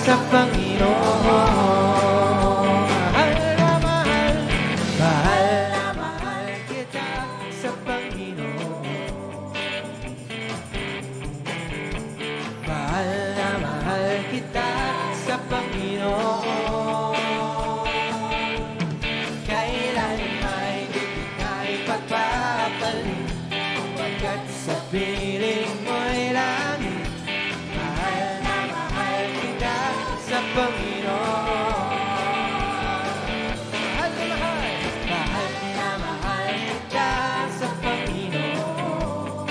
sa Panginoon. Mahal na mahal, mahal na mahal kita sa Panginoon. Mahal na mahal kita sa Panginoon. Kailan may di kita ipagpapalit, pagkat sa piling mo'y langit. Mahal na mahal kita sa Panginoon. Mahal na mahal, mahal na mahal kita sa Panginoon.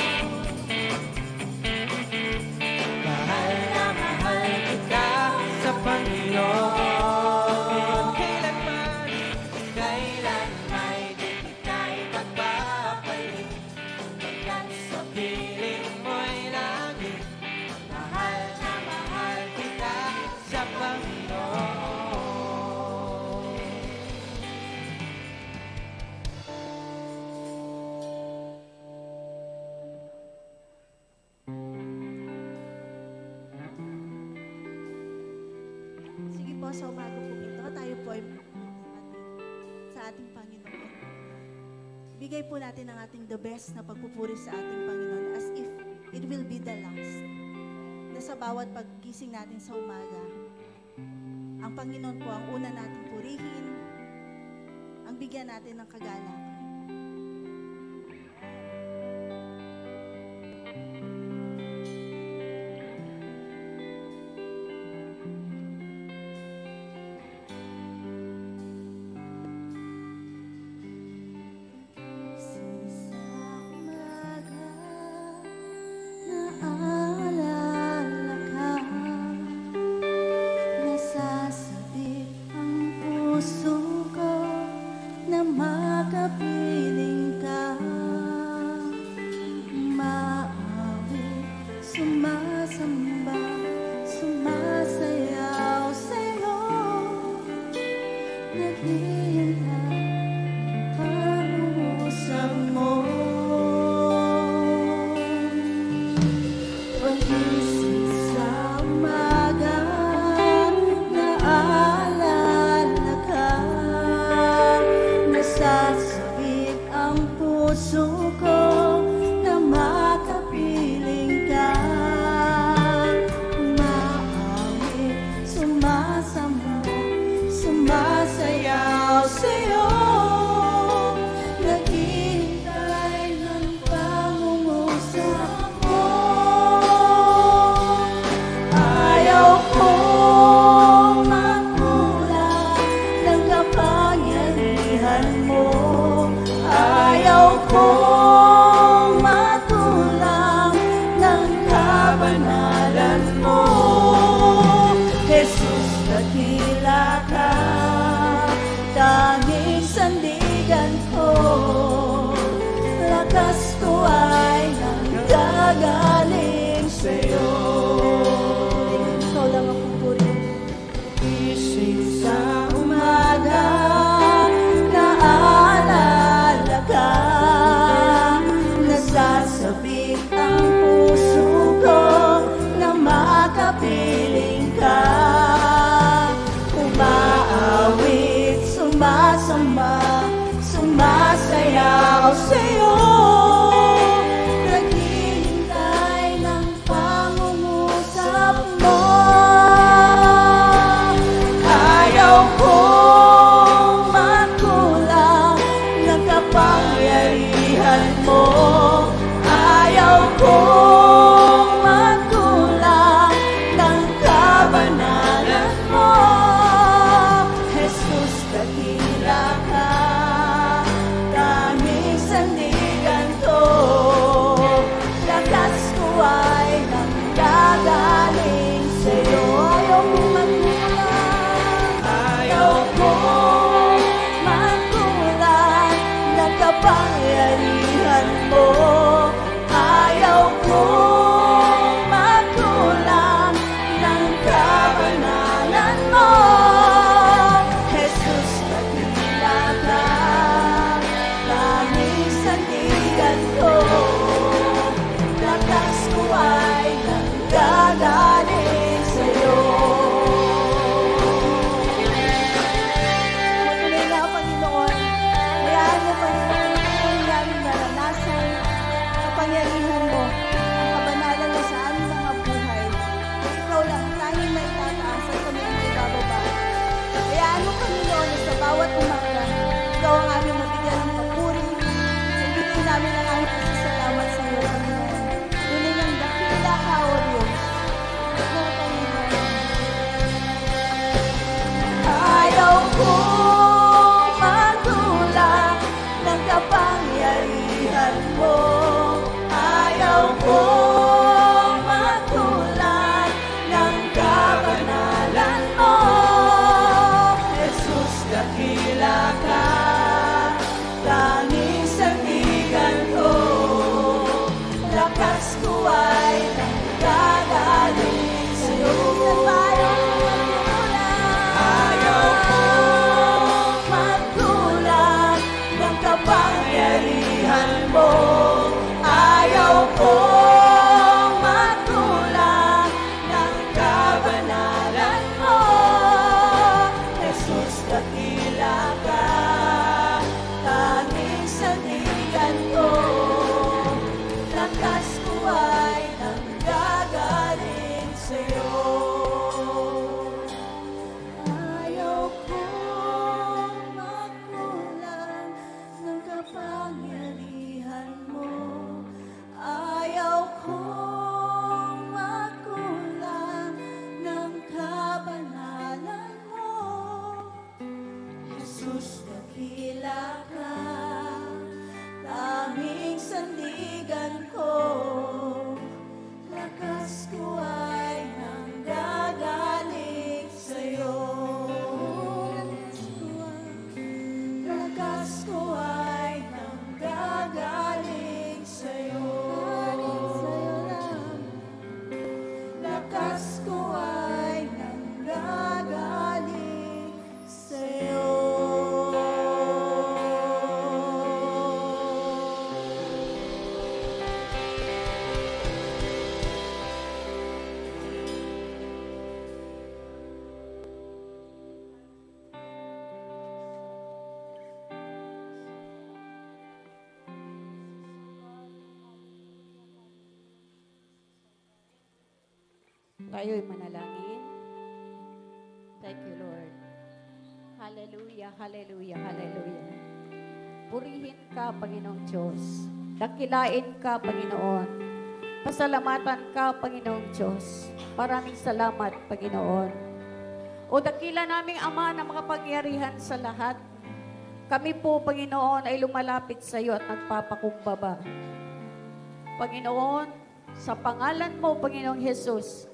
Mahal na mahal kita sa Panginoon. Kailan may di kita ipagpapalit, pagkat sa piling mo'y langit. Mahal na mahal kita sa Panginoon. Sige po, sa umaga po ito, tayo po ay sa ating Panginoon. Bigay po natin ang ating the best na pagpupuri sa ating Panginoon as if it will be the last. Na sa bawat paggising natin sa umaga, ang Panginoon po ang una nating purihin, ang bigyan natin ng kagalakan. Naalala ka, nasasabik ang puso ko na makapit. Tayo'y manalangin. Thank you, Lord. Hallelujah, hallelujah, hallelujah. Purihin ka, Panginoong Diyos. Dakilain ka, Panginoon. Pasalamatan ka, Panginoong Diyos. Maraming salamat, Panginoon. O dakila naming Ama na makapangyarihan sa lahat. Kami po, Panginoon, ay lumalapit sa iyo at nagpapakumbaba. Panginoon, sa pangalan mo, Panginoong Jesus,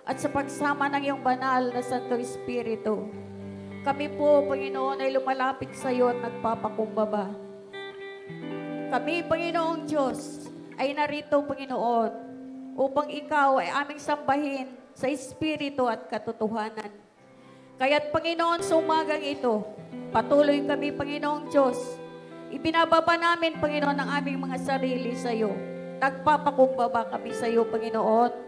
at sa pagsama ng iyong banal na Santo Espiritu, kami po, Panginoon, ay lumalapit sa iyo at nagpapakumbaba. Kami, Panginoong Diyos, ay narito, Panginoon, upang ikaw ay aming sambahin sa Espiritu at katotohanan. Kaya't, Panginoon, sa umagang ito, patuloy kami, Panginoong Diyos, ibinababa namin, Panginoon, ang aming mga sarili sa iyo. Nagpapakumbaba kami sa iyo, Panginoon.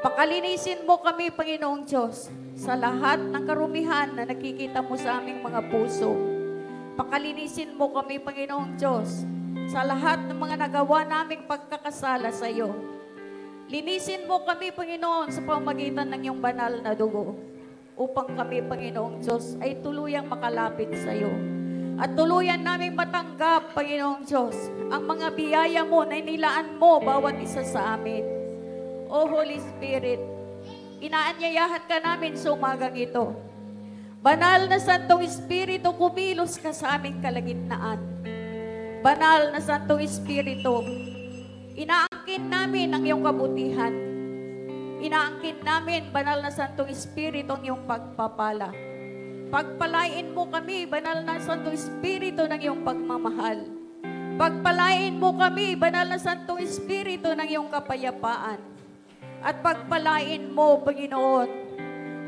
Pakalinisin mo kami, Panginoong Diyos, sa lahat ng karumihan na nakikita mo sa aming mga puso. Pakalinisin mo kami, Panginoong Diyos, sa lahat ng mga nagawa naming pagkakasala sa iyo. Linisin mo kami, Panginoon, sa pamamagitan ng iyong banal na dugo, upang kami, Panginoong Diyos, ay tuluyang makalapit sa iyo. At tuluyan namin matanggap, Panginoong Diyos, ang mga biyaya mo na inilaan mo bawat isa sa amin. O Holy Spirit, inaanyayahan ka namin sa umagang ito. Banal na Santong Espiritu, kumilos ka sa aming kalagitnaan. Banal na Santong Espiritu, inaangkin namin ang iyong kabutihan. Inaangkin namin, Banal na Santong Espiritu, ang iyong pagpapala. Pagpalain mo kami, Banal na Santong Espiritu, ng iyong pagmamahal. Pagpalain mo kami, Banal na Santong Espiritu, ng iyong kapayapaan. At pagpalain mo, Panginoon,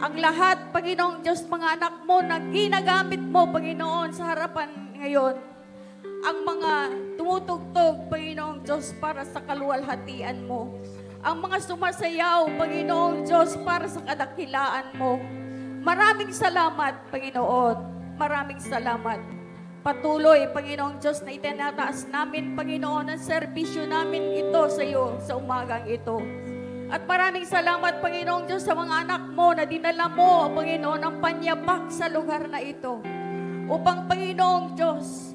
ang lahat, Panginoong Diyos, mga anak mo na ginagamit mo, Panginoon, sa harapan ngayon. Ang mga tumutugtog, Panginoong Diyos, para sa kaluwalhatian mo. Ang mga sumasayaw, Panginoong Diyos, para sa kadakilaan mo. Maraming salamat, Panginoon. Maraming salamat. Patuloy, Panginoong Diyos, na itinataas namin, Panginoon, ang serbisyo namin ito sa iyo sa umagang ito. At maraming salamat, Panginoong Diyos, sa mga anak mo na dinala mo, Panginoon, ang panyapak sa lugar na ito. Upang, Panginoong Diyos,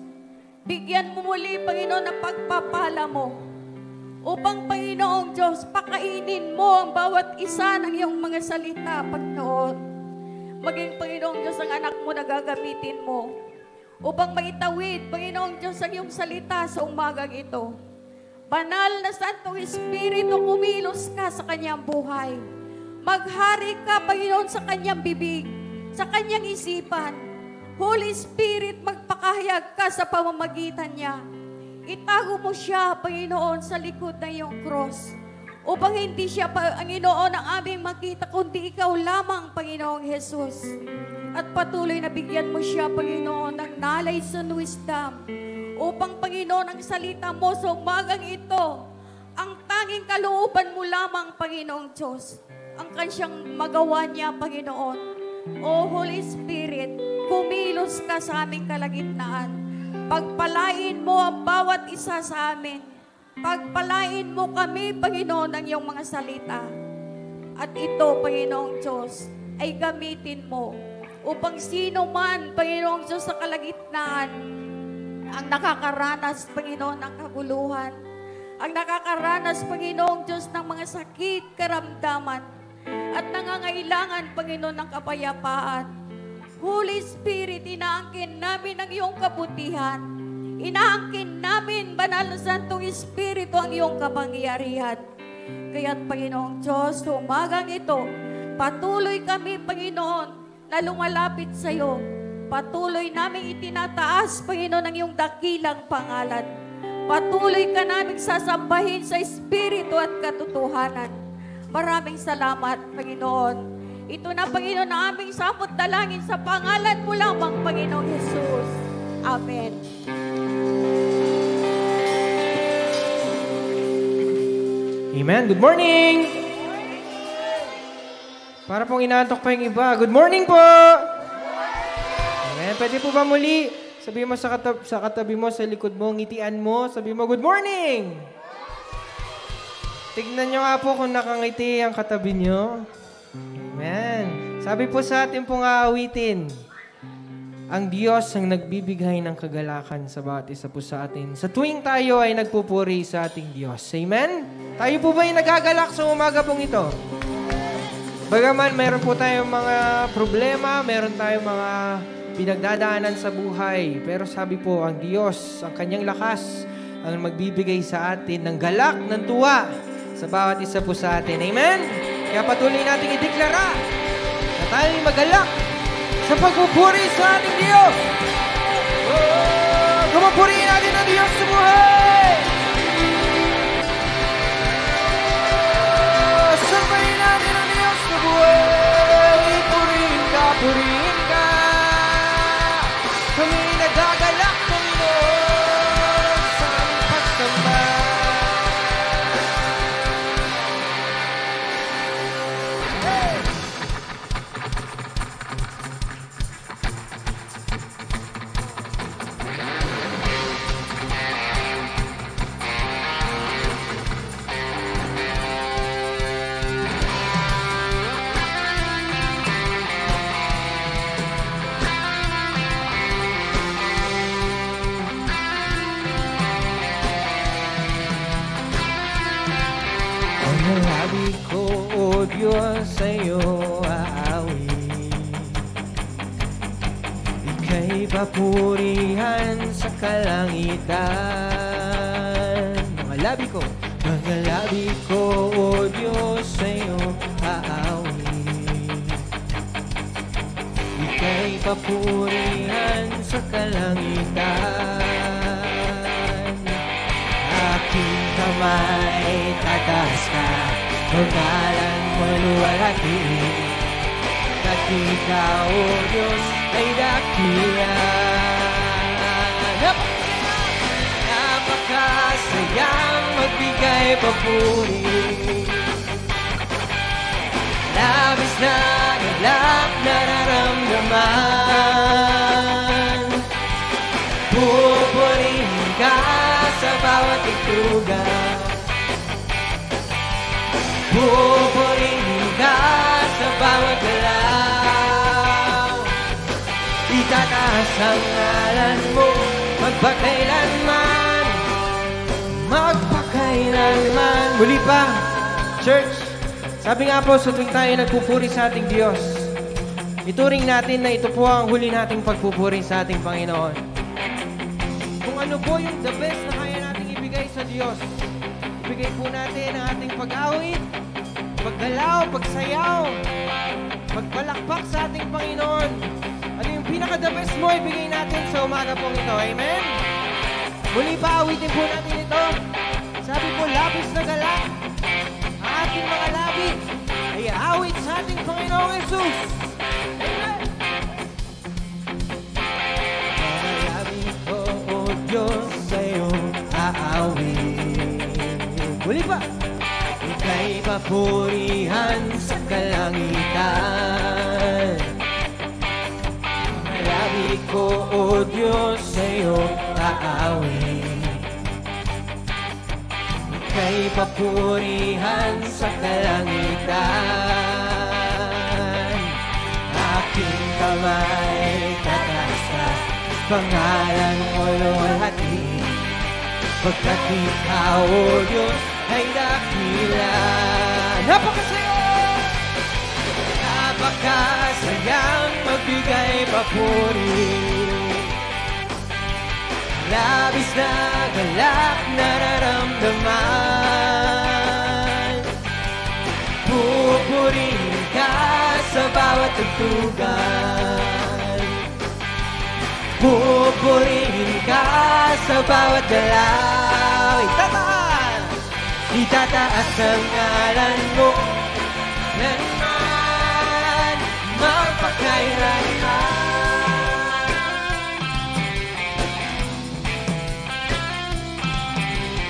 bigyan mo muli, Panginoon, ng pagpapala mo. Upang, Panginoong Diyos, pakainin mo ang bawat isa ng iyong mga salita, Panginoon. Maging, Panginoong Diyos, ang anak mo na gagamitin mo. Upang maitawid, Panginoong Diyos, ang iyong salita sa umagang ito. Banal na Santong Espiritu, kumilos ka sa kanyang buhay. Maghari ka, Panginoon, sa kanyang bibig, sa kanyang isipan. Holy Spirit, magpakahayag ka sa pamamagitan niya. Itago mo siya, Panginoon, sa likod ng iyong cross. Upang hindi siya, Panginoon, ang aming makita, kundi ikaw lamang, Panginoong Jesus. At patuloy na bigyan mo siya, Panginoon, ng knowledge and wisdom. Upang, Panginoon, ang salita mo sa umagang ito, ang tanging kalooban mo lamang, Panginoong Diyos, ang kansyang magawa niya, Panginoon. O Holy Spirit, kumilos ka sa aming kalagitnaan. Pagpalain mo ang bawat isa sa amin. Pagpalain mo kami, Panginoon, ng iyong mga salita. At ito, Panginoong Diyos, ay gamitin mo upang sino man, Panginoong Diyos, sa kalagitnaan, ang nakakaranas, Panginoon, ng kaguluhan, ang nakakaranas, Panginoong Diyos, ng mga sakit, karamdaman, at nangangailangan, Panginoon, ng kapayapaan. Holy Spirit, inaangkin namin ang iyong kabutihan. Inaangkin namin, Banal na Santong Espiritu, ang iyong kapangyarihan. Kaya't, Panginoong Diyos, umagang ito, patuloy kami, Panginoon, na lumalapit sa iyo. Patuloy namin itinataas, Panginoon, ang iyong dakilang pangalan. Patuloy ka namin sasambahin sa Espiritu at katotohanan. Maraming salamat, Panginoon. Ito na, Panginoon, ang aming samot dalangin sa pangalan mo lamang, Panginoong Jesus. Amen. Amen. Good morning! Para pong inaantok pa yung iba. Good morning po! Amen. Pwede po ba muli? Sabi mo sa katabi mo, sa likod mo, ngitian mo. Sabi mo, good morning! Tignan nyo nga po kung nakangiti ang katabi nyo. Amen. Sabi po sa atin pong aawitin, ang Diyos ang nagbibigay ng kagalakan sa bawat isa po sa atin. Sa tuwing tayo ay nagpupuri sa ating Diyos. Amen? Tayo po ba ay nagagalak sa umaga pong ito? Bagaman mayroon po tayong mga problema, mayroon tayong mga pinagdadaanan sa buhay. Pero sabi po, ang Diyos, ang kanyang lakas, ang magbibigay sa atin ng galak, ng tuwa sa bawat isa po sa atin. Amen? Kaya patuloy natin ideklara na tayo magalak sa pagpupuri sa ating Diyos. Oh, kumapurihin natin ang Diyos sa buhay. Oh, sambahin natin ang Diyos sa buhay. Purihin ka, purihin ka. Kami nagagalak, Panginoon, sa aming pagsamba. Ang labi ko, O Diyos, sa'yo aawit. Ika'y papurihan sa kalangitan. Mga labi ko, O Diyos, sa'yo aawit. Ika'y papurihan sa kalangitan. Aking kamay tataas ka, pangalan mo luwalhatiin. At ikaw, O Diyos, ay dakila. Napakasayang magbigay papuri. Labis na galak nararamdaman. Pupurihin ka sa bawat itugan. Pupurihin ka sa bawat galaw. Itataas ang ngalan mo magpakailanman, magpakailanman. Muli pa, church, sabi nga po sa tuwing tayo nagpupuri sa ating Diyos, ituring natin na ito po ang huli nating pagpupuri sa ating Panginoon. Kung ano po yung the best na kaya nating ibigay sa Diyos, ibigay po natin ang ating pag-awit, paggalaw, pagsayaw, pagpalakpak sa ating Panginoon. Ano yung pinaka-the best mo, ibigay natin sa umaga pong ito. Amen? Muli pa, awitin po natin ito. Sabi po, labis na galak. Ang ating mga labi ay awit sa ating Panginoong Jesus. Amen? Mga labi ko, O Diyos, sa'yo aawit. Muli pa. Ika'y papurihan sa kalangitan. Labi ko, O Diyos, sa'yo aawit. Ika'y papurihan sa kalangitan. Aking kamay tataas ka, pangalan mo luwalhatiin. Pagkat ikaw, O Diyos, ay dakila. Napakasayang magbigay papuri. Labis na galak nararamdaman. Pupurihin ka sa bawat tugtugan. Pupurihin ka sa bawat galaw. Itataas ang ngalan mo lanman, magpakailanman.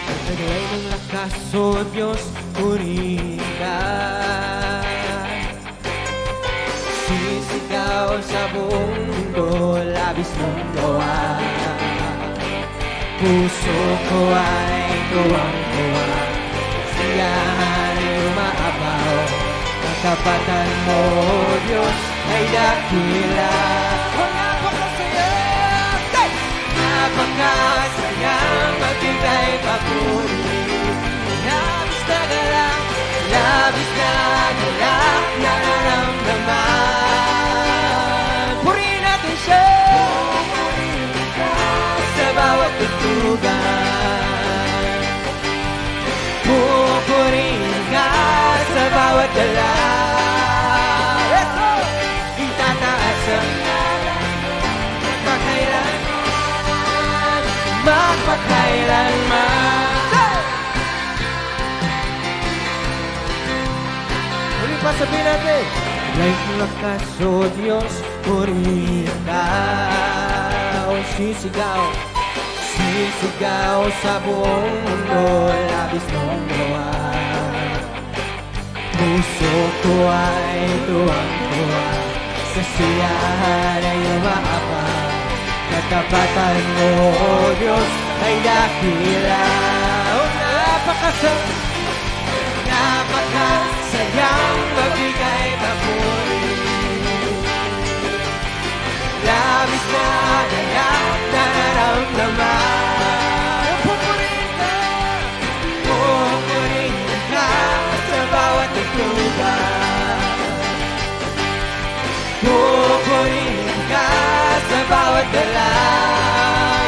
Sa taglay ng lakas, O Diyos, purihin ka. Sisigaw sa buong mundo, labis mong gawa. Puso ko ay tuwang-tuwa. Siyahan ay umaabaw, Katapatan mo, Diyos, ay dakila. Napakasaya, napakasayang magbigay papuri. Labis na galak, labis na galak, nararamdaman. Purihin natin siya sa bawat tugtugan. Pupurihin ka sa bawat dalak. Itataas ang magpakailanman, magpakailanman. Uli pa sabihin natin, like lakas, O Diyos, purihin ka. O sisigaw, sisigaw sa buong mundo, labis mong gawa. Puso ko ay tuwang-tuwa, sa siyahan ay umaabang. Katapatan mo, O Diyos, ay dakila. O napakasayang magbigay papuri. Labis na galak, nararamdaman. Pupurihin ka sa bawat tugtugan. Pupurihin ka sa bawat dalay.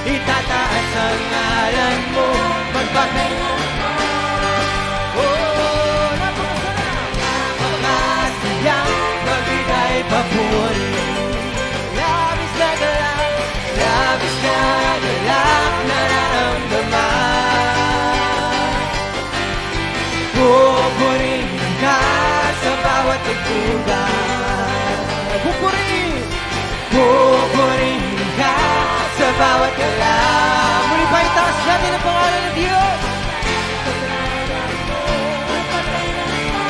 Itataas ang ngalan mo, magpakailanman. Oh, napakasayang magbigay papuri. Labis na galak, nararamdaman. Pupurihin ka sa bawat tugtugan. Pupurihin ka sa bawat galak. Muli pa itaas natin ang pangalan ng Diyos.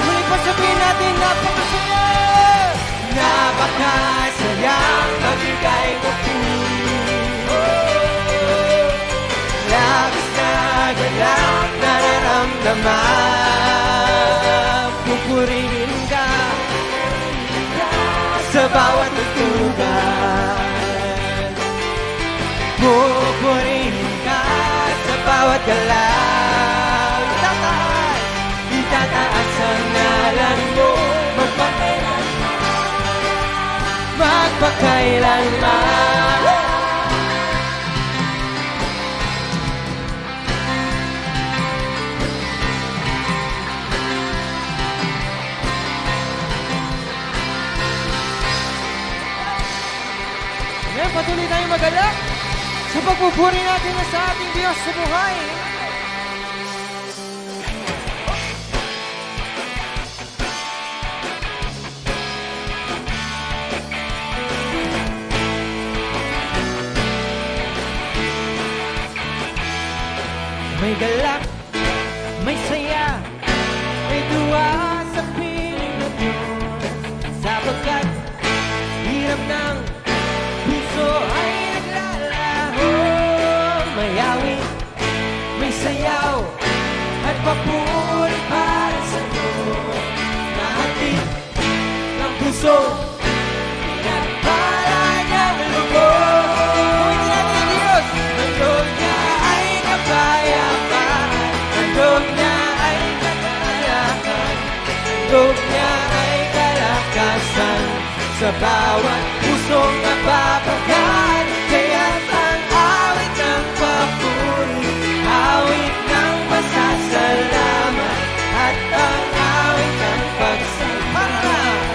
Muli pa sabihin natin, napakasaya. Napakasayang magbigay papuri. Labis na galak, nararamdaman. Pupurihin ka sa bawat tugtugan. Pupurihin ka sa bawat galaw. Itataas ang ngalan mo, magpakailanman. Ngayon, patuloy tayong magalak sa pagpupuri natin na sa ating Diyos sa buhay. May galak, may saya, may tuwa sa piling ng Diyos. Sapagkat hirap ng puso ay naglalaho. May awit, may sayaw, at papuri para sa Diyos. Nahatid ng puso, pinagpala niyang lubos. Puwitin natin ang Diyos. Ang Diyos niya ay kapayapaan, ang Diyos niya ay kagalakan, ang Diyos niya ay kalakasan. Sa bawat pusong napapagaan, kaya't ang awit ng papuri, awit ng pasasalamat, at ang awit ng pagsalamat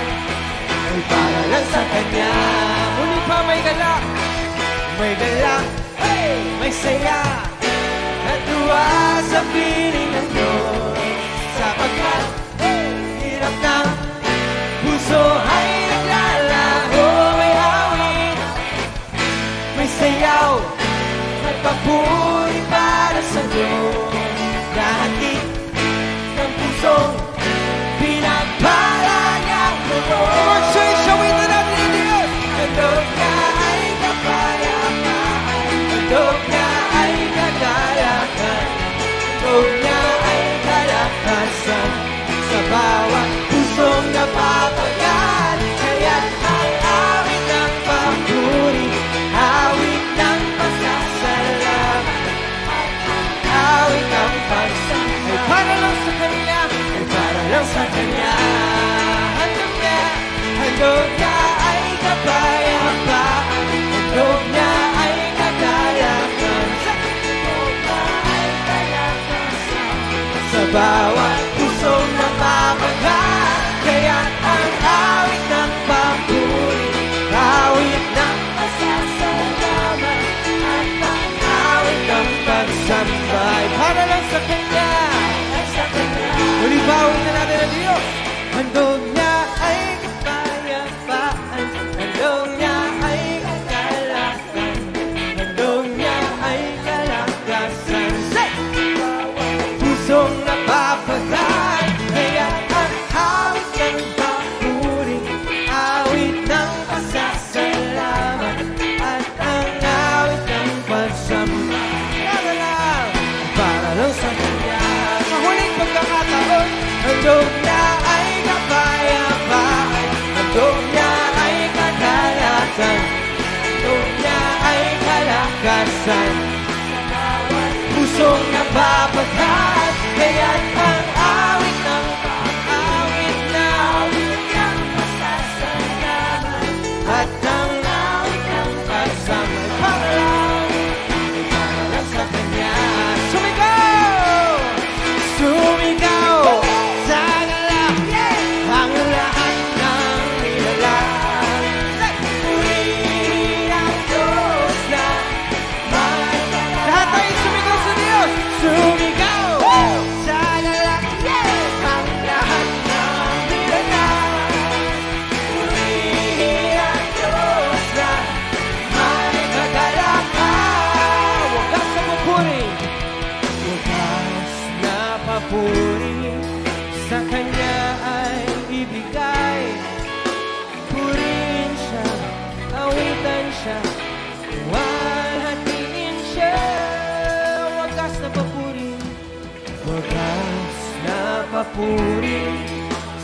ay para lang sa Kanya. Muli pa may galak, may saya, at tuwa sa piling ng Diyos. Sapagkat hirap ng puso ay naglalaho. May awit, may sayaw, at papuri para sa Diyos. Nahatid ng pusong pinagpala niyang lubos. Shawitin natin ang Diyos. Ang Diyos niya ay kapayapaan, ang Diyos niya ay kagalakan, ang Diyos niya ay kalakasan. Sa bawat handog niya ay kapayapaan, handog niya ay kagalakan, sa bawat pusong napapagaan. Kaya't ang awit ng papuri, awit ng pasasalamat, at ang awit ng pagsambay para lang sa Kanya. Muli bawin na natin ang Diyos. Handog niya ay kapayapaan, handog niya ay kagalakan, handog niya ay kalakasan, sa pusong napapagaan. Kaya't ang awit ng papuri, awit ng pasasalamat, at ang awit ng pagsambay para lang sa Kanya. Sa huling pagkakataon, handog niya ay kapayapaan, handog niya ay kagalakan, handog niya ay kalakasan, pusong napapagaan. Kaya't ang awit ng pasasalamat, at ang awit ng pagsambay para lang sa Kanya. Sumigaw! Sumigaw sa galak ang lahat ng nilalang. Purihin ang Diyos na may kagalakan. Lahat tayo sumigaw sa Diyos. Sumigaw sa galak ang lahat ng nilalang. Purihin ang Diyos na may kagalakan. Wagas sa papuri, wagas na papuri, sa Kanya ay ibigay. Purihin siya, awitan siya, walhatiin siya. Wagas na papuri, wagas na papuri,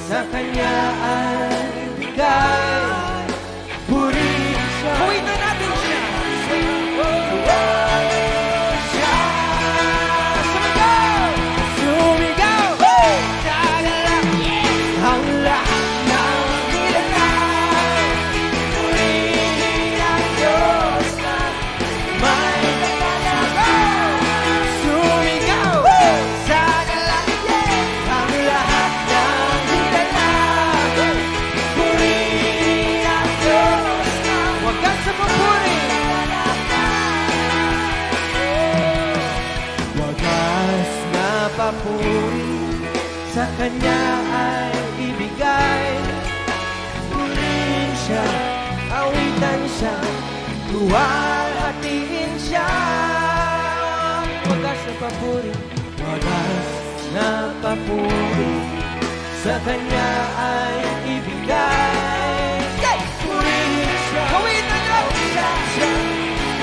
sa Kanya ay ibigay. Purihin siya, awitan natin siya. Sumigaw! Sa galak ang lahat ng nilalang. Purihin ang Diyos na may kagalakan. Sumigaw! Sa galak ang lahat ng nilalang. Purihin ang Diyos na wagas sa papuri. Wagas na papuri, sa Kanya ay ibigay. Purihin siya, awitan siya, luwalhatiin siya. Wagas na papuri, wagas na papuri, sa Kanya ay ibigay. Purihin siya, awitan siya,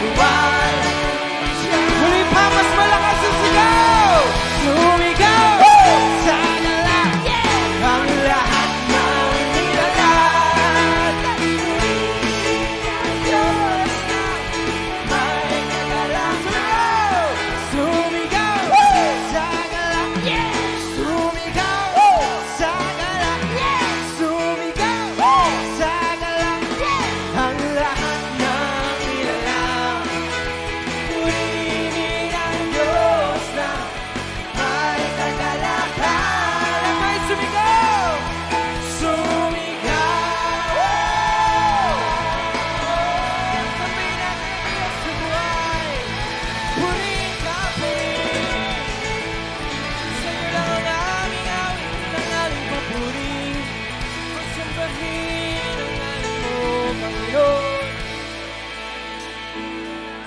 luwalhatiin siya. Muli pa, mas malakas ang sigaw! Sumigaw sa galak ang lahat ng nilalang. Diyos na may kagalakan. Sumigaw sa galak, sumigaw sa galak, sumigaw sa galak ang lahat ng nilalang. Purihin ang Diyos na may kagalakan. Ang may sumigaw! Sumigaw! Sabihin natin ang Diyos sa buhay. Purihin ka, purihin. Sa'yo lang ang aming awit, ang aming papuri. Pasambahin ang ngalan mo, Panginoon.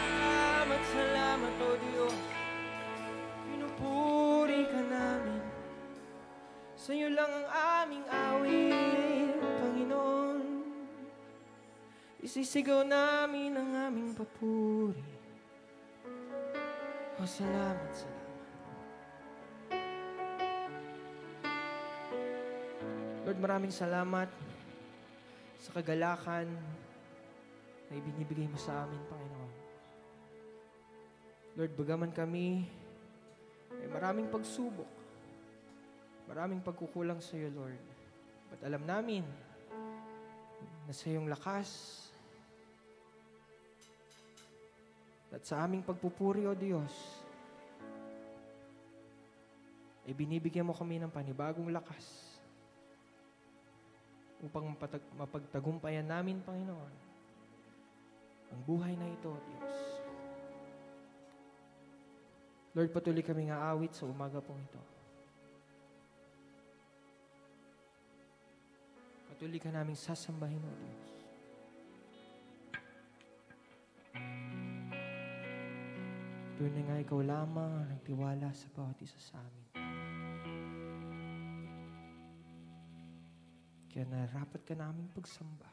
Salamat, salamat, O Diyos. Pinupuri ka namin. Sa'yo lang ang aming awit, Panginoon. Isisigaw namin ang aming papuri. O salamat, salamat. Lord, maraming salamat sa kagalakan na ibinibigay mo sa amin, Panginoon. Lord, bagaman kami ay maraming pagsubok, maraming pagkukulang sa iyo, Lord. But alam namin, na sa iyong lakas at sa aming pagpupuri, O Diyos, ay binibigyan mo kami ng panibagong lakas upang mapagtagumpayan namin, Panginoon, ang buhay na ito, O Diyos. Lord, patuloy kaming aawit sa umaga pong ito. Patuloy ka naming sasambahin, O Diyos. Tunay nga ikaw lamang ang nagtiwala sa bawat isa sa amin. Kaya narapat ka naming pagsamba.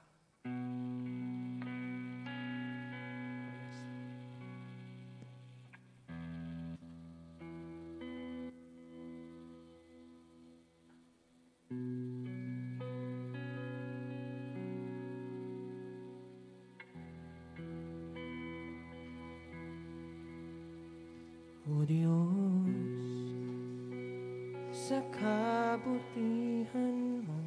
O Diyos, sa kabutihan mo,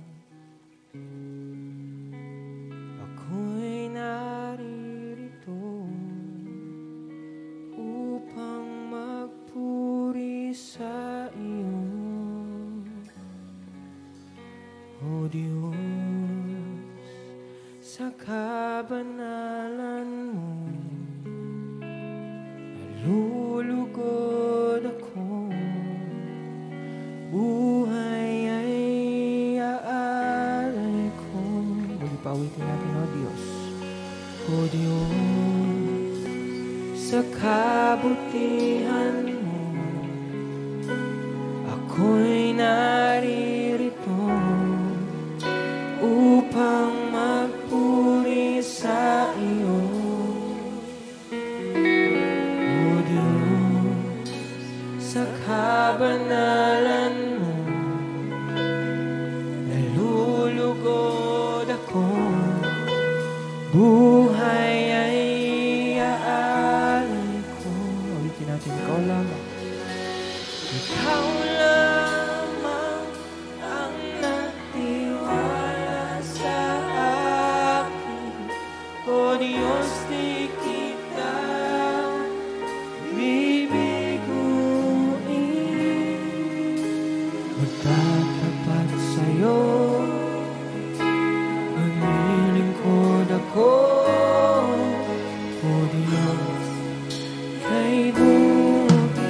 ako'y naririto upang magpuri sa iyo. O Diyos, sa kabanalan mo, nalulugod ako, buhay ay aalay ko. Muli pawitin natin, O Diyos. O Diyos, sa kabutihan mo, ako'y naririto upang magpuri sa iyo. Sa kabanalan mo, nalulugod ako, buhay ay aalay ko. Ulitin natin, ikaw lamang. Ikaw lamang ang nagtiwala sa akin. O Diyos, di kita magtatapat sa'yo, maglilingkod ako, O Diyos, kay buti.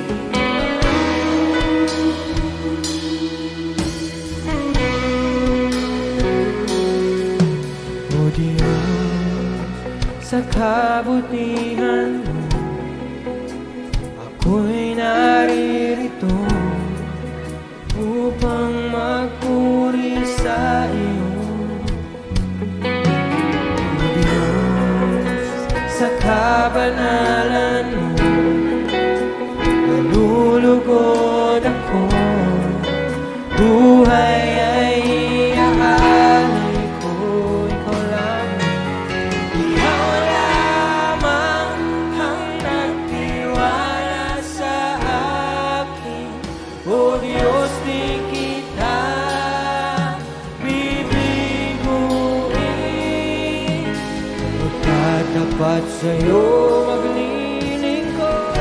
O Diyos, sa kabutihan mo, ako'y naririto upang magpuri sa iyo. O Diyos, sa kabanalan mo, nalulugod ako, buhay ay aalay ko. Ikaw lamang, ikaw lamang ang nagtiwala sa akin. O Diyos, di kita bibiguin. Magtatapat sa'yo, maglilingkod.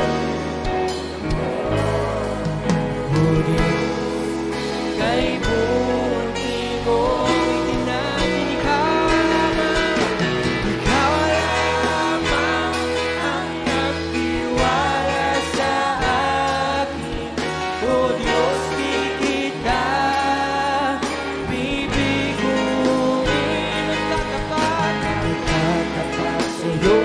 O Diyos, kay buti mo, itinatin ikaw lamang ang nagtiwala sa akin. O Diyos, di kita bibiguin. Magtatapat sa'yo,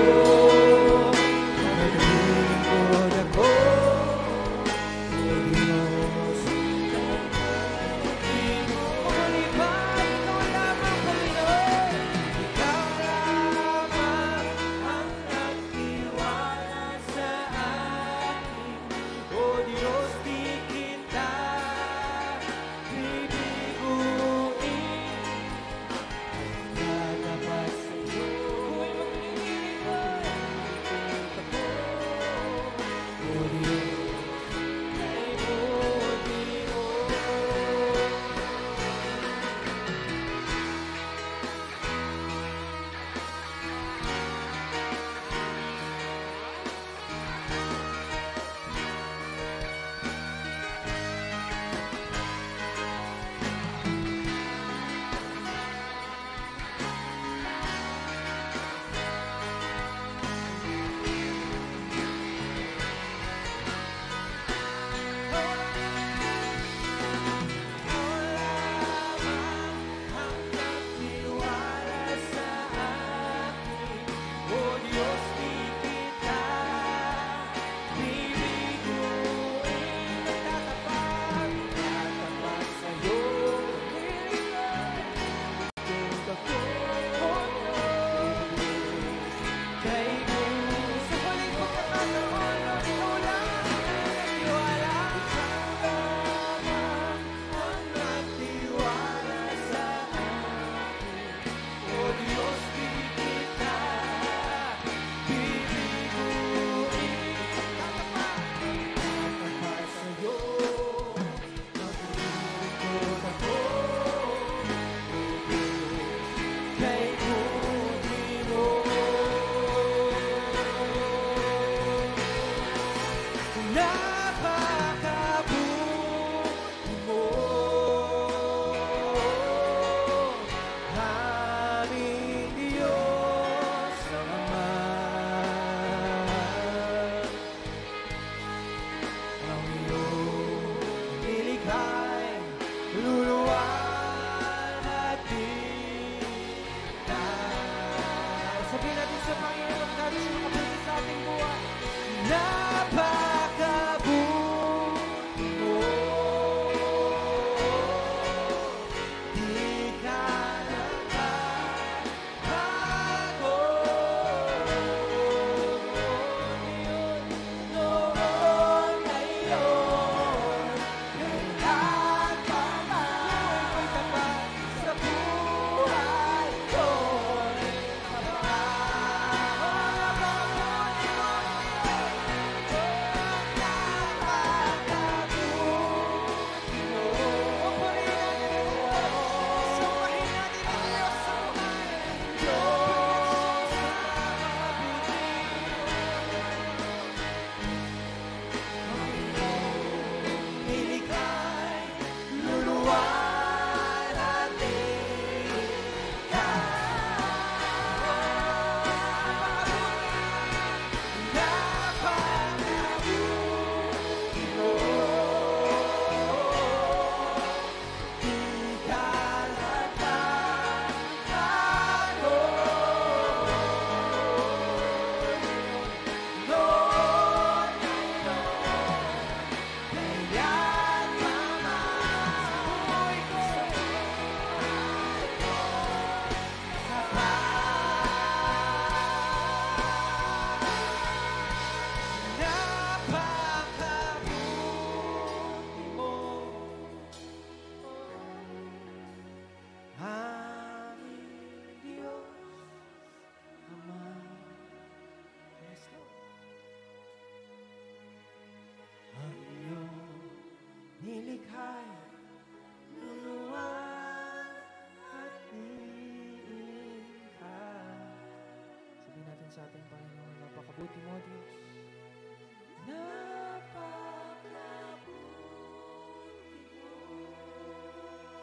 sa ating Panginoon. Napakabuti mo, Diyos.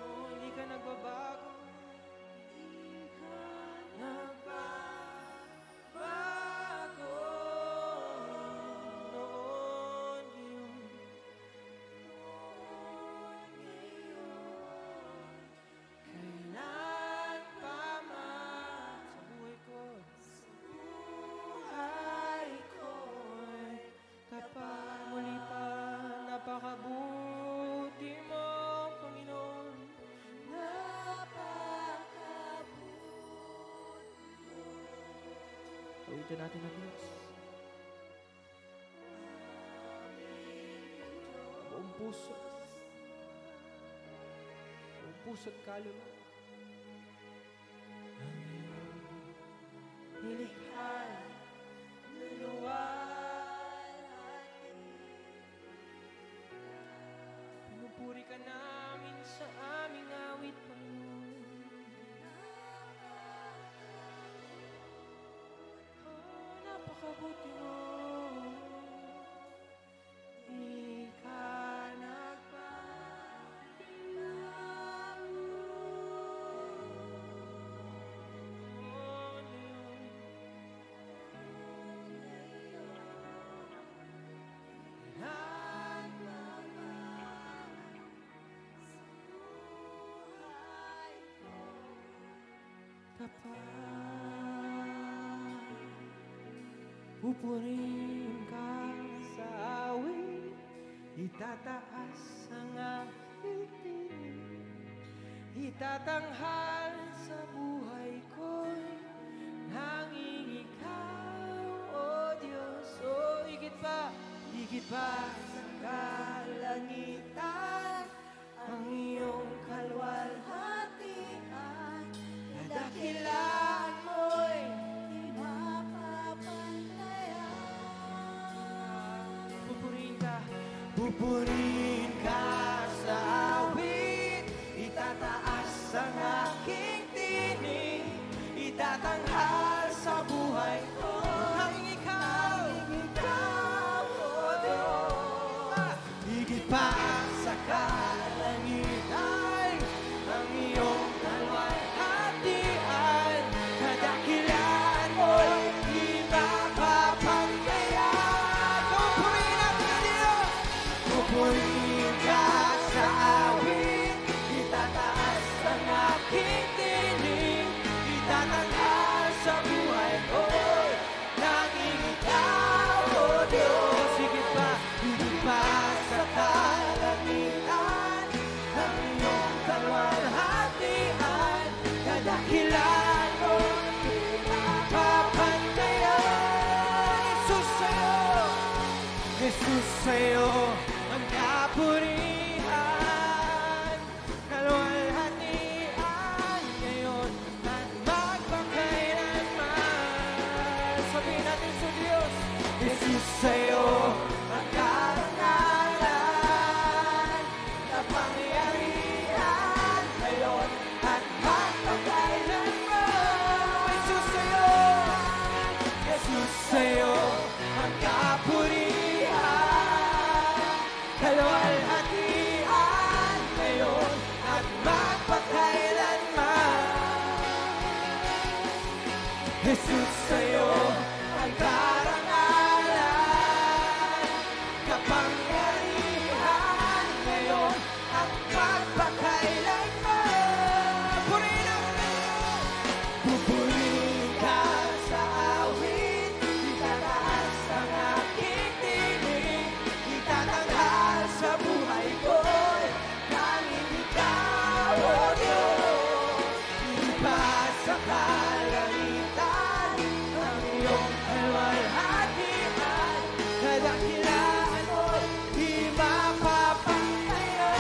Oh, hindi ka nagbabago. Nagbabago. Noon, ngayon. Kailan pa man sa buhay ko. Tapat muli pa, napakabuti mo, Panginoon. Awitin natin ang Diyos. Buong puso. Buong puso't kaluluwa. Ang iyong nilikha, luluwa. Pinupuri ka namin sa aming awit, Panginoon. Oh, napakabuti mo. Di ka nagbabago. Oh, ngayon. Kapag pupurihin ka sa awit, itataas ang aking tinig, itatanghal sa buhay ko'y hanging ikaw, O Diyos. O higit pa sa kalangitan, ang iyong kalwalhatian. Dakilan mo'y di mapapantayan. Pupurihin ka sa awit, itataas ang aking tinig, itatanghal sa buhay ko. Hanging ikaw, O Diyos. Higit pa sa kalangitan, ang iyong kalwalhatian. Kadakilan mo'y di mapapanggayan. Pupurihin natin ang Diyos. Pupurihin ka sa awit, itataas ang aking tinig, itatanghal sa buhay ko. Nanging ikaw, O Diyos. Higit pa sa kalangitan, ang iyong kalwalhatian. Kadakilan mo, di mapapantayan. Jesus sa'yo ang kapurihan, kalwalhatian ngayon at magpakailanman. Sabihin natin sa Diyos, Jesus sa'yo ang karangalan, kapangyarihan ngayon at magpakailanman. Jesus sa'yo ang kapurihan, kalwalhatian ngayon at magpakailanman. Jesus sa'yo ang karangalan, kapangyarihan ngayon at magpakailanman. Purihin ang Diyos. Pupurihin ka sa awit, itataas ang aking tinig, itatanghal sa buhay ko. Nanging ikaw, O Diyos. Hindi pa sa kalangitan, ang iyong kalwalhatian. Kadakilaan mo'y di mapapangtayan.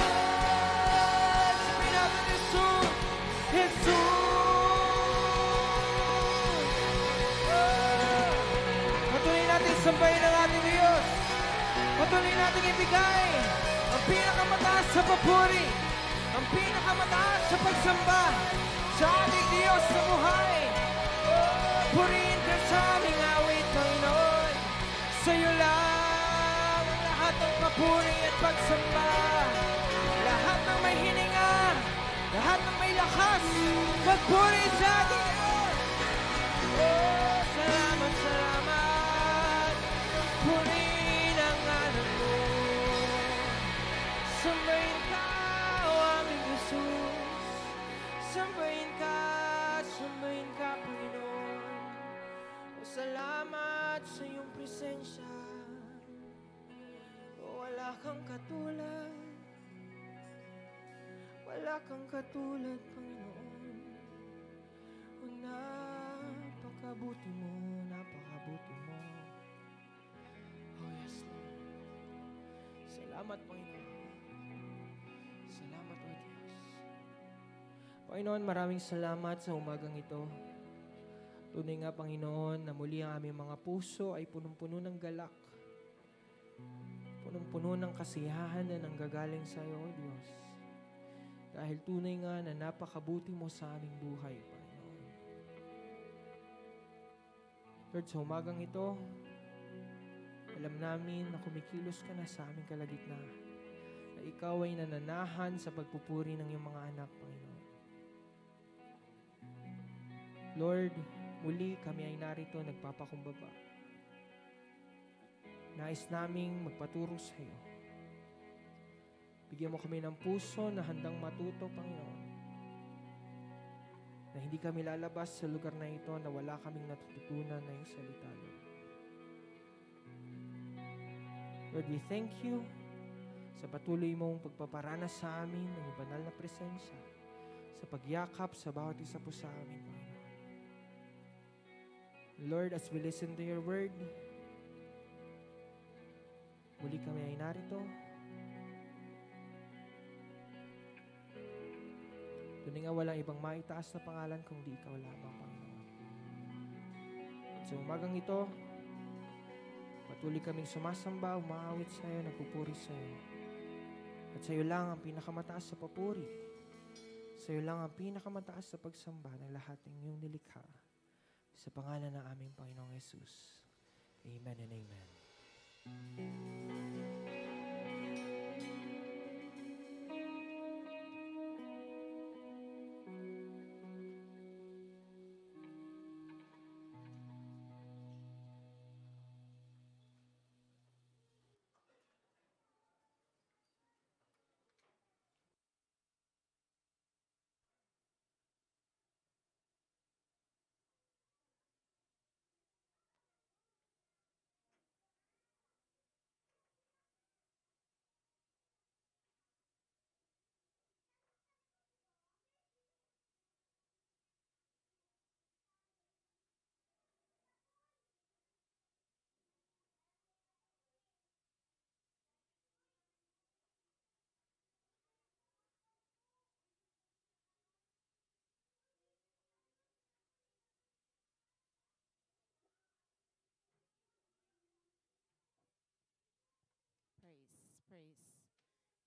Sabihin natin, Jesus, patuloy natin sambahin ang ating Diyos. Patuloy natin ibigay ang pinakamataas sa papuri, ang pinakamataas sa pagsamba sa ating Diyos sa buhay. Purihin ka sa aming pagpuri at pagsamba. Lahat ng may hininga, lahat ng may lakas, magpuri sa ating Diyos. Oh, salamat, salamat. Purihin ang ngalan mo. Sambahin ka, o aming Jesus. Sambahin ka, Panginoon. O salamat sa iyong presensya. O wala kang katulad. Wala kang katulad, Panginoon. O napakabuti mo, napakabuti mo. Oh yes, Lord. Salamat, Panginoon. Salamat, O Diyos. Panginoon, maraming salamat sa umagang ito. Tunay nga, Panginoon, na muli ang aming mga puso ay punong-puno ng galak. Punong-puno ng kasiyahan na nanggagaling sa iyo, O Diyos. Dahil tunay nga na napakabuti mo sa aming buhay, Panginoon. Lord, sa umagang ito, alam namin na kumikilos ka na sa aming kalagitnaan. Na ikaw ay nananahan sa pagpupuri ng iyong mga anak, Panginoon. Lord, muli kami ay narito nagpapakumbaba. Nais naming magpaturo sa iyo. Bigyan mo kami ng puso na handang matuto, Panginoon. Na hindi kami lalabas sa lugar na ito na wala kaming natututunan na iyong salita, Lord. Lord, we thank you sa patuloy mong pagpaparanas sa amin ng iyong banal na presensya, sa pagyakap sa bawat isa po sa amin, Panginoon. Lord, as we listen to your word, muli kami ay narito. Tunay nga walang ibang maitaas na pangalan kundi ikaw lamang, Panginoon. At sa umagang ito, patuloy kaming sumasamba, umaawit sa iyo, nagpupuri sa iyo. At sa iyo lang ang pinakamataas sa papuri. Sa iyo lang ang pinakamataas sa pagsamba ng lahat ng iyong nilikha. Sa pangalan ng aming Panginoong Jesus. Amen and amen.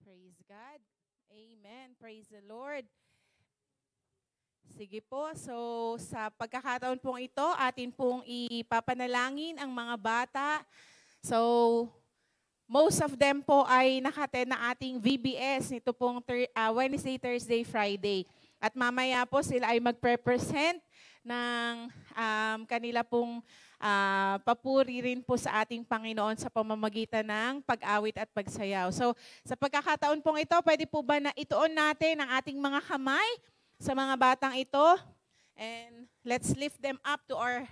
Praise God. Amen. Praise the Lord. Sige po, so sa pagkakataon pong ito, atin pong ipapanalangin ang mga bata. So, most of them po ay nakaten na ating VBS nito pong Wednesday, Thursday, Friday. At mamaya po sila ay magpre-present ng kanila pong papuri rin po sa ating Panginoon sa pamamagitan ng pag-awit at pagsayaw. So, sa pagkakataon pong ito, pwede po ba na ituon natin ang ating mga kamay sa mga batang ito? And let's lift them up to our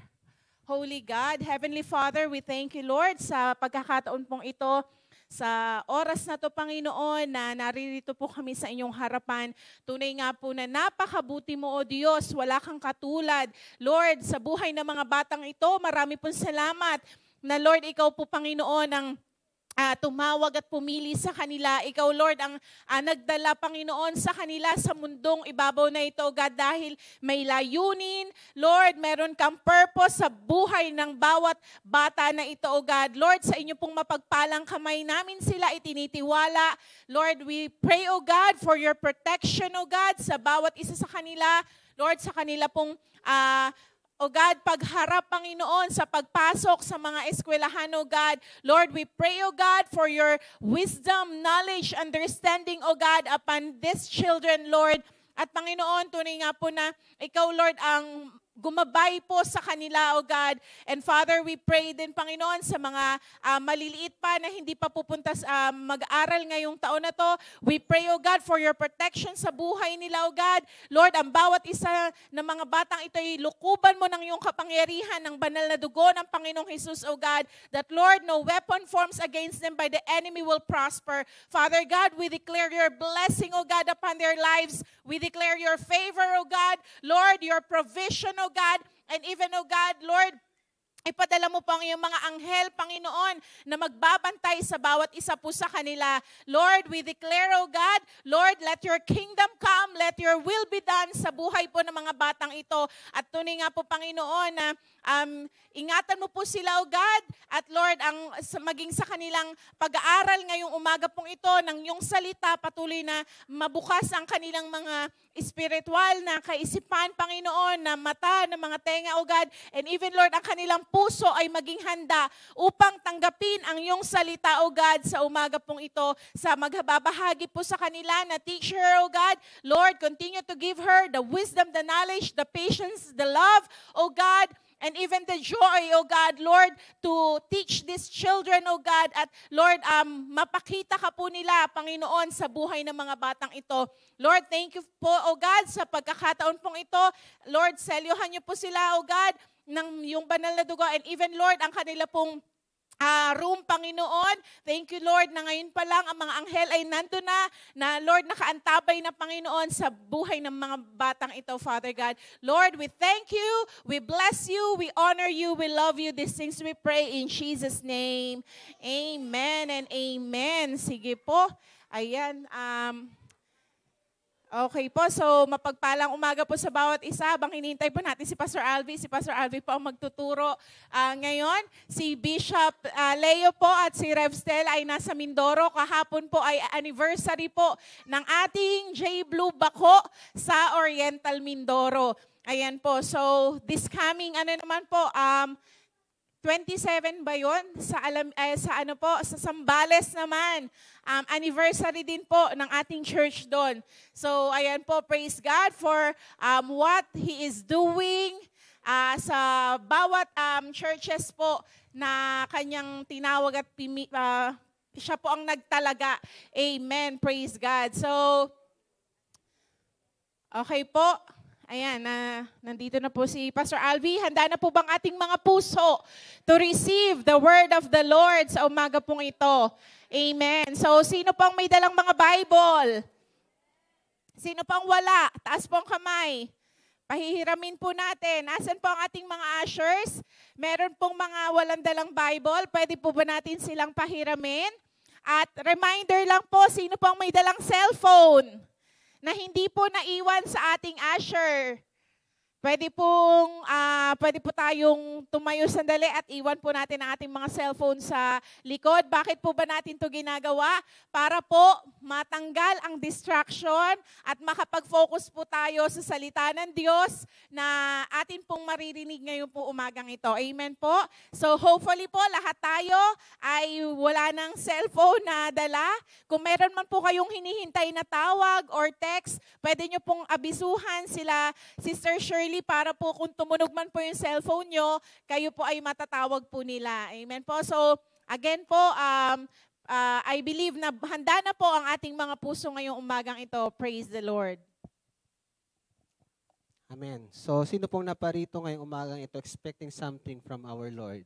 Holy God. Heavenly Father, we thank you, Lord, sa pagkakataon pong ito. Sa oras na to, Panginoon, na naririto po kami sa inyong harapan, tunay nga po na napakabuti mo, O Diyos, wala kang katulad. Lord, sa buhay ng mga batang ito, marami pong salamat na Lord, ikaw po, Panginoon, ang tumawag at pumili sa kanila. Ikaw, Lord, ang nagdala, Panginoon, sa kanila sa mundong ibabaw na ito, God, dahil may layunin. Lord, meron kang purpose sa buhay ng bawat bata na ito, O God. Lord, sa inyo pong mapagpalang kamay namin sila itinitiwala. Lord, we pray, O God, for your protection, O God, sa bawat isa sa kanila. Lord, sa kanila pong O God, pagharap, Panginoon, sa pagpasok sa mga eskwelahan, O God. Lord, we pray, O God, for your wisdom, knowledge, understanding, O God, upon these children, Lord. At Panginoon, tunay nga po na ikaw, Lord, ang gumabay po sa kanila, O God. And Father, we pray din, Panginoon, sa mga maliliit pa na hindi pa pupunta mag-aral ngayong taon na to. We pray, O God, for your protection sa buhay nila, O God. Lord, ang bawat isa ng mga batang ito ay lukuban mo ng iyong kapangyarihan ng banal na dugo ng Panginoong Jesus, O God. That, Lord, no weapon forms against them by the enemy will prosper. Father God, we declare your blessing, O God, upon their lives. We declare your favor, O God. Lord, your provision, O God, and even, O God, Lord, ipadala mo po ang iyong mga anghel, Panginoon, na magbabantay sa bawat isa po sa kanila. Lord, we declare, O God, Lord, let your kingdom come, let your will be done sa buhay po ng mga batang ito. At tunay nga po, Panginoon, na ingatan mo po sila, O God, at Lord, maging sa kanilang pag-aaral ngayong umaga pong ito, ng iyong salita, patuloy na mabukas ang kanilang mga spiritual na kaisipan, Panginoon, na mata, na mga tenga, O God, and even, Lord, ang kanilang puso ay maging handa upang tanggapin ang iyong salita, O God, sa umaga pong ito, sa magbabahagi po sa kanila na teacher, O God. Lord, continue to give her the wisdom, the knowledge, the patience, the love, O God, and even the joy, O God, Lord, to teach these children, O God, at Lord, mapakita ka po nila, Panginoon, sa buhay ng mga batang ito. Lord, thank you po, O God, sa pagkakataon pong ito. Lord, selyuhan niyo po sila, O God, ng yung banal na dugo, and even, Lord, ang kanila pong room, Panginoon. Thank you, Lord, na ngayon pa lang ang mga anghel ay nandun na Lord, nakaantabay na, Panginoon, sa buhay ng mga batang ito, Father God. Lord, we thank you, we bless you, we honor you, we love you. These things we pray in Jesus' name. Amen and amen. Sige po. Ayan. Okay po, so mapagpalang umaga po sa bawat isa. Habang hinihintay po natin si Pastor Alvie po ang magtuturo ngayon. Si Bishop Leo po at si Rev Stel ay nasa Mindoro. Kahapon po ay anniversary po ng ating J. Blue Bako sa Oriental Mindoro. Ayan po, so this coming, naman po, 27 ba yun? Sa Sambales naman. Anniversary din po ng ating church doon. So, ayan po, praise God for what He is doing sa bawat churches po na kanyang tinawag at siya po ang nagtalaga. Amen, praise God. So, okay po. Ayan, nandito na po si Pastor Alvie. Handa na po bang ating mga puso to receive the word of the Lord sa umaga pong ito? Amen. So, sino pang may dalang mga Bible? Sino pang wala? Taas po ang kamay. Pahihiramin po natin. Asan po ang ating mga ushers? Meron pong mga walang dalang Bible. Pwede po ba natin silang pahiramin? At reminder lang po, sino pang may dalang cellphone na hindi po naiwan sa ating usher? Pwede po tayong tumayo sandali at iwan po natin ang ating mga cellphone sa likod. Bakit po ba natin ito ginagawa? Para po matanggal ang distraction at makapag-focus po tayo sa salita ng Diyos na atin pong maririnig ngayon po umagang ito. Amen po? So hopefully po lahat tayo ay wala ng cellphone na dala. Kung meron man po kayong hinihintay na tawag or text, pwede nyo pong abisuhan sila, Sister Shirley, para po kung tumunog man po yung cellphone nyo, kayo po ay matatawag po nila. Amen po. So, again po, I believe na handa na po ang ating mga puso ngayong umagang ito. Praise the Lord. Amen. So, sino pong naparito ngayong umagang ito expecting something from our Lord?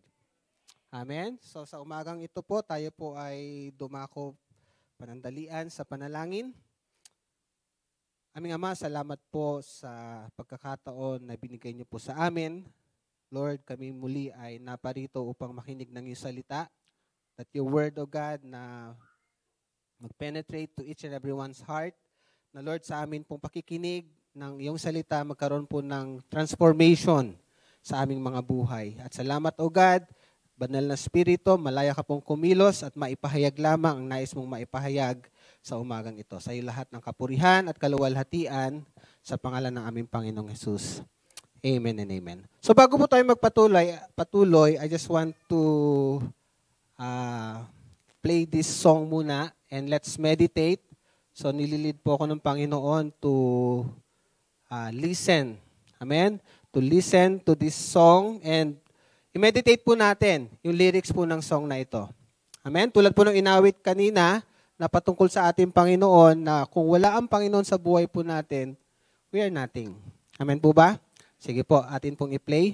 Amen. So, sa umagang ito po, tayo po ay dumako panandalian sa panalangin. Aming Ama, salamat po sa pagkakataon na binigay niyo po sa amin. Lord, kami muli ay naparito upang makinig ng iyong salita. That your word, O God, na mag-penetrate to each and everyone's heart. Na Lord, sa amin pong pakikinig ng iyong salita, magkaroon po ng transformation sa aming mga buhay. At salamat, O God, Banal na Espiritu, malaya ka pong kumilos at maipahayag lamang ang nais mong maipahayag sa umagang ito. Sa iyo lahat ng kapurihan at kaluwalhatian sa pangalan ng aming Panginoong Hesus. Amen and amen. So bago po tayo patuloy, I just want to play this song muna and let's meditate. So nililid po ako ng Panginoon to listen. Amen? To listen to this song and i-meditate po natin yung lyrics po ng song na ito. Amen? Tulad po ng inawit kanina na patungkol sa ating Panginoon na kung wala ang Panginoon sa buhay po natin, we are nothing. Amen po ba? Sige po, atin pong i-play.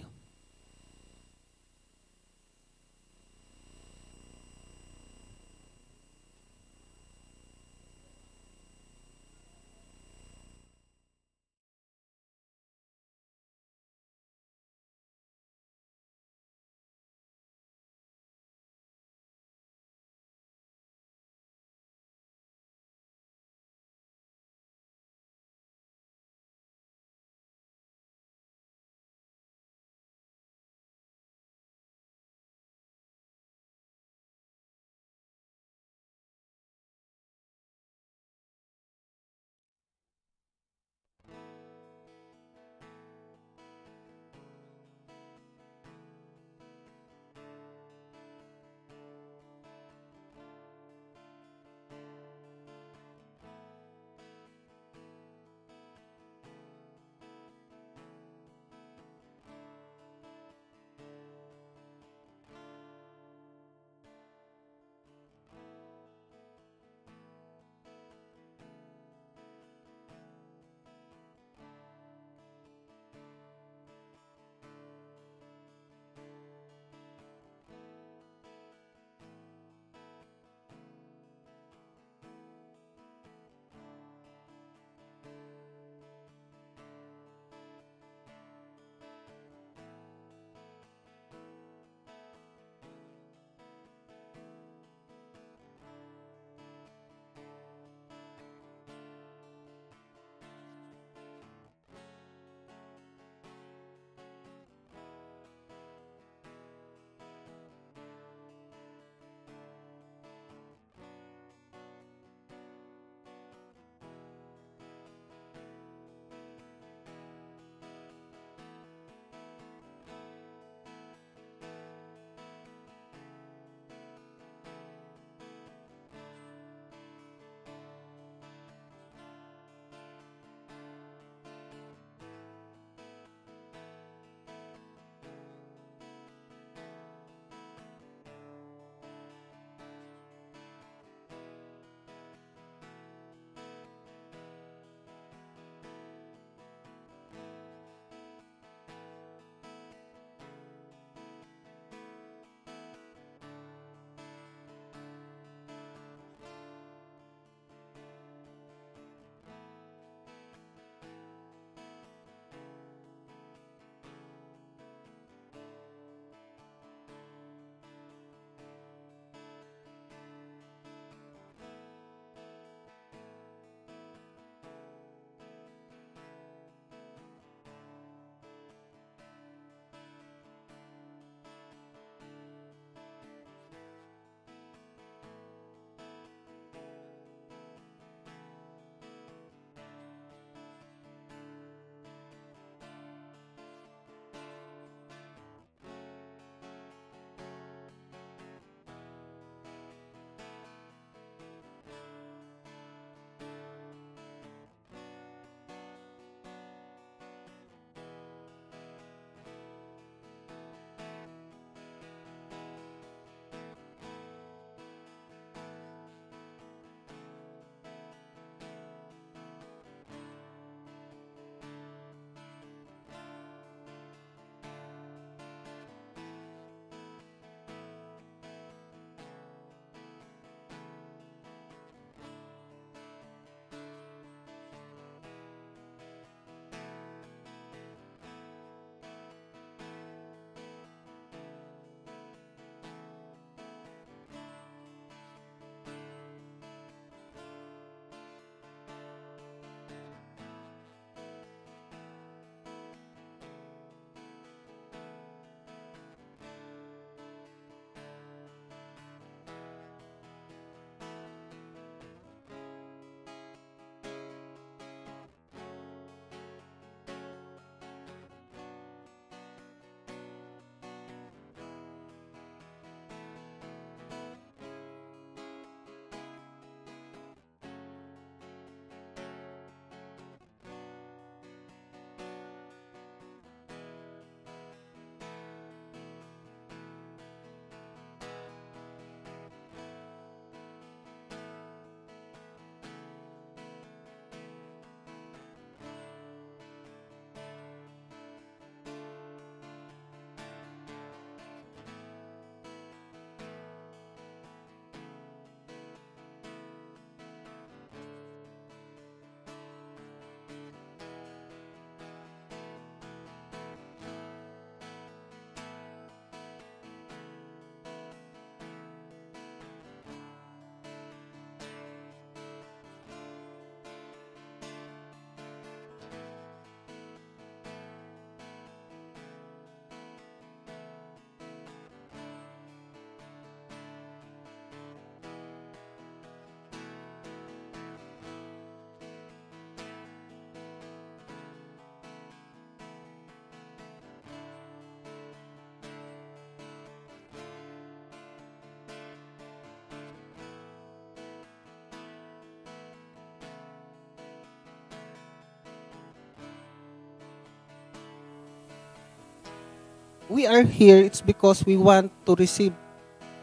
we are here, it's because we want to receive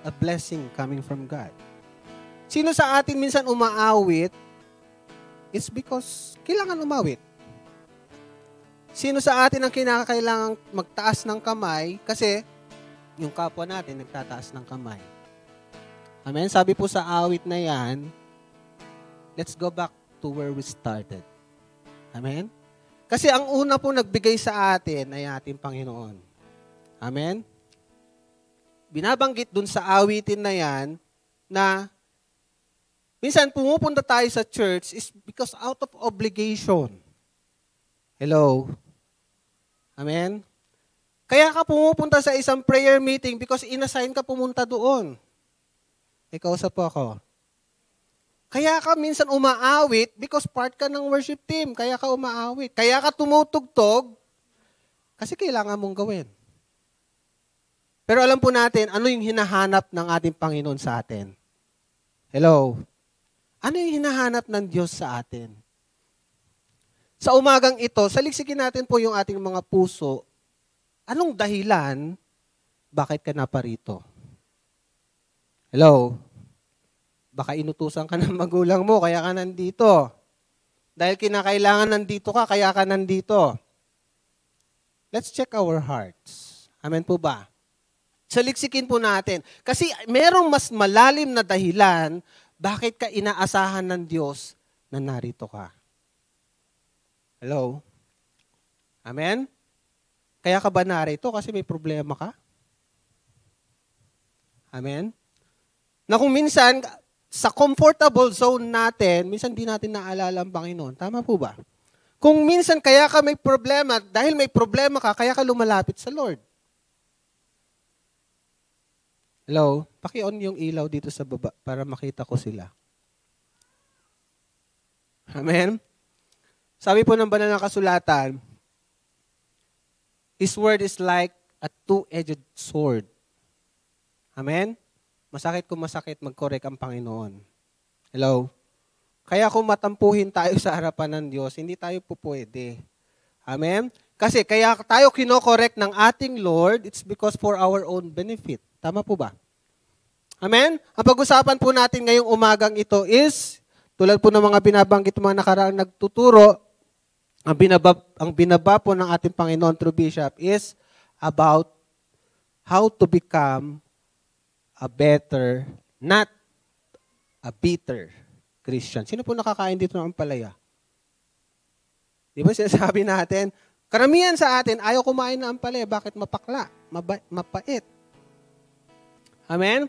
a blessing coming from God. Sino sa atin minsan umaawit? It's because kailangan umawit. Sino sa atin ang kinakailangang magtaas ng kamay? Kasi yung kapwa natin nagtataas ng kamay. Amen? Sabi po sa awit na yan, let's go back to where we started. Amen? Kasi ang una po nagbigay sa atin ay ating Panginoon. Amen? Binabanggit dun sa awitin na yan na minsan pumupunta tayo sa church is because out of obligation. Hello? Amen? Kaya ka pumupunta sa isang prayer meeting because inassign ka pumunta doon. Ikaw sa po ako. Kaya ka minsan umaawit because part ka ng worship team. Kaya ka umaawit. Kaya ka tumutugtog kasi kailangan mong gawin. Pero alam po natin, ano yung hinahanap ng ating Panginoon sa atin? Hello? Ano yung hinahanap ng Diyos sa atin? Sa umagang ito, saliksikin natin po yung ating mga puso. Anong dahilan bakit ka naparito? Hello? Baka inutusan ka ng magulang mo, kaya ka nandito. Dahil kinakailangan nandito ka, kaya ka nandito. Let's check our hearts. Amen po ba? Saliksikin po natin. Kasi merong mas malalim na dahilan bakit ka inaasahan ng Diyos na narito ka. Hello? Amen? Kaya ka ba narito kasi may problema ka? Amen? Na kung minsan, sa comfortable zone natin, minsan di natin naalala ang Panginoon. Tama po ba? Kung minsan kaya ka may problema, dahil may problema ka, kaya ka lumalapit sa Lord. Hello? Paki-on yung ilaw dito sa baba para makita ko sila. Amen? Sabi po ng banal na kasulatan, His word is like a two-edged sword. Amen? Masakit kung masakit, mag-correct ang Panginoon. Hello? Kaya kung matampuhin tayo sa harapan ng Diyos, hindi tayo po pwede. Amen? Kasi kaya tayo kino-correct ng ating Lord, it's because for our own benefit. Tama po ba? Amen? Ang pag-usapan po natin ngayong umagang ito is, tulad po ng mga binabanggit mga nakaraang nagtuturo, ang binaba po ng ating Panginoon through Bishop is about how to become a better, not a bitter Christian. Sino po nakakain dito ng ampalaya? Di ba sinasabi natin, karamihan sa atin, ayaw kumain ng ampalaya. Bakit mapakla? Mapait. Amen?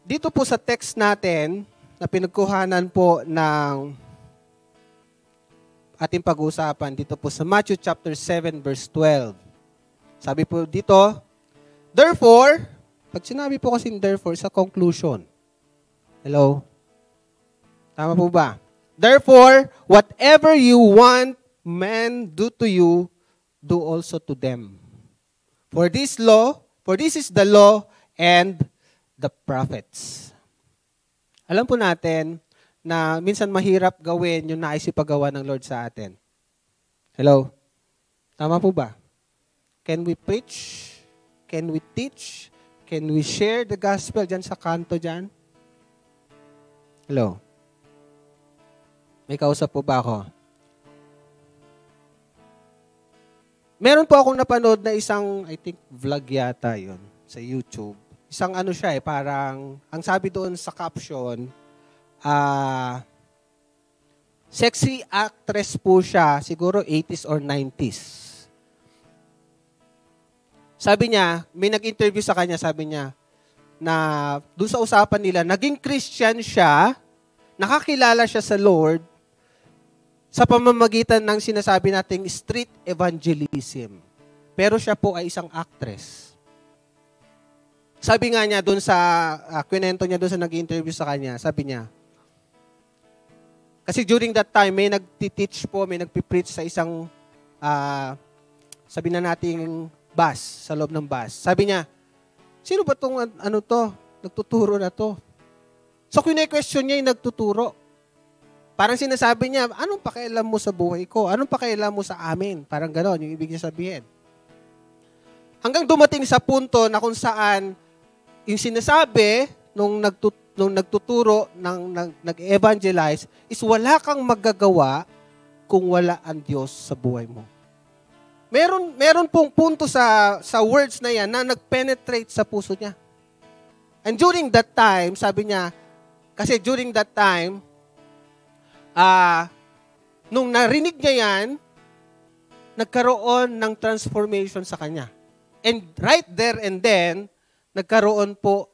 Dito po sa text natin, na pinagkuhanan po ng ating pag-uusapan, dito po sa Matthew chapter 7 verse 12. Sabi po dito, therefore, pag sinabi po kasi therefore, sa conclusion. Hello? Tama po ba? Therefore, whatever you want men do to you, do also to them. For this is the law and the prophets. Alam po natin na minsan mahirap gawin yung naisipagawa ng Lord sa atin. Hello? Tama po ba? Can we preach? Can we teach? Can we share the gospel dyan sa kanto dyan? Hello? May kausap po ba ako? Meron po akong napanood na isang, I think, vlog yata yun sa YouTube. Isang ano siya parang, ang sabi doon sa caption, sexy actress po siya, siguro 80s or 90s. Sabi niya, may nag-interview sa kanya, sabi niya, na doon sa usapan nila, naging Christian siya, nakakilala siya sa Lord, sa pamamagitan ng sinasabi nating street evangelism. Pero siya po ay isang actress. Sabi nga niya doon sa, kwento niya doon sa nag-interview sa kanya, sabi niya, kasi during that time, may nagtiteach po, may nagpipreach sa isang, sabi na nating bus, sa loob ng bus. Sabi niya, sino ba itong nagtuturo na to? So, kine-question niya yung nagtuturo. Parang sinasabi niya, anong pakialam mo sa buhay ko? Anong pakialam mo sa amin? Parang gano'n, yung ibig niya sabihin. Hanggang dumating sa punto na kung saan yung sinasabi nung nagtuturo, nag-evangelize, is wala kang magagawa kung wala ang Diyos sa buhay mo. Meron pong punto sa words na yan na nag-penetrate sa puso niya. And during that time, sabi niya, kasi during that time, nung narinig niya yan, nagkaroon ng transformation sa kanya. And right there and then, nagkaroon po,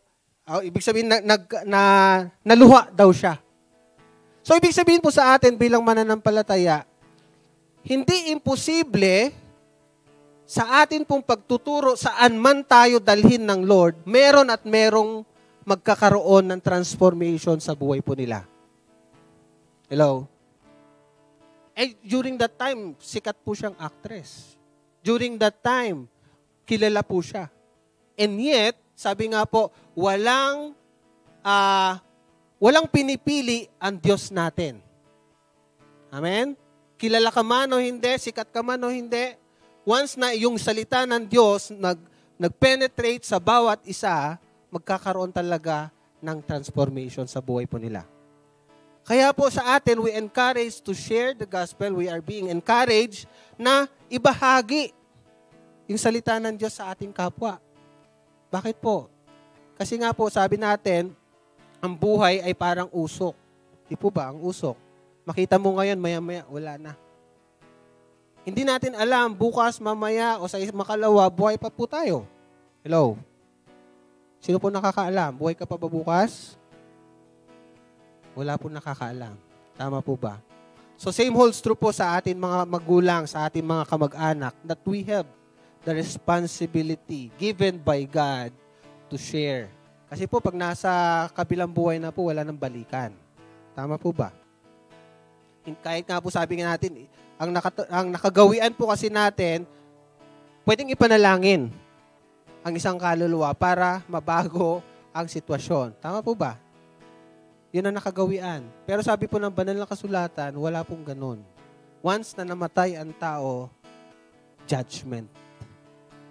ibig sabihin, naluha daw siya. So, ibig sabihin po sa atin bilang mananampalataya, hindi imposible sa atin pong pagtuturo saan man tayo dalhin ng Lord, meron at merong magkakaroon ng transformation sa buhay po nila. Hello? Eh, during that time, sikat po siyang actress. During that time, kilala po siya. And yet, sabi nga po, walang pinipili ang Diyos natin. Amen? Kilala ka man o hindi, sikat ka man o hindi, once na yung salita ng Diyos nag-penetrate sa bawat isa, magkakaroon talaga ng transformation sa buhay po nila. Kaya po sa atin, we encourage to share the gospel. We are being encouraged na ibahagi yung salita ng Diyos sa ating kapwa. Bakit po? Kasi nga po, sabi natin, ang buhay ay parang usok. Di po ba, ang usok? Makita mo ngayon, maya-maya, wala na. Hindi natin alam, bukas, mamaya, o sa makalawa, buhay pa po tayo. Hello? Sino po nakakaalam? Buhay ka pa ba bukas? Wala po nakakaalam. Tama po ba? So same holds true po sa atin mga magulang, sa ating mga kamag-anak, that we have the responsibility given by God to share. Kasi po, pag nasa kabilang buhay na po, wala nang balikan. Tama po ba? Kahit nga po sabi nga natin, ang nakagawian po kasi natin, pwedeng ipanalangin ang isang kaluluwa para mabago ang sitwasyon. Tama po ba? Yun ang nakagawian. Pero sabi po ng banal na kasulatan, wala pong ganun. Once na namatay ang tao, judgment.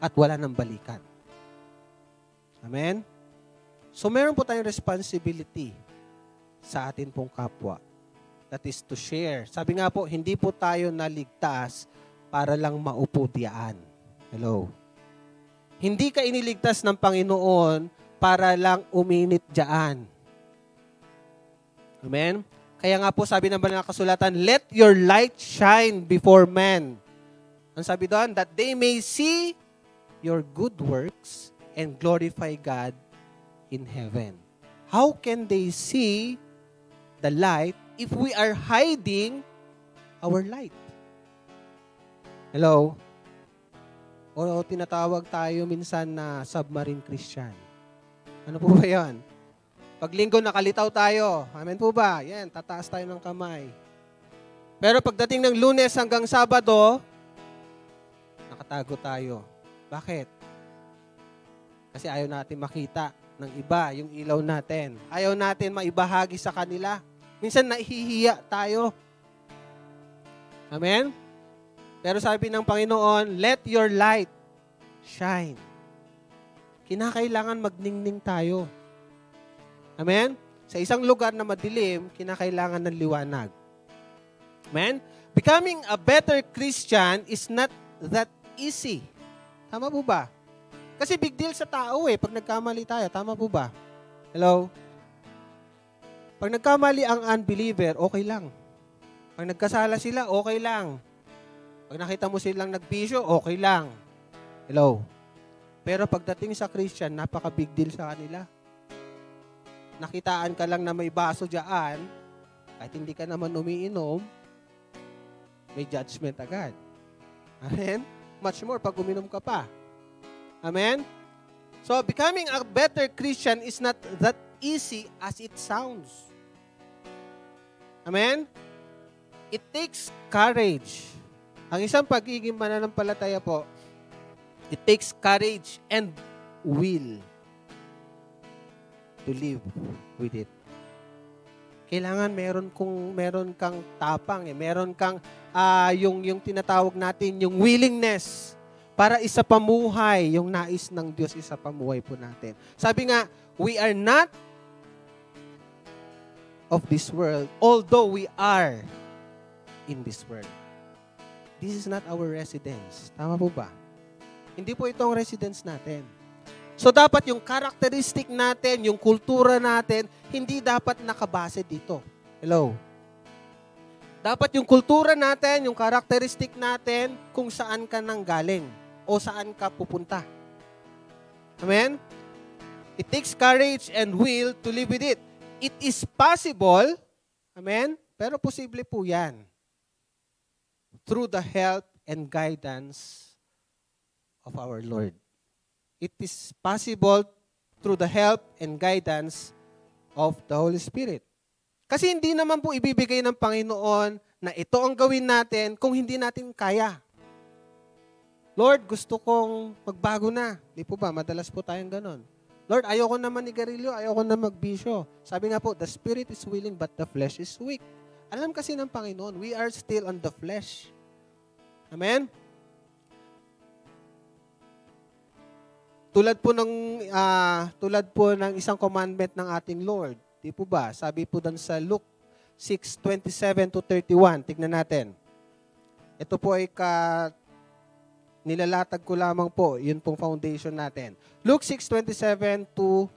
At wala nang balikan. Amen? So meron po tayong responsibility sa atin pong kapwa. That is to share. Sabi nga po, hindi po tayo naligtas para lang maupo diyan. Hello? Hindi ka iniligtas ng Panginoon para lang uminit diyan. Amen? Kaya nga po sabi ng banal na kasulatan, let your light shine before men. Ang sabi doon, that they may see your good works and glorify God in heaven. How can they see the light if we are hiding our light? Hello? O tinatawag tayo minsan na submarine Christian. Ano po ba yan? Pag linggo nakalitaw tayo. Amen po ba? Yan, tataas tayo ng kamay. Pero pagdating ng Lunes hanggang Sabado, nakatago tayo. Bakit? Kasi ayaw natin makita ng iba, yung ilaw natin. Ayaw natin maibahagi sa kanila. Minsan nahihiya tayo. Amen? Pero sabi ng Panginoon, let your light shine. Kinakailangan magningning tayo. Amen? Sa isang lugar na madilim, kinakailangan ng liwanag. Amen? Becoming a better Christian is not that easy. Tama po ba? Kasi big deal sa tao pag nagkamali tayo. Tama po ba? Hello? Pag nagkamali ang unbeliever, okay lang. Pag nagkasala sila, okay lang. Pag nakita mo silang nagbisyo, okay lang. Hello? Pero pagdating sa Christian, napaka-big deal sa kanila. Nakitaan ka lang na may baso dyan, kahit hindi ka naman umiinom, may judgment agad. Amen? Much more pag uminom ka pa. Amen? So, becoming a better Christian is not that easy as it sounds. Amen? It takes courage. Ang isang pagiging mananampalataya po, it takes courage and will to live with it. Kailangan meron kang tapang, meron kang yung tinatawag natin, yung willingness para isapamuhay yung nais ng Diyos, isapamuhay po natin. Sabi nga, we are not of this world, although we are in this world. This is not our residence. Tama po ba? Hindi po ito ang residence natin. So dapat yung characteristic natin, yung kultura natin, hindi dapat nakabase dito. Hello? Dapat yung kultura natin, yung characteristic natin, kung saan ka nang galing o saan ka pupunta. Amen? It takes courage and will to live with it. It is possible, amen? Pero posible po yan. Through the help and guidance of our Lord. It is possible through the help and guidance of the Holy Spirit. Kasi hindi naman po ibibigay ng Panginoon na ito ang gawin natin kung hindi natin kaya. Lord, gusto kong magbago na. Di po ba? Madalas po tayong ganon. Lord, ayoko naman nigarilyo, ayoko na magbisyo. Sabi nga po, the spirit is willing but the flesh is weak. Alam kasi ng Panginoon, we are still on the flesh. Amen? Tulad po ng isang commandment ng ating Lord. Di po ba? Sabi po doon sa Luke 6:27-31. Tignan natin. Ito po ay nilalatag ko lamang po. Yun pong foundation natin. Luke 6:27-31.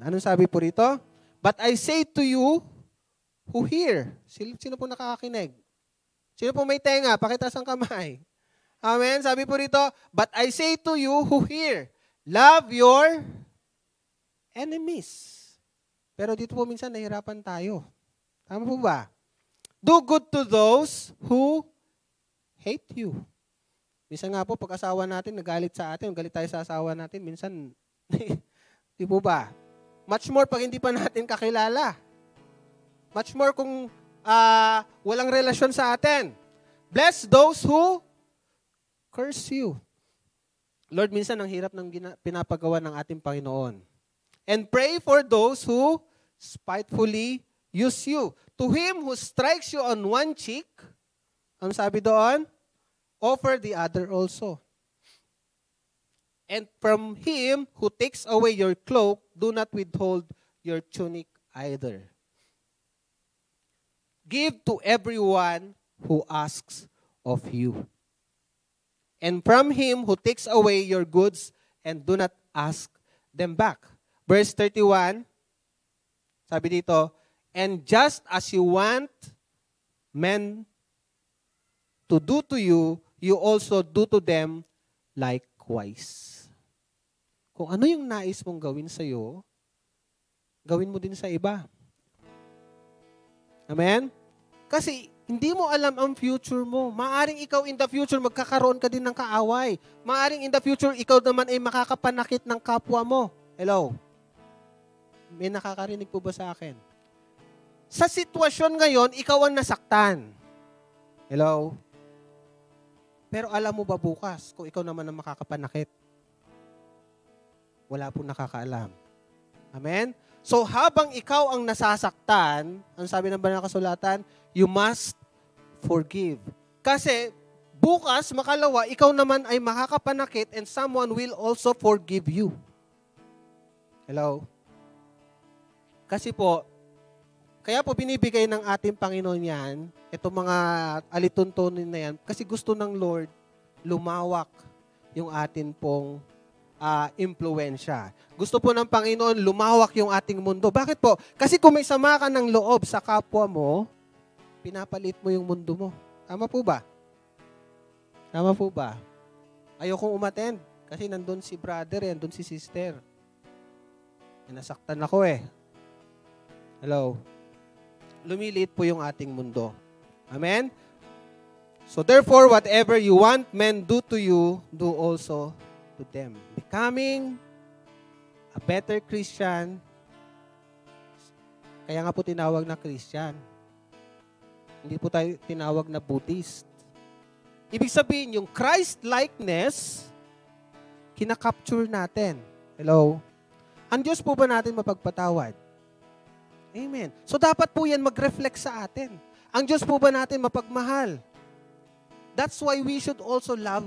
Anong sabi po rito? But I say to you who hear. Sino po nakakakinig? Sino po may tenga? Pakitaas ang kamay. Amen? Sabi po rito, but I say to you who hear, love your enemies. Pero dito po minsan nahirapan tayo. Tama po ba? Do good to those who hate you. Minsan nga po, pag asawa natin, nagalit sa atin, galit tayo sa asawa natin, minsan, di po ba? Much more pag hindi pa natin kakilala. Much more kung walang relasyon sa atin. Bless those who curse you. Lord, minsan ang hirap ng pinapagawa ng ating Panginoon. And pray for those who spitefully use you. To him who strikes you on one cheek, ang sabi doon, offer the other also. And from him who takes away your cloak, do not withhold your tunic either. Give to everyone who asks of you. And from him who takes away your goods and do not ask them back. Verse 31, sabi dito, and just as you want men to do to you, you also do to them likewise. Kung ano yung nais mong gawin sa'yo, gawin mo din sa iba. Amen? Kasi hindi mo alam ang future mo. Maaring ikaw in the future, magkakaroon ka din ng kaaway. Maaring in the future, ikaw naman ay makakapanakit ng kapwa mo. Hello? May nakakarinig po ba sa akin? Sa sitwasyon ngayon, ikaw ang nasaktan. Hello? Pero alam mo ba bukas kung ikaw naman ang makakapanakit? Wala po nakakaalam. Amen? So habang ikaw ang nasasaktan, ang sabi ng banal na kasulatan, you must forgive. Kasi bukas, makalawa, ikaw naman ay makakapanakit and someone will also forgive you. Hello? Kasi po, kaya po binibigay ng ating Panginoon yan, itong mga alituntunin na yan, kasi gusto ng Lord lumawak yung atin pong impluensya. Gusto po ng Panginoon lumawak yung ating mundo. Bakit po? Kasi kung may sama ka ng loob sa kapwa mo, pinapalit mo yung mundo mo. Tama po ba? Tama po ba? Ayokong umattend kasi nandun si brother, nandun si sister. Nasaktan ako eh. Hello? Lumiliit po yung ating mundo. Amen? So therefore, whatever you want men do to you, do also to them. Becoming a better Christian, kaya nga po tinawag na Christian. Hindi po tayo tinawag na Buddhist. Ibig sabihin, yung Christ-likeness, kinakapture natin. Hello? Ang Diyos po ba natin mapagpatawad? Amen. So dapat po yan mag-reflect sa atin. Ang Diyos po ba natin mapagmahal? That's why we should also love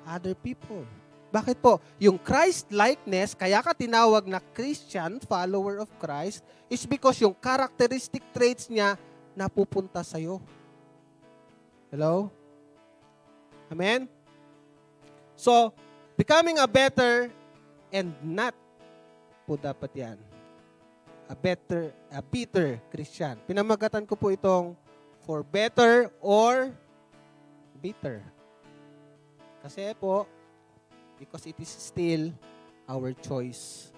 other people. Bakit po? Yung Christ-likeness, kaya ka tinawag na Christian, follower of Christ, is because yung characteristic traits niya napupunta sa'yo. Hello? Amen? So, becoming a better and not po dapat yan. A bitter Christian. Pinamagatan ko po itong for better or bitter. Kasi po, because it is still our choice.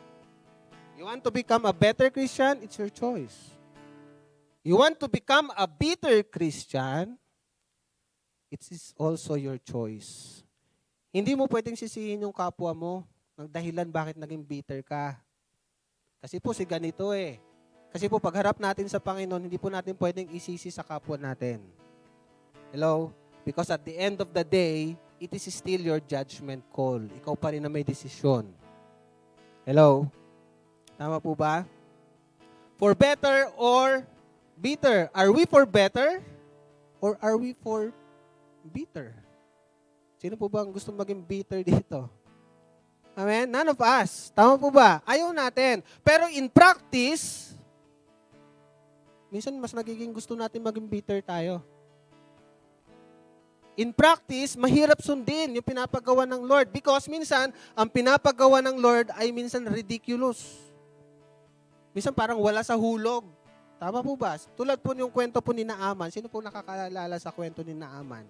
You want to become a better Christian? It's your choice. You want to become a bitter Christian? It is also your choice. Hindi mo pwedeng sisihin yung kapwa mo ng dahilan bakit naging bitter ka. Kasi po si ganito eh. Kasi po pagharap natin sa Panginoon, hindi po natin pwedeng isisi sa kapwa natin. Hello? Because at the end of the day, it is still your judgment call. Ikaw pa rin na may desisyon. Hello? Tama po ba? For better or bitter? Are we for better or are we for bitter? Sino po ba ang gusto maging bitter dito? Amen? None of us. Tama po ba? Ayaw natin. Pero in practice, minsan mas nagiging gusto natin maging bitter tayo. In practice, mahirap sundin yung pinapagawa ng Lord because minsan, ang pinapagawa ng Lord ay minsan ridiculous. Minsan parang wala sa hulog. Tama po ba? Tulad po yung kwento po ni Naaman. Sino po nakakalala sa kwento ni Naaman?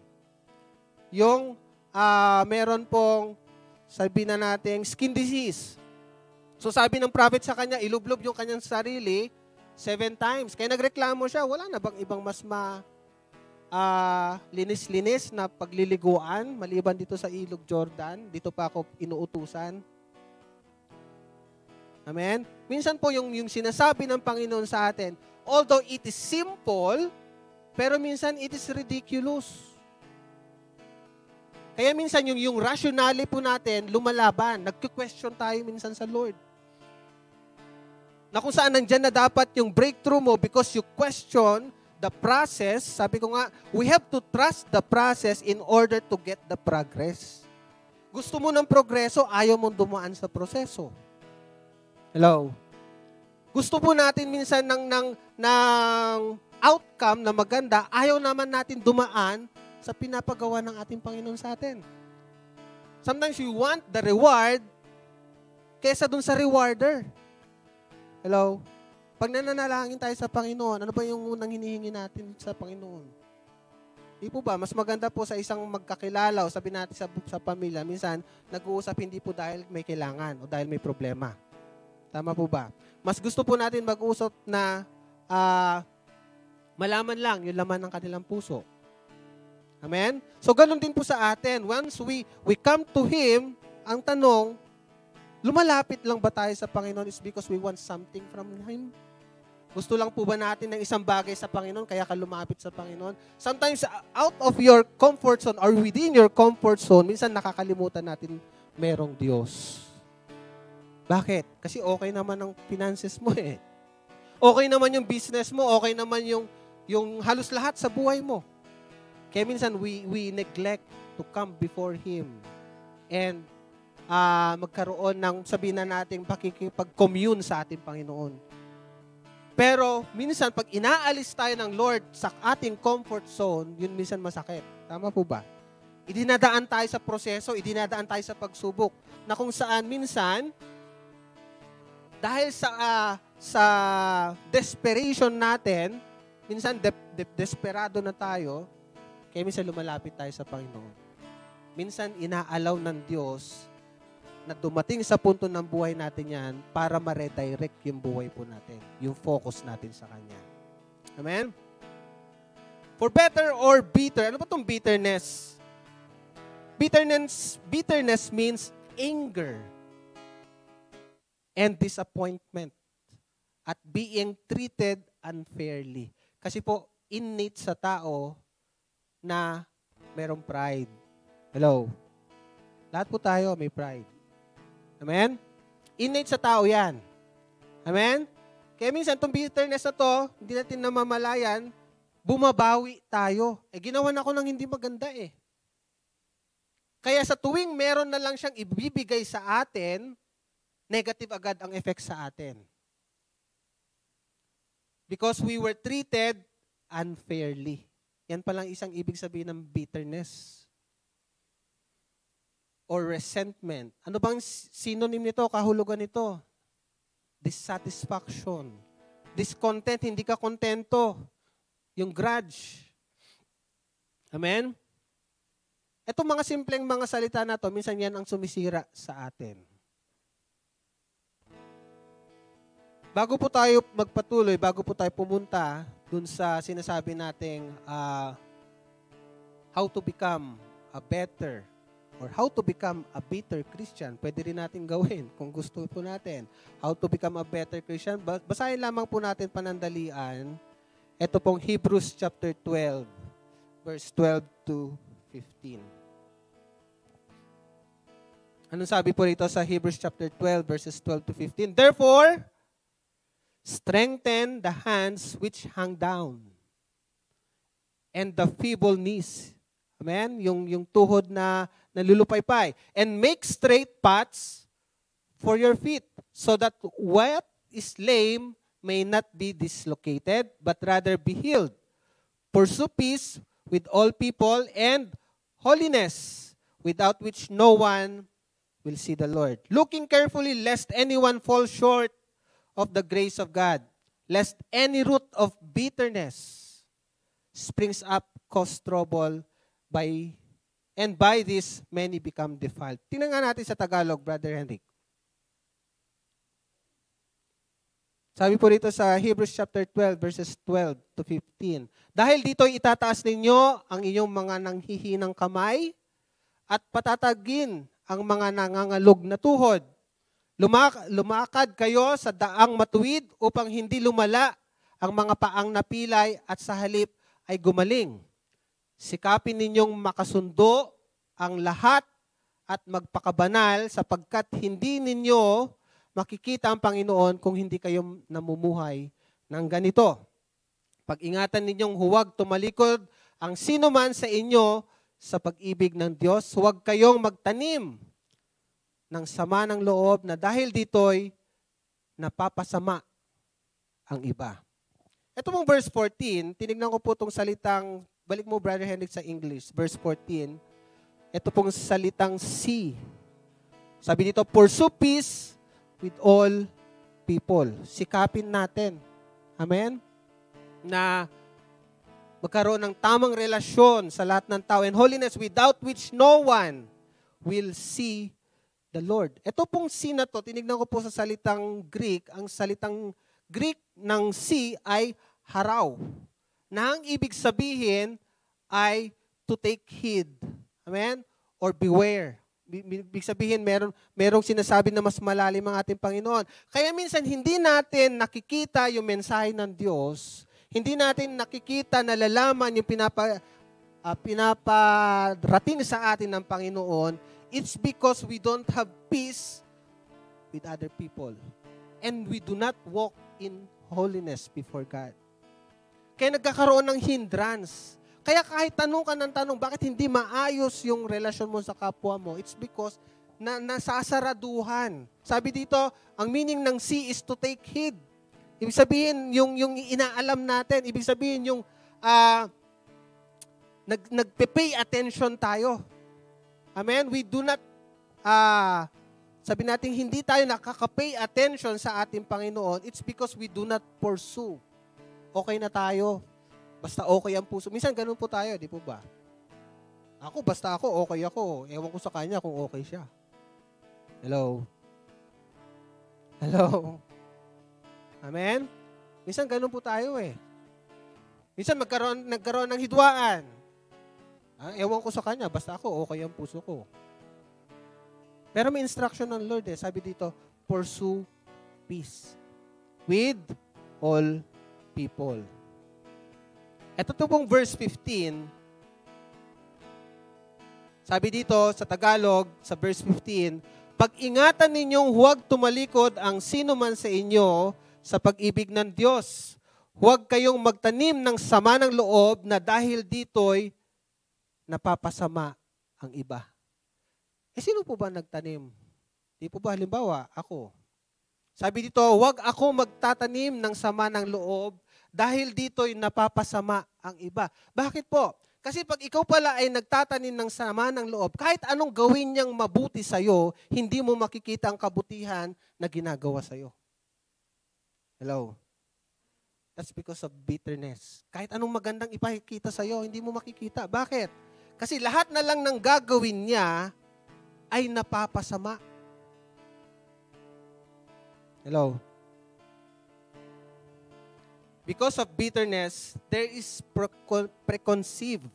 Yung meron pong sabi na natin, skin disease. So sabi ng prophet sa kanya, ilublob yung kanyang sarili 7 times. Kaya nagreklamo siya, wala na bang ibang mas linis-linis na pagliliguan maliban dito sa Ilog Jordan? Dito pa ako inuutusan. Amen? Minsan po yung sinasabi ng Panginoon sa atin, although it is simple, pero minsan it is ridiculous. Kaya minsan yung rationale po natin lumalaban. Nagki-question tayo minsan sa Lord. Na kung saan nandyan na dapat yung breakthrough mo because you question the process. Sabi ko nga, we have to trust the process in order to get the progress. Gusto mo ng progreso, ayaw mong dumaan sa proseso. Hello? Gusto po natin minsan ng outcome na maganda, ayaw naman natin dumaan sa pinapagawa ng ating Panginoon sa atin. Sometimes we want the reward kesa dun sa rewarder. Hello? Pag nananalangin tayo sa Panginoon, ano ba yung unang hinihingi natin sa Panginoon? Di po ba? Mas maganda po sa isang magkakilala o sabi natin sa pamilya, minsan nag-uusap hindi po dahil may kailangan o dahil may problema. Tama po ba? Mas gusto po natin mag-usap na malaman lang yung laman ng kanilang puso. Amen? So, ganun din po sa atin. Once we come to Him, ang tanong, lumalapit lang ba tayo sa Panginoon is because we want something from Him? Gusto lang po ba natin ng isang bagay sa Panginoon, kaya ka lumapit sa Panginoon? Sometimes, out of your comfort zone or within your comfort zone, minsan nakakalimutan natin merong Diyos. Bakit? Kasi okay naman ang finances mo eh. Okay naman yung business mo, okay naman yung halos lahat sa buhay mo. Kaya minsan we neglect to come before Him and magkaroon ng sabihin na natin pakikipag-commune sa ating Panginoon. Pero minsan pag inaalis tayo ng Lord sa ating comfort zone, yun minsan masakit. Tama po ba? Idinadaan tayo sa proseso, idinadaan tayo sa pagsubok na kung saan minsan dahil sa desperation natin, minsan desperado na tayo. Kaya minsan lumalapit tayo sa Panginoon. Minsan inaalaw ng Diyos na dumating sa punto ng buhay natin yan para ma-redirect yung buhay po natin. Yung focus natin sa Kanya. Amen? For better or bitter. Ano ba itong bitterness? Bitterness means anger and disappointment at being treated unfairly. Kasi po, innate sa tao na merong pride. Hello? Lahat po tayo may pride. Amen? Innate sa tao yan. Amen? Kaya minsan, itong bitterness na to, hindi natin namamalayan, bumabawi tayo. Ginawa na ako ng hindi maganda eh. Kaya sa tuwing meron na lang siyang ibibigay sa atin, negative agad ang effect sa atin. Because we were treated unfairly. Yan palang isang ibig sabihin ng bitterness. Or resentment. Ano bang synonym nito, kahulugan nito? Dissatisfaction. Discontent, hindi ka kontento. Yung grudge. Amen? Itong mga simpleng mga salita na to, minsan yan ang sumisira sa atin. Bago po tayo magpatuloy, bago po tayo pumunta dun sa sinasabi nating how to become a better or how to become a bitter Christian, pwede rin natin gawin kung gusto po natin. How to become a better Christian, basahin lamang po natin panandalian. Ito pong Hebrews chapter 12, verse 12 to 15. Anong sabi po rito sa Hebrews chapter 12, verses 12 to 15? Therefore, strengthen the hands which hang down and the feeble knees. Amen? Yung tuhod na nalulupaypay. And make straight paths for your feet so that what is lame may not be dislocated, but rather be healed. Pursue peace with all people and holiness, without which no one will see the Lord. Looking carefully lest anyone fall short of the grace of God, lest any root of bitterness springs up, cause trouble, and by this many become defiled. Tingnan nga natin sa Tagalog, Brother Henrik. Sabi po rito sa Hebrews chapter 12, verses 12 to 15. Dahil dito itataas ninyo ang inyong mga nanghihinang kamay at patatagin ang mga nangangalog na tuhod. Lumakad kayo sa daang matuwid upang hindi lumala ang mga paang napilay at sa halip ay gumaling. Sikapin ninyong makasundo ang lahat at magpakabanal sapagkat hindi ninyo makikita ang Panginoon kung hindi kayo namumuhay ng ganito. Pag-ingatan ninyong huwag tumalikod ang sino man sa inyo sa pag-ibig ng Diyos. Huwag kayong magtanim ng sama ng loob na dahil dito'y napapasama ang iba. Ito mong verse 14, tinignan ko po itong salitang, balik mo Brother Hendrik sa English, verse 14, ito pong salitang see. Sabi dito, pursue peace with all people. Sikapin natin. Amen? Na magkaroon ng tamang relasyon sa lahat ng tao and holiness without which no one will see the Lord. Ito pong see na to, tinignan ko po sa salitang Greek, ang salitang Greek ng see ay haraw. Na ang ibig sabihin ay to take heed. Amen? Or beware. Ibig sabihin, merong sinasabi na mas malalim ang ating Panginoon. Kaya minsan, hindi natin nakikita yung mensahe ng Diyos. Hindi natin nakikita, nalalaman yung pinaparating sa atin ng Panginoon. It's because we don't have peace with other people. And we do not walk in holiness before God. Kaya nagkakaroon ng hindrance. Kaya kahit tanong ka ng tanong, bakit hindi maayos yung relasyon mo sa kapwa mo? It's because nasasaraduhan. Sabi dito, ang meaning ng see is to take heed. Ibig sabihin, yung inaalam natin, ibig sabihin yung nagpe-pay attention tayo. Amen? We do not, sabi natin, hindi tayo nakaka-pay attention sa ating Panginoon. It's because we do not pursue. Okay na tayo. Basta okay ang puso. Minsan ganun po tayo, di po ba? Basta ako, okay ako. Ewan ko sa kanya kung okay siya. Hello? Hello? Amen? Minsan ganun po tayo eh. Minsan nagkaroon ng hidwaan. Ewan ko sa kanya, basta ako, okay ang puso ko. Pero may instruction ng Lord eh. Sabi dito, pursue peace with all people. Ito pong verse 15. Sabi dito sa Tagalog, sa verse 15, pag-ingatan ninyong huwag tumalikod ang sino man sa inyo sa pag-ibig ng Diyos. Huwag kayong magtanim ng sama ng loob na dahil dito'y napapasama ang iba. Sino po ba nagtanim? Di po ba halimbawa, ako. Sabi dito, huwag ako magtatanim ng sama ng loob dahil dito'y napapasama ang iba. Bakit po? Kasi pag ikaw pala ay nagtatanim ng sama ng loob, kahit anong gawin niyang mabuti sa'yo, hindi mo makikita ang kabutihan na ginagawa sa'yo. Hello? That's because of bitterness. Kahit anong magandang ipakikita sa'yo, hindi mo makikita. Bakit? Kasi lahat na lang ng gagawin niya ay napapasama. Hello? Because of bitterness, there is preconceived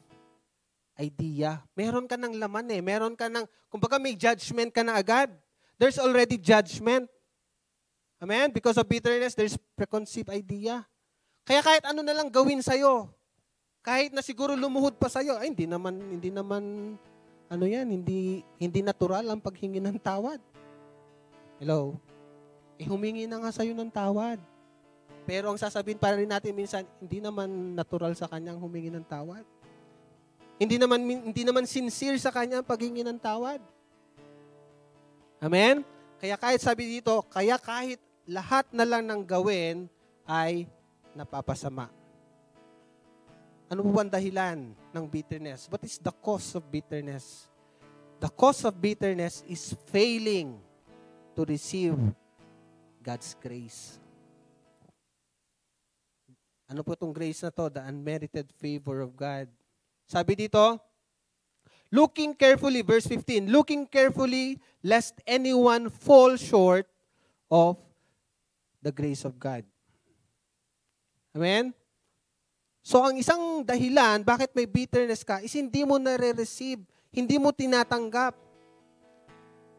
idea. Meron ka ng laman eh. Meron ka ng, kumbaga may judgment ka na agad. There's already judgment. Amen? Because of bitterness, there's preconceived idea. Kaya kahit ano na lang gawin sa'yo, kahit na siguro lumuhod pa sa'yo, ay hindi naman, ano yan, hindi natural ang paghingi ng tawad. Hello? Humingi na nga sa'yo ng tawad. Pero ang sasabihin pa rin natin minsan, hindi naman natural sa kanyang humingi ng tawad. Hindi naman sincere sa kanyang paghingi ng tawad. Amen? Kaya kahit sabi dito, kaya kahit lahat na lang ng gawin ay napapasama. Ano po ang dahilan ng bitterness? What is the cause of bitterness? The cause of bitterness is failing to receive God's grace. Ano po itong grace na to? The unmerited favor of God. Sabi dito, looking carefully, verse 15, looking carefully lest anyone fall short of the grace of God. Amen? So, ang isang dahilan, bakit may bitterness ka, is hindi mo nare-receive, hindi mo tinatanggap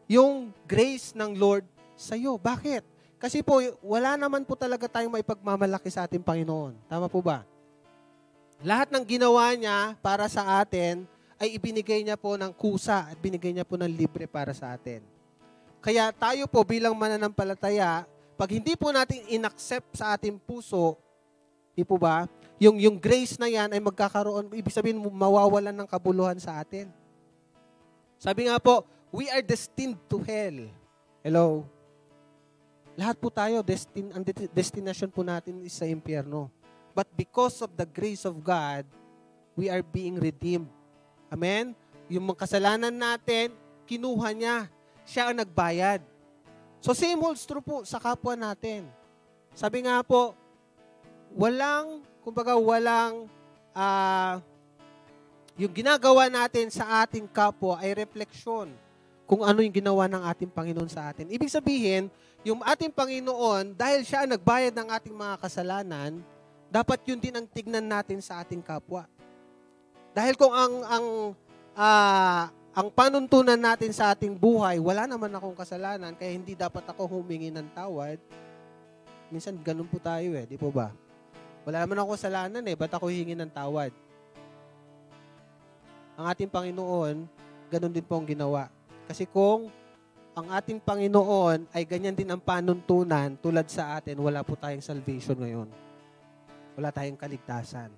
yung grace ng Lord sa'yo. Bakit? Kasi po, wala naman po talaga tayong maipagmamalaki sa ating Panginoon. Tama po ba? Lahat ng ginawa niya para sa atin, ay ibinigay niya po ng kusa at binigay niya po ng libre para sa atin. Kaya tayo po bilang mananampalataya, pag hindi po natin inaccept sa ating puso, di po ba? Yung grace na yan ay magkakaroon, ibig sabihin mawawalan ng kabuluhan sa atin. Sabi nga po, we are destined to hell. Hello? Lahat po tayo, ang destination po natin is sa impyerno. But because of the grace of God, we are being redeemed. Amen? Yung mga kasalanan natin, kinuha niya. Siya ang nagbayad. So same holds true po sa kapwa natin. Sabi nga po, walang yung ginagawa natin sa ating kapwa ay refleksyon kung ano yung ginawa ng ating Panginoon sa atin. Ibig sabihin, yung ating Panginoon, dahil siya ang nagbayad ng ating mga kasalanan, dapat yun din ang tignan natin sa ating kapwa. Dahil kung ang panuntunan natin sa ating buhay, wala naman akong kasalanan, kaya hindi dapat ako humingi ng tawad. Minsan ganun po tayo di po ba? Wala naman akong kasalanan ba't ako hihingi ng tawad? Ang ating Panginoon, ganun din po ang ginawa. Kasi kung ang ating Panginoon ay ganyan din ang panuntunan tulad sa atin, wala po tayong salvation ngayon. Wala tayong kaligtasan.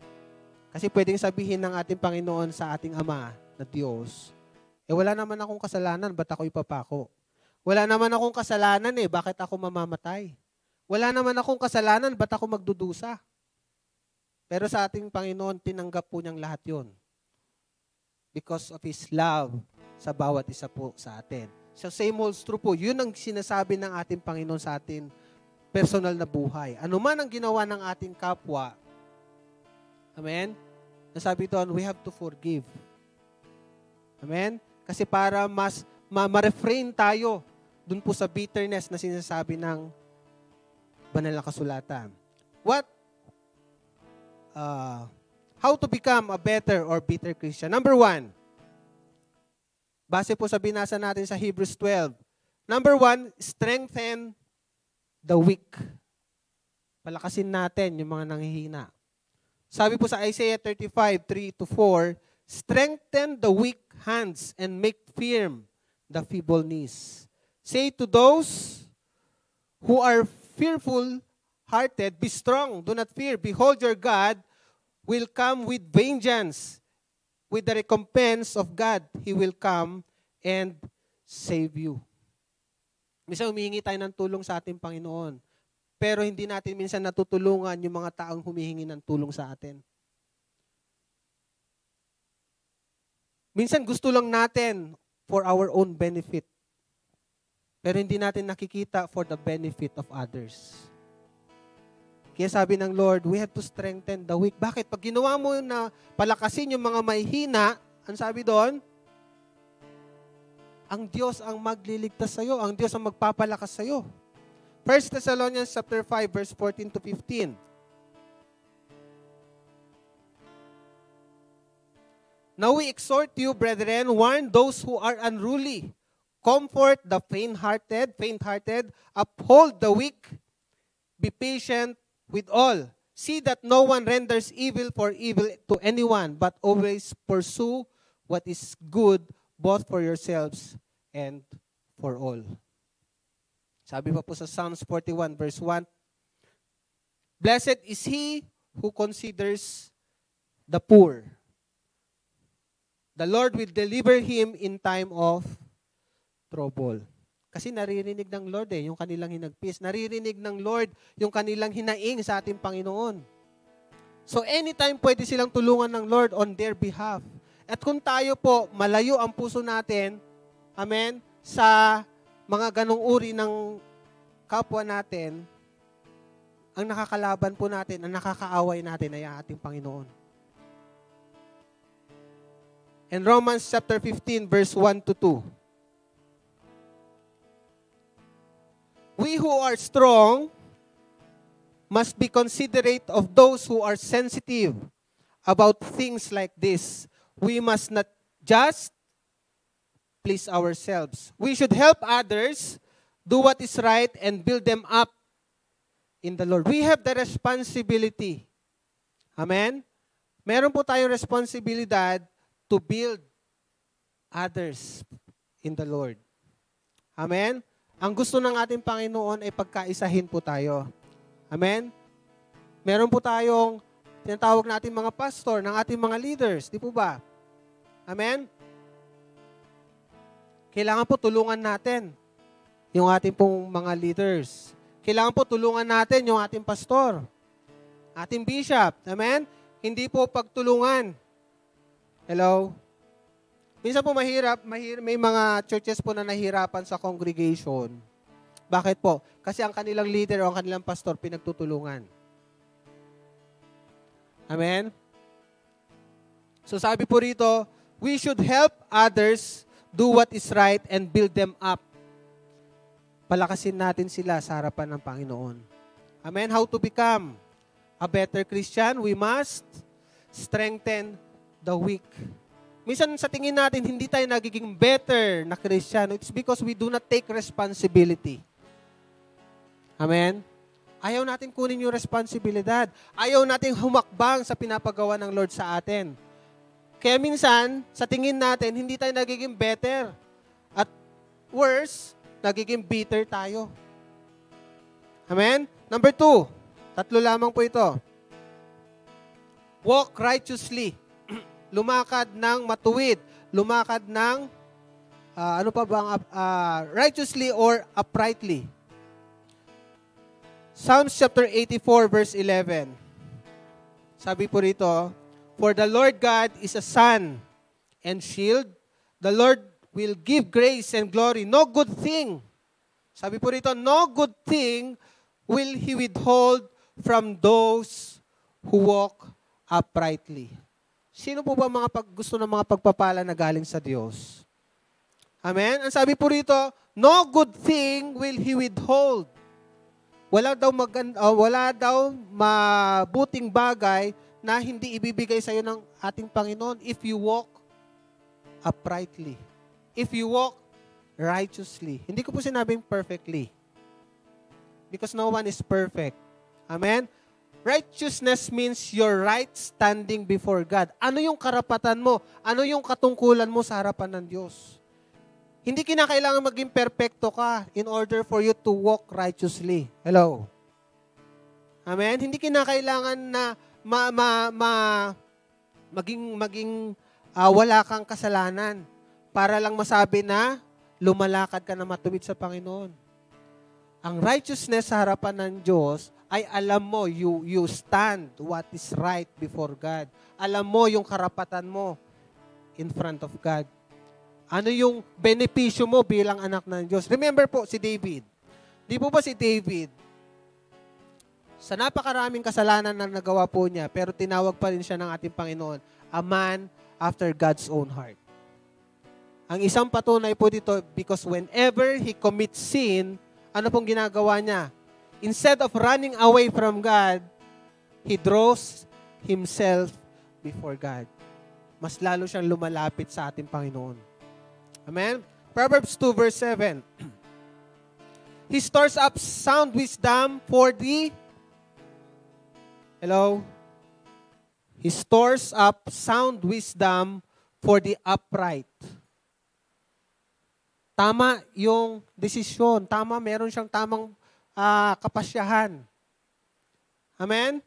Kasi pwedeng sabihin ng ating Panginoon sa ating Ama na Diyos, wala naman akong kasalanan, ba't ako ipapako? Wala naman akong kasalanan bakit ako mamamatay? Wala naman akong kasalanan, ba't ako magdudusa? Pero sa ating Panginoon, tinanggap po niyang lahat yon because of His love sa bawat isa po sa atin. So same holds true po. Yun ang sinasabi ng ating Panginoon sa atin personal na buhay. Ano man ang ginawa ng ating kapwa, amen? Nasabi doon, we have to forgive. Amen? Kasi para mas ma-refrain tayo dun po sa bitterness na sinasabi ng banal na kasulatan. How to become a better or bitter Christian? Number 1, base po sa binasa natin sa Hebrews 12. Number 1, strengthen the weak. Palakasin natin yung mga nanghihina. Sabi po sa Isaiah 35:3-4, strengthen the weak hands and make firm the feeble knees. Say to those who are fearful, faint-hearted, be strong, do not fear. Behold, your God will come with vengeance. With the recompense of God, He will come and save you. Minsan humihingi tayo ng tulong sa ating Panginoon. Pero hindi natin minsan natutulungan yung mga taong humihingi ng tulong sa atin. Minsan gusto lang natin for our own benefit. Pero hindi natin nakikita for the benefit of others. Kaya sabi ng Lord, we have to strengthen the weak. Bakit? Pag ginawa mo na palakasin yung mga mahihina, ang sabi doon, ang Diyos ang magliligtas sa'yo. Ang Diyos ang magpapalakas sa'yo. 1 Thessalonians chapter 5, verse 14 to 15. Now we exhort you, brethren, warn those who are unruly. Comfort the faint-hearted, uphold the weak, be patient with all. See that no one renders evil for evil to anyone, but always pursue what is good both for yourselves and for all. Sabi pa po sa Psalms 41 verse 1, Blessed is he who considers the poor. The Lord will deliver him in time of trouble. Kasi naririnig ng Lord yung kanilang hinagpis. Naririnig ng Lord yung kanilang hinaing sa ating Panginoon. So anytime pwede silang tulungan ng Lord on their behalf. At kung tayo po, malayo ang puso natin, amen, sa mga ganong uri ng kapwa natin, ang nakakalaban po natin, ang nakakaaway natin ay ating Panginoon. In Romans chapter 15, verse 1 to 2, we who are strong must be considerate of those who are sensitive about things like this. We must not just please ourselves. We should help others do what is right and build them up in the Lord. We have the responsibility. Amen? Meron po tayong responsibilidad to build others in the Lord. Amen? Ang gusto ng ating Panginoon ay pagkaisahin po tayo. Amen? Meron po tayong tinatawag natin mga pastor, ng ating mga leaders. Di po ba? Amen? Kailangan po tulungan natin yung ating pong mga leaders. Kailangan po tulungan natin yung ating pastor, ating bishop. Amen? Hindi po pagtulungan. Hello? Minsan po mahirap, may mga churches po na nahirapan sa congregation. Bakit po? Kasi ang kanilang leader o ang kanilang pastor pinagtutulungan. Amen? So sabi po rito, we should help others do what is right and build them up. Palakasin natin sila sa harapan ng Panginoon. Amen? How to become a better Christian? We must strengthen the weak. Minsan sa tingin natin, hindi tayo nagiging better na Kristiyano. It's because we do not take responsibility. Amen? Ayaw natin kunin yung responsibilidad. Ayaw natin humakbang sa pinapagawa ng Lord sa atin. Kaya minsan, sa tingin natin, hindi tayo nagiging better. At worse, nagiging bitter tayo. Amen? Number 2, 3 lamang po ito. Walk righteously. Lumakad ng matuwid, lumakad ng righteously or uprightly. Psalms chapter 84 verse 11. Sabi po rito, for the Lord God is a sun and shield. The Lord will give grace and glory. No good thing. Sabi po rito, no good thing will He withhold from those who walk uprightly. Sino po ba gusto ng mga pagpapala na galing sa Diyos? Amen? Ang sabi po rito, no good thing will He withhold. Wala daw mabuting bagay na hindi ibibigay sa iyo ng ating Panginoon if you walk uprightly. If you walk righteously. Hindi ko po sinabing perfectly. Because no one is perfect. Amen? Righteousness means your right standing before God. Ano yung karapatan mo? Ano yung katungkulan mo sa harapan ng Diyos? Hindi kinakailangan maging perfecto ka in order for you to walk righteously. Hello? Amen? Hindi kinakailangan na maging wala kang kasalanan para lang masabi na lumalakad ka na matuwid sa Panginoon. Ang righteousness sa harapan ng Diyos ay alam mo, you stand what is right before God. Alam mo yung karapatan mo in front of God. Ano yung benepisyo mo bilang anak ng Diyos? Remember po si David. Di po ba si David, sa napakaraming kasalanan na nagawa po niya, pero tinawag pa rin siya ng ating Panginoon, a man after God's own heart. Ang isang patunay po dito, because whenever he commits sin, ano pong ginagawa niya? Instead of running away from God, he draws himself before God. Mas lalo siyang lumalapit sa ating Panginoon. Amen? Proverbs 2 verse 7. He stores up sound wisdom for the... Hello? He stores up sound wisdom for the upright. Tama yung desisyon. Tama, meron siyang tamang kapasyahan. Amen?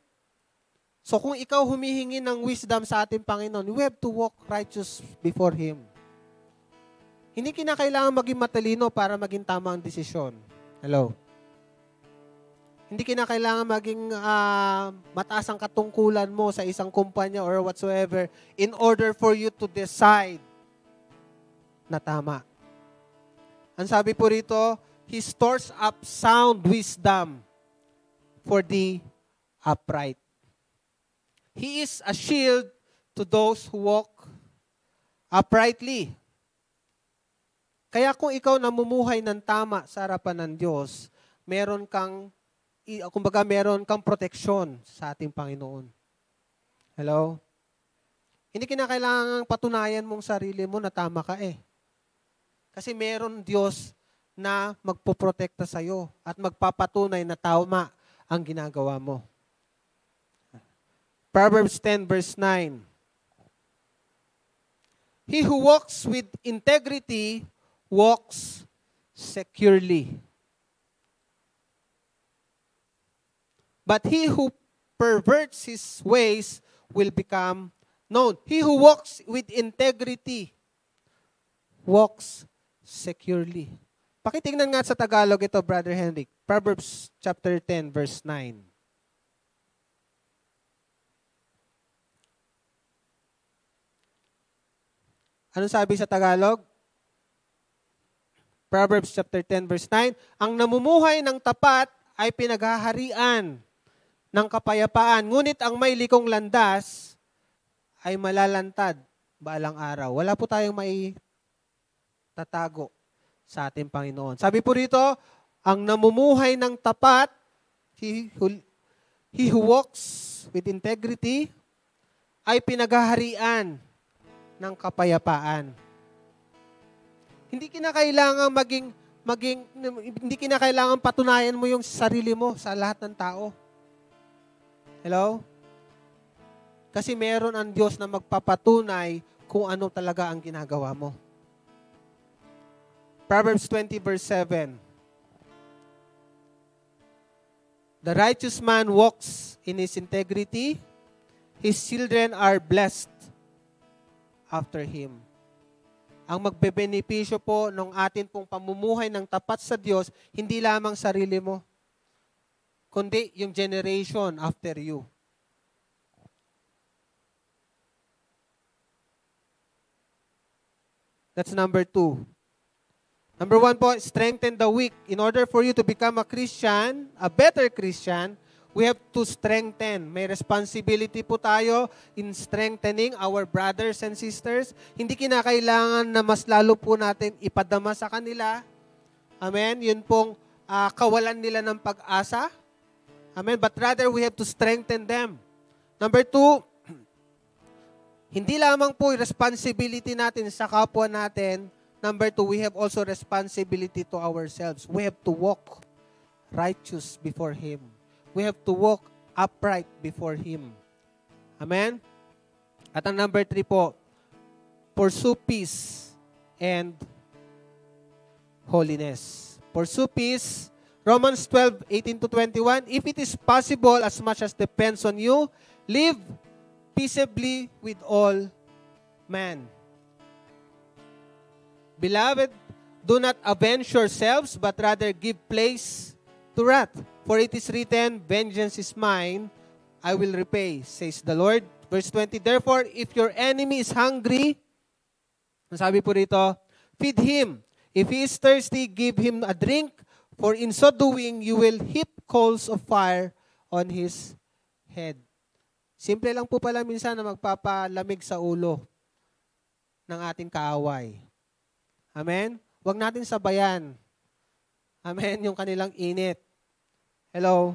So kung ikaw humihingi ng wisdom sa ating Panginoon, we have to walk righteous before Him. Hindi kinakailangan maging matalino para maging tama ang desisyon. Hello? Hindi kinakailangan maging mataas ang katungkulan mo sa isang kumpanya or whatsoever in order for you to decide na tama. Ang sabi po rito, He stores up sound wisdom for the upright. He is a shield to those who walk uprightly. Kaya kung ikaw namumuhay ng tama sa harapan ng Diyos, meron kang proteksyon sa ating Panginoon. Hello? Hindi kinakailangan patunayan mong sarili mo na tama ka eh. Kasi meron Diyos na magpoprotekta sa iyo at magpapatunay na tama ang ginagawa mo. Proverbs 10 verse 9. He who walks with integrity walks securely. But he who perverts his ways will become known. He who walks with integrity walks securely. Pakitingnan nga sa Tagalog ito, Brother Henrik. Proverbs chapter 10, verse 9. Anong sabi sa Tagalog? Proverbs chapter 10, verse 9. Ang namumuhay ng tapat ay pinaghaharian ng kapayapaan, ngunit ang may likong landas ay malalantad balang araw. Wala po tayong may tatago sa ating Panginoon. Sabi po rito, ang namumuhay ng tapat, he who walks with integrity, ay pinaghaharian ng kapayapaan. Hindi kinakailangan hindi kinakailangan patunayan mo yung sarili mo sa lahat ng tao. Hello? Kasi meron ang Diyos na magpapatunay kung ano talaga ang ginagawa mo. Proverbs 20 verse 7. The righteous man walks in his integrity. His children are blessed after him. Ang magbebenepisyo po ng atin pong pamumuhay ng tapat sa Diyos, hindi lamang sarili mo, kundi yung generation after you. That's number 2. Number 1 po, strengthen the weak. In order for you to become a Christian, a better Christian, we have to strengthen. May responsibility po tayo in strengthening our brothers and sisters. Hindi kinakailangan na mas lalo po natin ipadama sa kanila. Amen? Yun pong kawalan nila ng pag-asa. Amen? But rather, we have to strengthen them. Number 2, hindi lamang po responsibility natin sa kapwa natin. Number 2, we have also responsibility to ourselves. We have to walk righteous before Him. We have to walk upright before Him. Amen? At ang number 3 po, pursue peace and holiness. Pursue peace, Romans 12:18-21, if it is possible, as much as depends on you, live peaceably with all men. Beloved, do not avenge yourselves, but rather give place to wrath. For it is written, vengeance is mine, I will repay, says the Lord. Verse 20, therefore, if your enemy is hungry, sabi po rito, feed him. If he is thirsty, give him a drink, for in so doing, you will heap coals of fire on his head. Simple lang po pala minsan na magpapalamig sa ulo ng ating kaaway. Amen? Huwag natin sabayan. Amen? Yung kanilang init. Hello?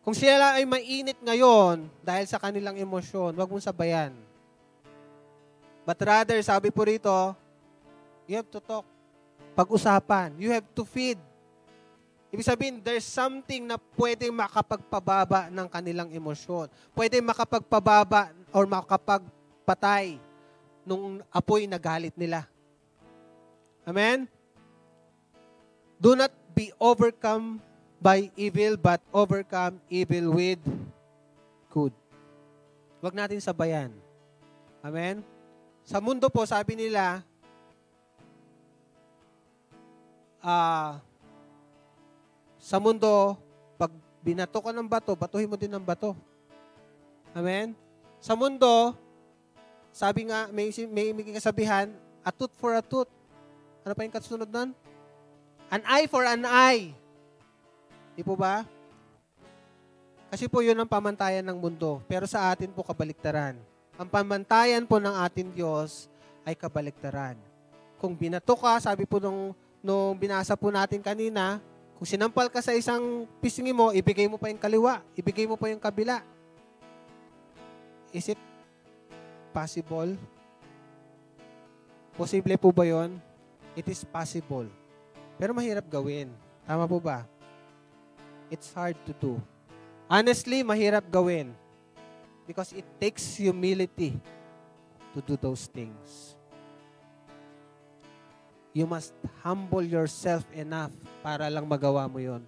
Kung sila ay mainit ngayon dahil sa kanilang emosyon, huwag mong sabayan. But rather, sabi po rito, you have to talk. Pag-usapan. You have to feed. Ibig sabihin, there's something na pwedeng makapagpababa ng kanilang emosyon. Pwedeng makapagpababa or makapagpatay nung apoy na galit nila. Amen? Do not be overcome by evil, but overcome evil with good. Huwag natin sabayan. Amen? Sa mundo po, sabi nila, sa mundo, pag binato ka ng bato, batuhin mo din ng bato. Amen? Sa mundo, sabi nga, may kasabihan, a tooth for a tooth. Ano pa yung kasunod nun? An eye for an eye. Di po ba? Kasi po yun ang pamantayan ng mundo. Pero sa atin po kabaliktaran. Ang pamantayan po ng ating Diyos ay kabaliktaran. Kung binato ka, sabi po nung binasa po natin kanina, kung sinampal ka sa isang pisngi mo, ibigay mo pa yung kaliwa, ibigay mo pa yung kabila. Is it possible? Posible po ba yun? It is possible. Pero mahirap gawin. Tama po ba? It's hard to do. Honestly, mahirap gawin. Because it takes humility to do those things. You must humble yourself enough para lang magawa mo yon.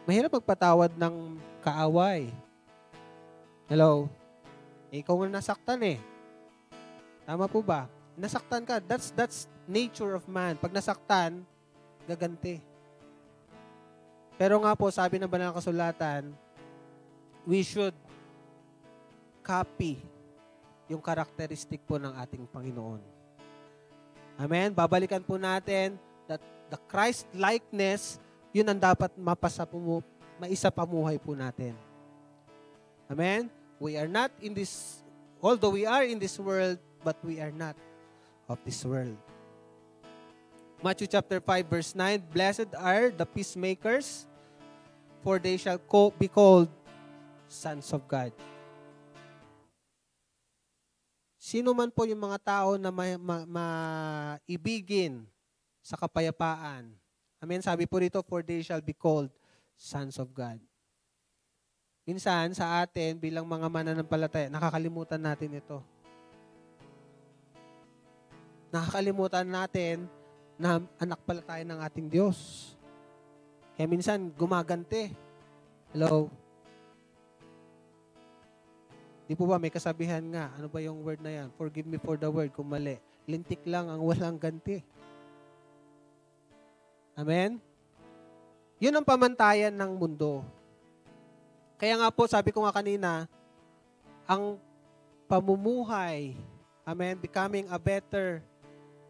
Mahirap magpatawad ng kaaway. Hello? Ikaw nga nasaktan eh. Tama po ba? Nasaktan ka. That's nature of man. Pag nasaktan, gaganti. Pero nga po, sabi ng banal na kasulatan, we should copy yung karakteristik po ng ating Panginoon. Amen? Babalikan po natin that the Christ-likeness, yun ang dapat maisapamuhay po natin. Amen? We are not in this, although we are in this world, but we are not of this world. Matthew chapter 5 verse 9, blessed are the peacemakers, for they shall be called sons of God. Sino man po yung mga tao na maibigin sa kapayapaan. Amen? Sabi po rito, for they shall be called sons of God. Minsan, sa atin, bilang mga mananampalataya, nakakalimutan natin ito. Nakakalimutan natin na anak pala tayo ng ating Diyos. Kaya minsan, gumagante. Hello? Di po ba, may kasabihan nga. Ano ba yung word na yan? Forgive me for the word, kung mali. Lintik lang ang walang ganti. Amen? Yun ang pamantayan ng mundo. Kaya nga po, sabi ko nga kanina, ang pamumuhay, amen, becoming a better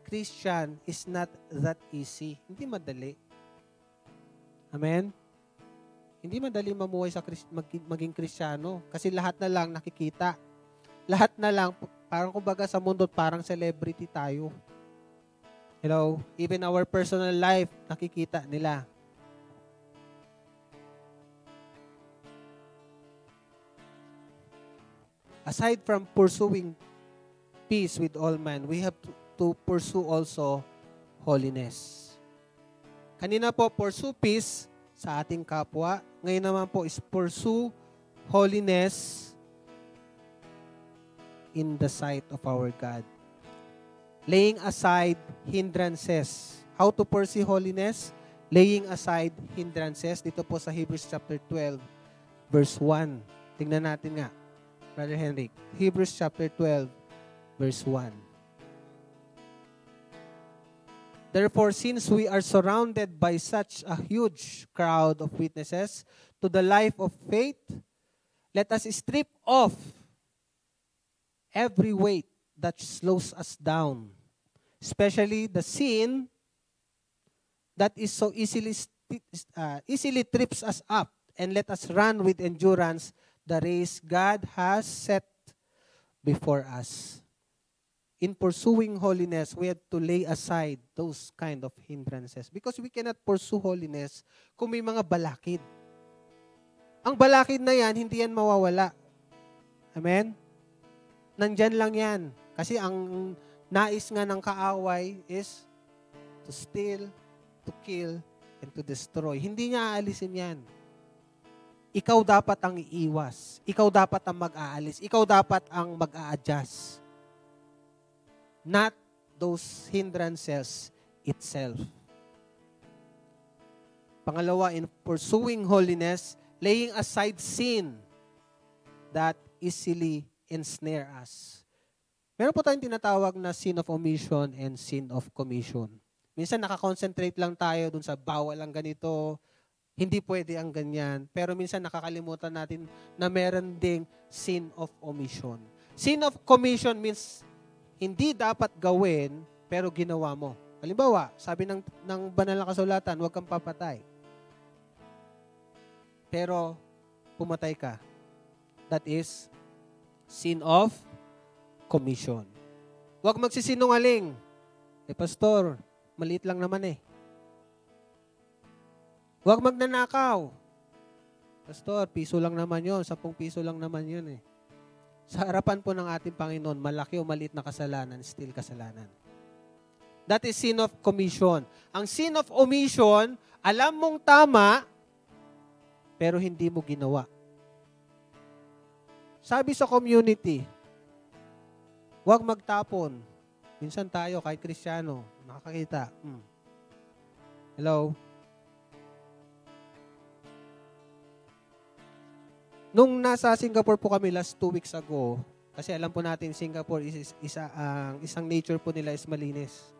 Christian is not that easy. Hindi madali. Amen? Hindi madali mamuhay sa maging Kristiyano kasi lahat na lang nakikita. Lahat na lang, parang kumbaga sa mundo, parang celebrity tayo. Hello? Even our personal life, nakikita nila. Aside from pursuing peace with all men, we have to pursue also holiness. Kanina po, pursue peace sa ating kapwa. Ngayon naman po is pursue holiness in the sight of our God. Laying aside hindrances. How to pursue holiness? laying aside hindrances. Dito po sa Hebrews chapter 12, verse 1. Tingnan natin nga, Brother Henrik. Hebrews chapter 12, verse 1. Therefore, since we are surrounded by such a huge crowd of witnesses to the life of faith, let us strip off every weight that slows us down, especially the sin that is so easily trips us up, and let us run with endurance the race God has set before us. In pursuing holiness, we have to lay aside those kind of hindrances because we cannot pursue holiness kung may mga balakid. Ang balakid na yan, hindi yan mawawala. Amen? Nandyan lang yan. Kasi ang nais nga ng kaaway is to steal, to kill, and to destroy. Hindi niya aalisin yan. Ikaw dapat ang iiwas. Ikaw dapat ang mag-aalis. Ikaw dapat ang mag-a-adjust. Not those hindrances itself. Pangalawa, in pursuing holiness, laying aside sin that easily ensnare us. Meron po tayong tinatawag na sin of omission and sin of commission. Minsan nakakonsentrate lang tayo dun sa bawal ang ganito, hindi pwede ang ganyan. Pero minsan nakakalimutan natin na meron ding sin of omission. Sin of commission means hindi dapat gawin, pero ginawa mo. Halimbawa, sabi ng banal na kasulatan, huwag kang papatay. Pero, pumatay ka. That is sin of commission. Huwag magsisinungaling. Pastor, maliit lang naman eh. Huwag magnanakaw. Pastor, piso lang naman yun. 10 piso lang naman yun eh. Sa harapan po ng ating Panginoon, malaki o maliit na kasalanan, still kasalanan. That is sin of commission. Ang sin of omission, alam mong tama, pero hindi mo ginawa. Sabi sa community, huwag magtapon. Minsan tayo, kahit Kristiyano, nakakakita. Hello? Nung nasa Singapore po kami last 2 weeks ago, kasi alam po natin Singapore isang nature po nila is malinis.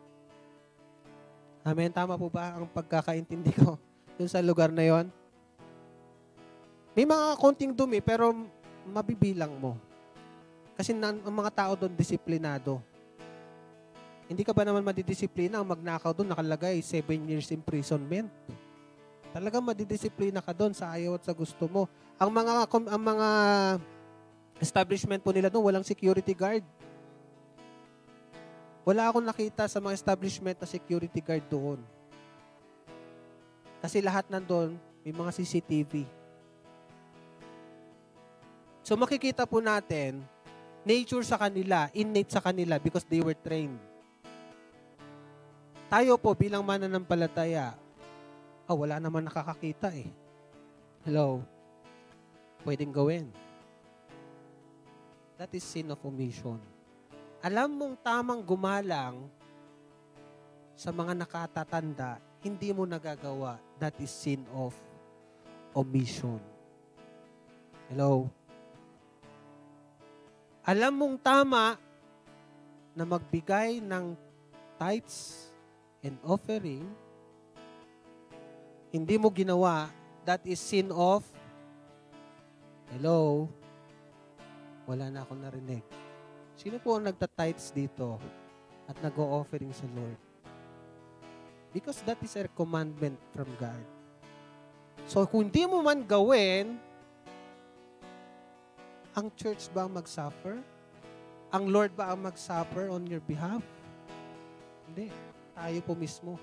Amen? Tama po ba ang pagkakaintindi ko dun sa lugar na yon? May mga konting dumi pero mabibilang mo. Kasi ang mga tao doon disiplinado. Hindi ka ba naman madidisiplina ang magnakaw doon nakalagay 7 years imprisonment? Talagang madidisiplina ka doon sa ayaw at sa gusto mo. Ang mga establishment po nila doon, walang security guard. Wala akong nakita sa mga establishment na security guard doon. Kasi lahat nandoon, may mga CCTV. So makikita po natin, nature sa kanila, innate sa kanila because they were trained. Tayo po bilang mananampalataya, wala naman nakakakita eh. Hello? Pwedeng gawin. That is sin of omission. Alam mong tamang gumalang sa mga nakatatanda, hindi mo nagagawa. That is sin of omission. Hello? Alam mong tama na magbigay ng tithes and offering, hindi mo ginawa, that is sin of, hello, wala na akong narinig. Sino po ang nagta-tithes dito at nag-o-offering sa Lord? Because that is a commandment from God. So, kung hindi mo man gawin, ang church ba ang mag-suffer? Ang Lord ba ang mag-suffer on your behalf? Hindi. Tayo po mismo.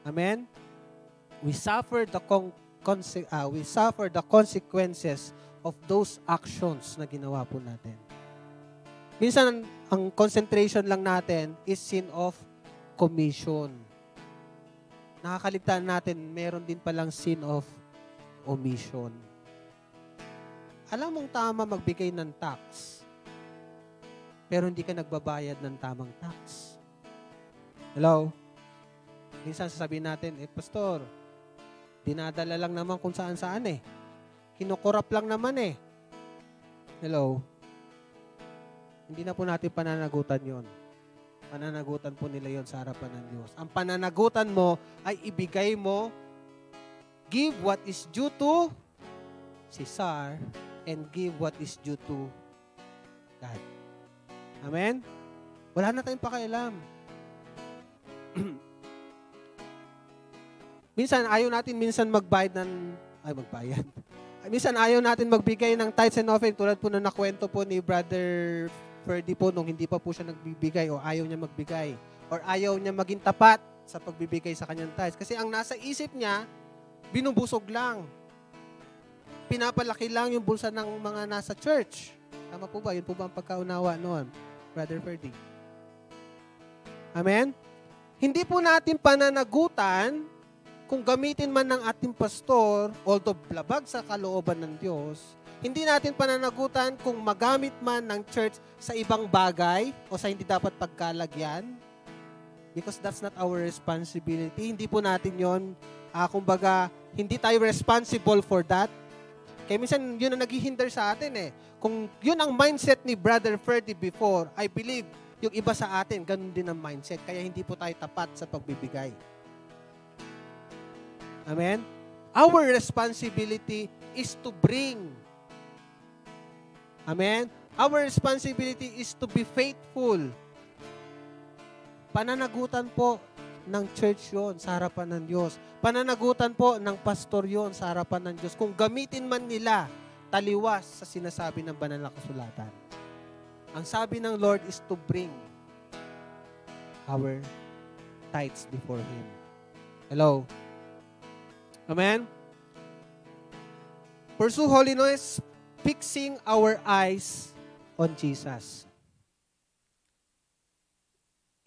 Amen? We suffer the consequences of those actions na ginawa po natin. Minsan, ang concentration lang natin is sin of commission. Nakakaligtaan natin, meron din palang sin of omission. Alam mong tama magbigay ng tax, pero hindi ka nagbabayad ng tamang tax. Hello? Minsan sasabihin natin, Pastor, dinadala lang naman kung saan-saan eh. Kinukurap lang naman eh. Hello? Hindi na po natin pananagutan yon. Pananagutan po nila yon sa harapan ng Diyos. Ang pananagutan mo ay ibigay mo, give what is due to Caesar and give what is due to God. Amen? Wala na tayong pakialam. Minsan, ayaw natin magbayad magbayad. Minsan, ayaw natin magbigay ng tithes and offering tulad po na nakwento po ni Brother Ferdy po nung hindi pa po siya nagbibigay o ayaw niya magbigay or ayaw niya maging tapat sa pagbibigay sa kanyang tithes. Kasi ang nasa isip niya, binubusog lang. Pinapalaki lang yung bulsa ng mga nasa church. Tama po ba? Yun po ba ang pagkaunawa noon, Brother Ferdy? Amen? Hindi po natin pananagutan kung gamitin man ng ating pastor, although labag sa kalooban ng Diyos, hindi natin pananagutan kung magamit man ng church sa ibang bagay o sa hindi dapat pagkalagyan. Because that's not our responsibility. Hindi po natin yon, kumbaga, hindi tayo responsible for that. Kaya minsan, yun ang naghihinder sa atin eh. Kung yun ang mindset ni Brother Ferdy before, I believe, yung iba sa atin, ganun din ang mindset. Kaya hindi po tayo tapat sa pagbibigay. Amen? Our responsibility is to bring. Amen? Our responsibility is to be faithful. Pananagutan po ng church yon sa harapan ng Diyos. Pananagutan po ng pastor yon sa harapan ng Diyos. Kung gamitin man nila taliwas sa sinasabi ng banal na kasulatan. Ang sabi ng Lord is to bring our tithes before Him. Hello? Amen? Pursue holiness, fixing our eyes on Jesus.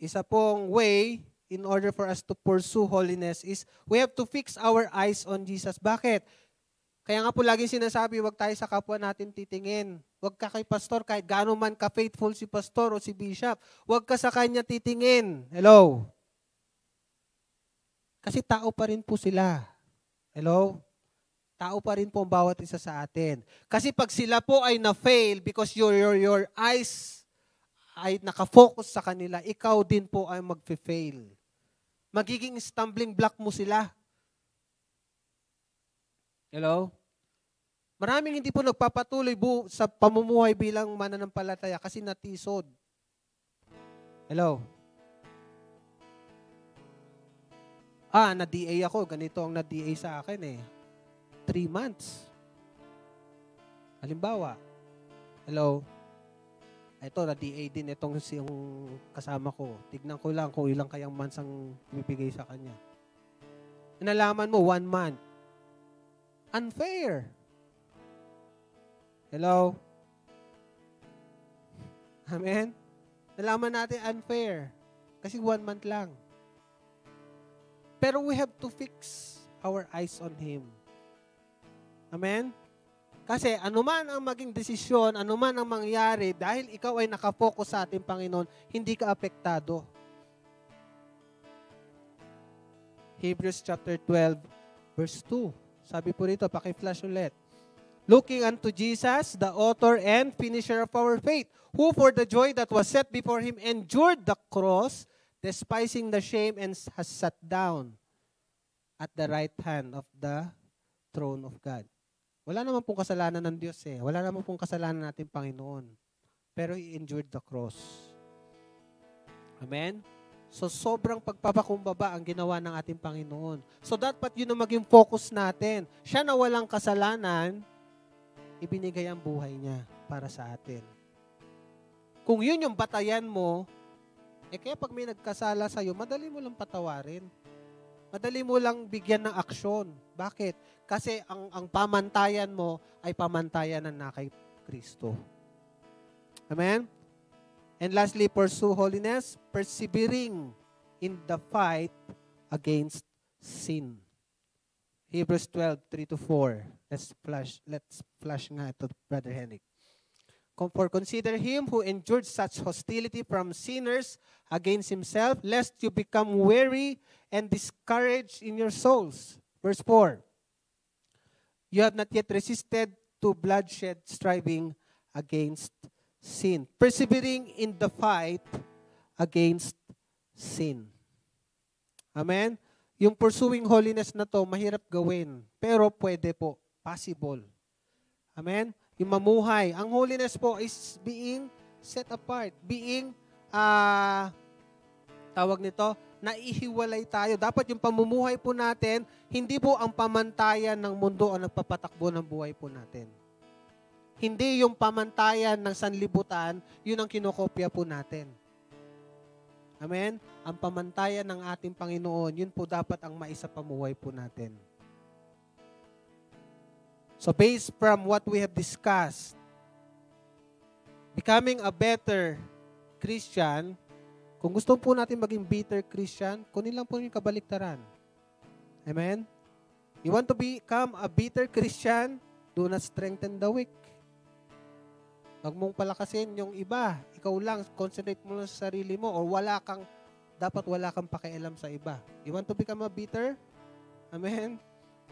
Isa pong way in order for us to pursue holiness is we have to fix our eyes on Jesus. Bakit? Kaya nga po laging sinasabi, huwag tayo sa kapwa natin titingin. Huwag ka kay pastor, kahit gaano man ka-faithful si pastor o si bishop. Huwag ka sa kanya titingin. Hello? Kasi tao pa rin po sila. Hello? Tao pa rin po ang bawat isa sa atin. Kasi pag sila po ay na-fail because your eyes ay nakafocus sa kanila, ikaw din po ay mag-fail. Magiging stumbling block mo sila. Hello? Maraming hindi po nagpapatuloy sa pamumuhay bilang mananampalataya kasi natisod. Hello? Na-DA ako. Ganito ang na-DA sa akin eh. 3 months. Halimbawa. Hello? Ito, na-DA din itong yung kasama ko. Tignan ko lang kung ilang kayang months ang bibigay sa kanya. Nalaman mo, 1 month. Unfair. Hello? Amen? Nalaman natin unfair. Kasi 1 month lang. Pero we have to fix our eyes on Him. Amen? Kasi anuman ang maging desisyon, anuman ang mangyari, dahil ikaw ay nakafocus sa ating Panginoon, hindi ka apektado. Hebrews chapter 12, verse 2. Sabi po rito, paki-flash ulit. Looking unto Jesus, the author and finisher of our faith, who for the joy that was set before Him endured the cross, despising the shame, and has sat down at the right hand of the throne of God. Wala naman pong kasalanan ng Diyos eh. Wala naman pong kasalanan natin Panginoon. Pero He endured the cross. Amen? So, sobrang pagpapakumbaba ang ginawa ng ating Panginoon. So, dapat yun ang maging focus natin. Siya na walang kasalanan, ibinigay ang buhay niya para sa atin. Kung yun yung batayan mo, kaya pag may nagkasala sa'yo, madali mo lang patawarin. Madali mo lang bigyan ng aksyon. Bakit? Kasi ang pamantayan mo ay pamantayan na kay Kristo. Amen? And lastly, pursue holiness, persevering in the fight against sin. Hebrews 12:3-4. Let's flash nga ito, Brother Henrik. For consider Him who endured such hostility from sinners against Himself, lest you become weary and discouraged in your souls. Verse 4. You have not yet resisted to bloodshed, striving against sin. Persevering in the fight against sin. Amen? Yung pursuing holiness na to, mahirap gawin. Pero pwede po. Possible. Amen? Yung mamuhay. Ang holiness po is being set apart. Being, tawag nito, naihiwalay tayo. Dapat yung pamumuhay po natin, hindi po ang pamantayan ng mundo ang nagpapatakbo ng buhay po natin. Hindi yung pamantayan ng sanlibutan, yun ang kinokopya po natin. Amen? Ang pamantayan ng ating Panginoon, yun po dapat ang maisapamuhay po natin. So based from what we have discussed, becoming a better Christian, kung gusto po natin maging better Christian, kunin lang po yung kabaliktaran. Amen? You want to become a better Christian, do not strengthen the weak. Huwag mong palakasin yung iba. Ikaw lang, concentrate mo lang sa sarili mo or dapat wala kang pakialam sa iba. You want to become a bitter? Amen?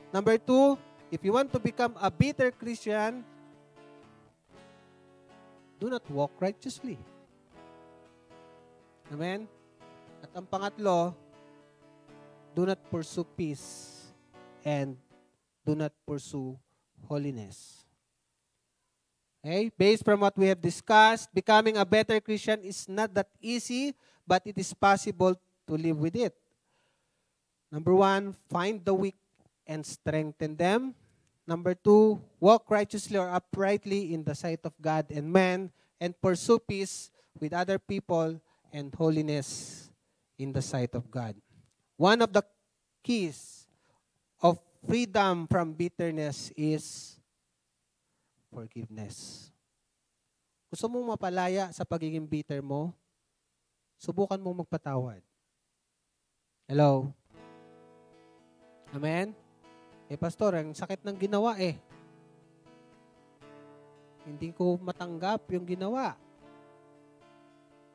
Number 2, if you want to become a bitter Christian, do not walk righteously. Amen? At ang pangatlo, do not pursue peace and do not pursue holiness. Okay? Based from what we have discussed, becoming a better Christian is not that easy, but it is possible to live with it. Number 1, find the weak and strengthen them. Number 2, walk righteously or uprightly in the sight of God and man, and pursue peace with other people and holiness in the sight of God. One of the keys of freedom from bitterness is forgiveness. Gusto mong mapalaya sa pagiging bitter mo? Subukan mong magpatawad. Hello? Amen? Pastor, ang sakit ng ginawa Hindi ko matanggap yung ginawa.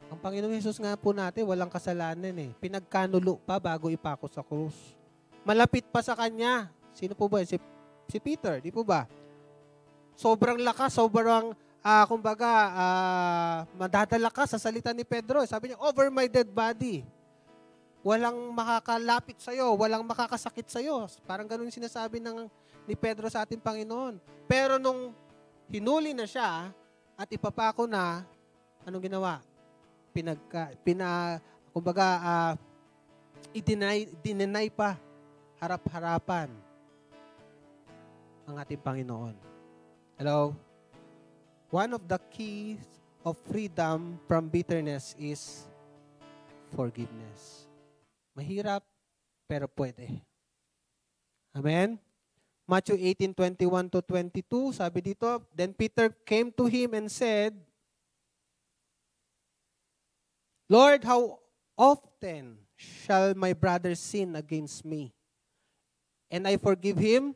Ang Panginoong Hesus nga po natin, walang kasalanan Pinagkanulo pa bago ipako sa krus. Malapit pa sa Kanya. Sino po ba? Si Peter, di po ba? Sobrang lakas, madadala ka sa salita ni Pedro. Sabi niya, over my dead body. Walang makakalapit sa'yo, walang makakasakit sa'yo. Parang ganun yung sinasabi ni Pedro sa ating Panginoon. Pero nung hinuli na siya at ipapako na, anong ginawa? Dinenay pa, harap-harapan ang ating Panginoon. Hello? One of the keys of freedom from bitterness is forgiveness. Mahirap, pero pwede. Amen? Matthew 18:21-22, sabi dito, Then Peter came to him and said, Lord, how often shall my brother sin against me? And I forgive him?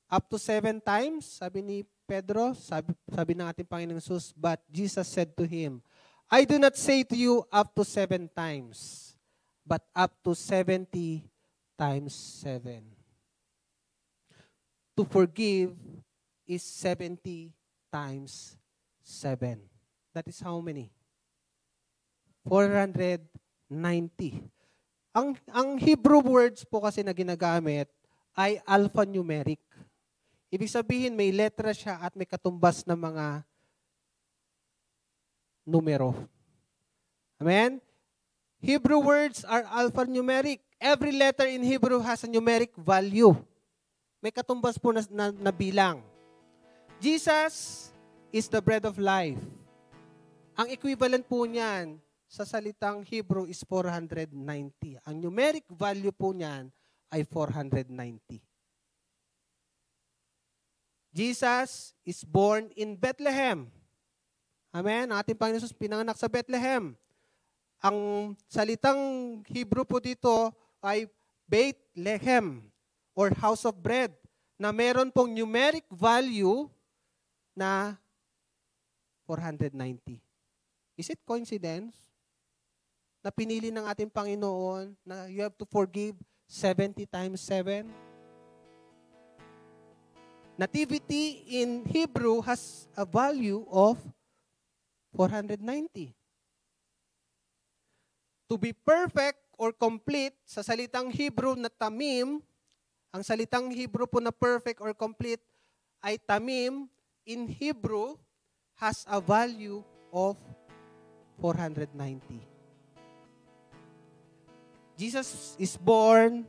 Up to 7 times, sabi ni Pedro, sabi ng ating Panginoong Jesus, but Jesus said to him, I do not say to you up to 7 times, but up to 70 times 7. To forgive is 70 times 7. That is how many? 490. Ang Hebrew words po kasi na ginagamit ay alphanumeric. Ibig sabihin, may letra siya at may katumbas na mga numero. Amen? Hebrew words are alphanumeric. Every letter in Hebrew has a numeric value. May katumbas po na bilang. Jesus is the bread of life. Ang equivalent po niyan sa salitang Hebrew is 490. Ang numeric value po niyan ay 490. Jesus is born in Bethlehem. Amen? Ang ating Panginoon Jesus pinanganak sa Bethlehem. Ang salitang Hebrew po dito ay Bethlehem or house of bread na meron pong numeric value na 490. Is it coincidence? na pinili ng ating Panginoon na you have to forgive 70 times 7? Nativity in Hebrew has a value of 490. To be perfect or complete, sa salitang Hebrew na tamim, ang salitang Hebrew po na perfect or complete ay tamim, in Hebrew, has a value of 490. Jesus is born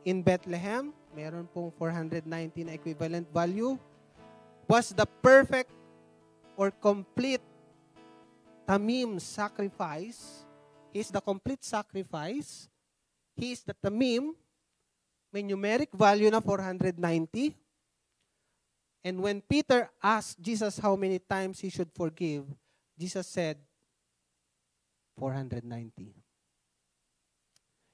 in Bethlehem. Meron pong 490 na equivalent value. Was the perfect or complete tamim sacrifice. He is the complete sacrifice. He is the tamim. May numeric value na 490. And when Peter asked Jesus how many times he should forgive, Jesus said, 490.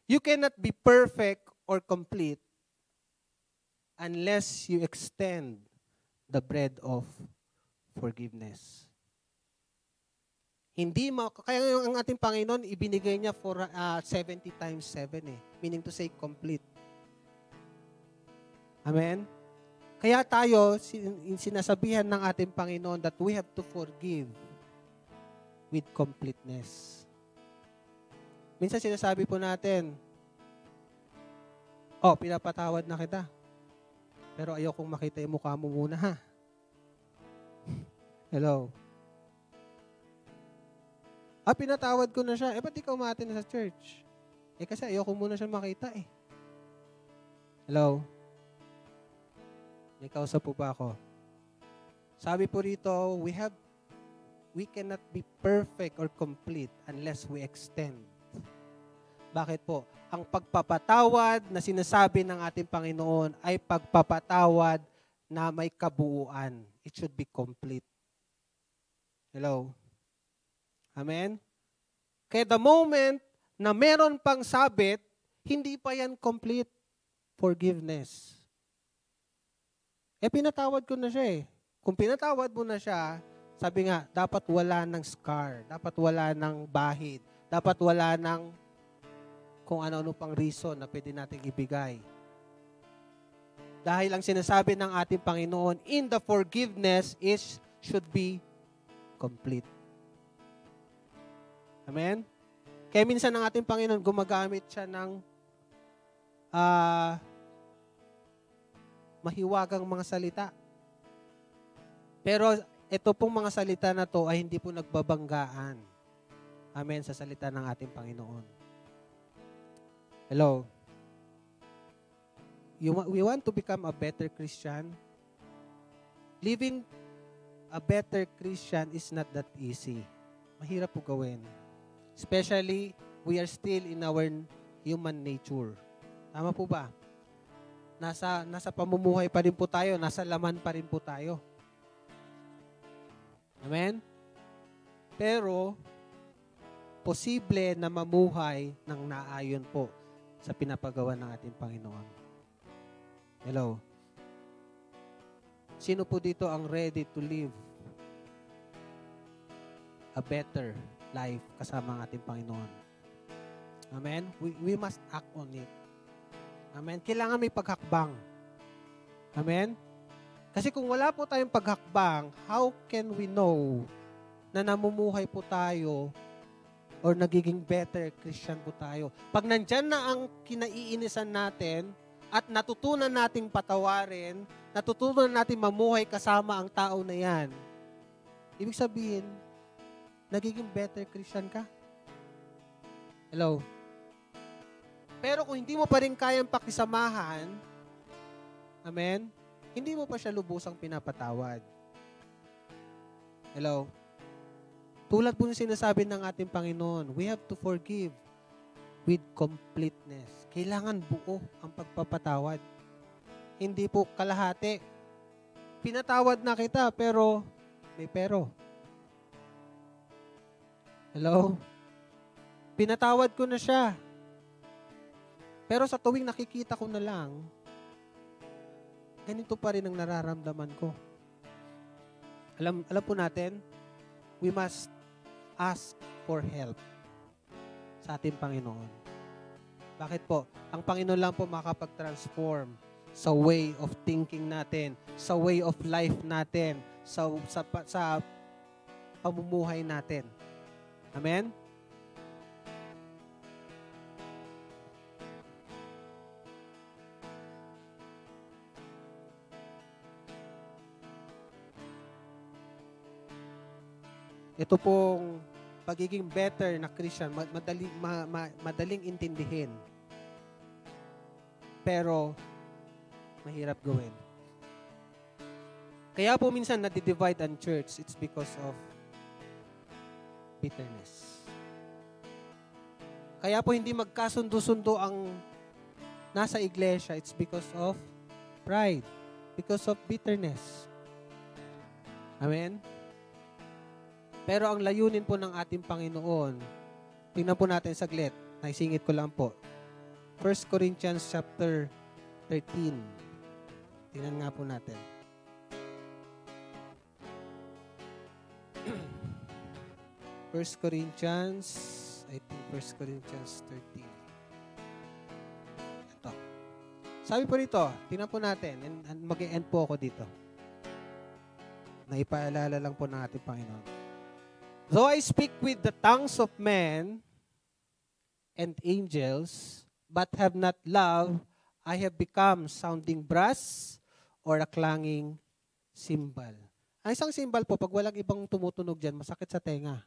You cannot be perfect or complete unless you extend the bread of forgiveness. Kaya ang ating Panginoon, ibinigay niya for 70 times 7 meaning to say complete. Amen? Kaya tayo, sinasabihan ng ating Panginoon that we have to forgive with completeness. Minsan sinasabi po natin, pinapatawad na kita. Pero ayokong makita yung mukha mo muna, ha? Hello? Pinatawad ko na siya. Ba't ikaw umaatin na sa church? Kasi ayoko muna siya makita, Hello? May kausap po ba ako? Sabi po rito, we cannot be perfect or complete unless we extend. Bakit po? Ang pagpapatawad na sinasabi ng ating Panginoon ay pagpapatawad na may kabuuan. It should be complete. Hello? Amen? Kaya the moment na meron pang sabit, hindi pa yan complete forgiveness. Pinatawad ko na siya Kung pinatawad mo na siya, sabi nga, dapat wala ng scar, dapat wala ng bahid, dapat wala ng kung ano-ano pang reason na pwede nating ibigay. Dahil ang sinasabi ng ating Panginoon, in the forgiveness should be complete. Amen? Kaya minsan ang ating Panginoon, gumagamit siya ng mahiwagang mga salita. Pero ito pong mga salita na to ay hindi po nagbabanggaan. Amen, sa salita ng ating Panginoon. Hello? We want to become a better Christian. Living a better Christian is not that easy. Mahirap po gawin. Especially, we are still in our human nature. Tama po ba? Nasa pamumuhay pa rin po tayo, nasa laman pa rin po tayo. Amen? Pero, posible na mamuhay ng naayon po sa pinapagawa ng ating Panginoon. Hello? Sino po dito ang ready to live a better life kasama ang ating Panginoon? Amen? We must act on it. Amen? Kailangan may paghakbang. Amen? Kasi kung wala po tayong paghakbang, how can we know na namumuhay po tayo or nagiging better Christian po tayo? Pag nandyan na ang kinaiinisan natin at natutunan nating patawarin, natutunan natin mamuhay kasama ang tao na yan, ibig sabihin, nagiging better Christian ka? Hello? Pero kung hindi mo pa rin kayang pakisamahan, amen, hindi mo pa siya lubusang pinapatawad. Hello? Tulad po ng sinasabi ng ating Panginoon, we have to forgive with completeness. Kailangan buo ang pagpapatawad. Hindi po kalahati. Pinatawad na kita, pero may pero. Hello? Pinatawad ko na siya. Pero sa tuwing nakikita ko na lang, ganito pa rin ang nararamdaman ko. Alam po natin, we must ask for help. sa ating Panginoon. Bakit po? Ang Panginoon lang po makapag-transform sa way of thinking natin, sa way of life natin, sa pamumuhay natin. Amen? Ito pong pagiging better na Christian, madaling intindihin. Pero, mahirap gawin. Kaya po minsan nadi-divide ang church, it's because of bitterness. Kaya po hindi magkasundo-sundo ang nasa iglesia, it's because of pride, because of bitterness. Amen? Pero ang layunin po ng ating Panginoon, tingnan po natin saglit, naisingit ko lang po. 1 Corinthians chapter 13. Tingnan nga po natin. First Corinthians, I think 1 Corinthians 13. Ito. Sabi po rito, tingnan po natin, and mag-e-end po ako dito. Naipaalala lang po ng ating Panginoon. Though I speak with the tongues of men and angels, but have not love, I have become sounding brass or a clanging cymbal. Ang isang cymbal po, pag walang ibang tumutunog dyan, masakit sa tenga.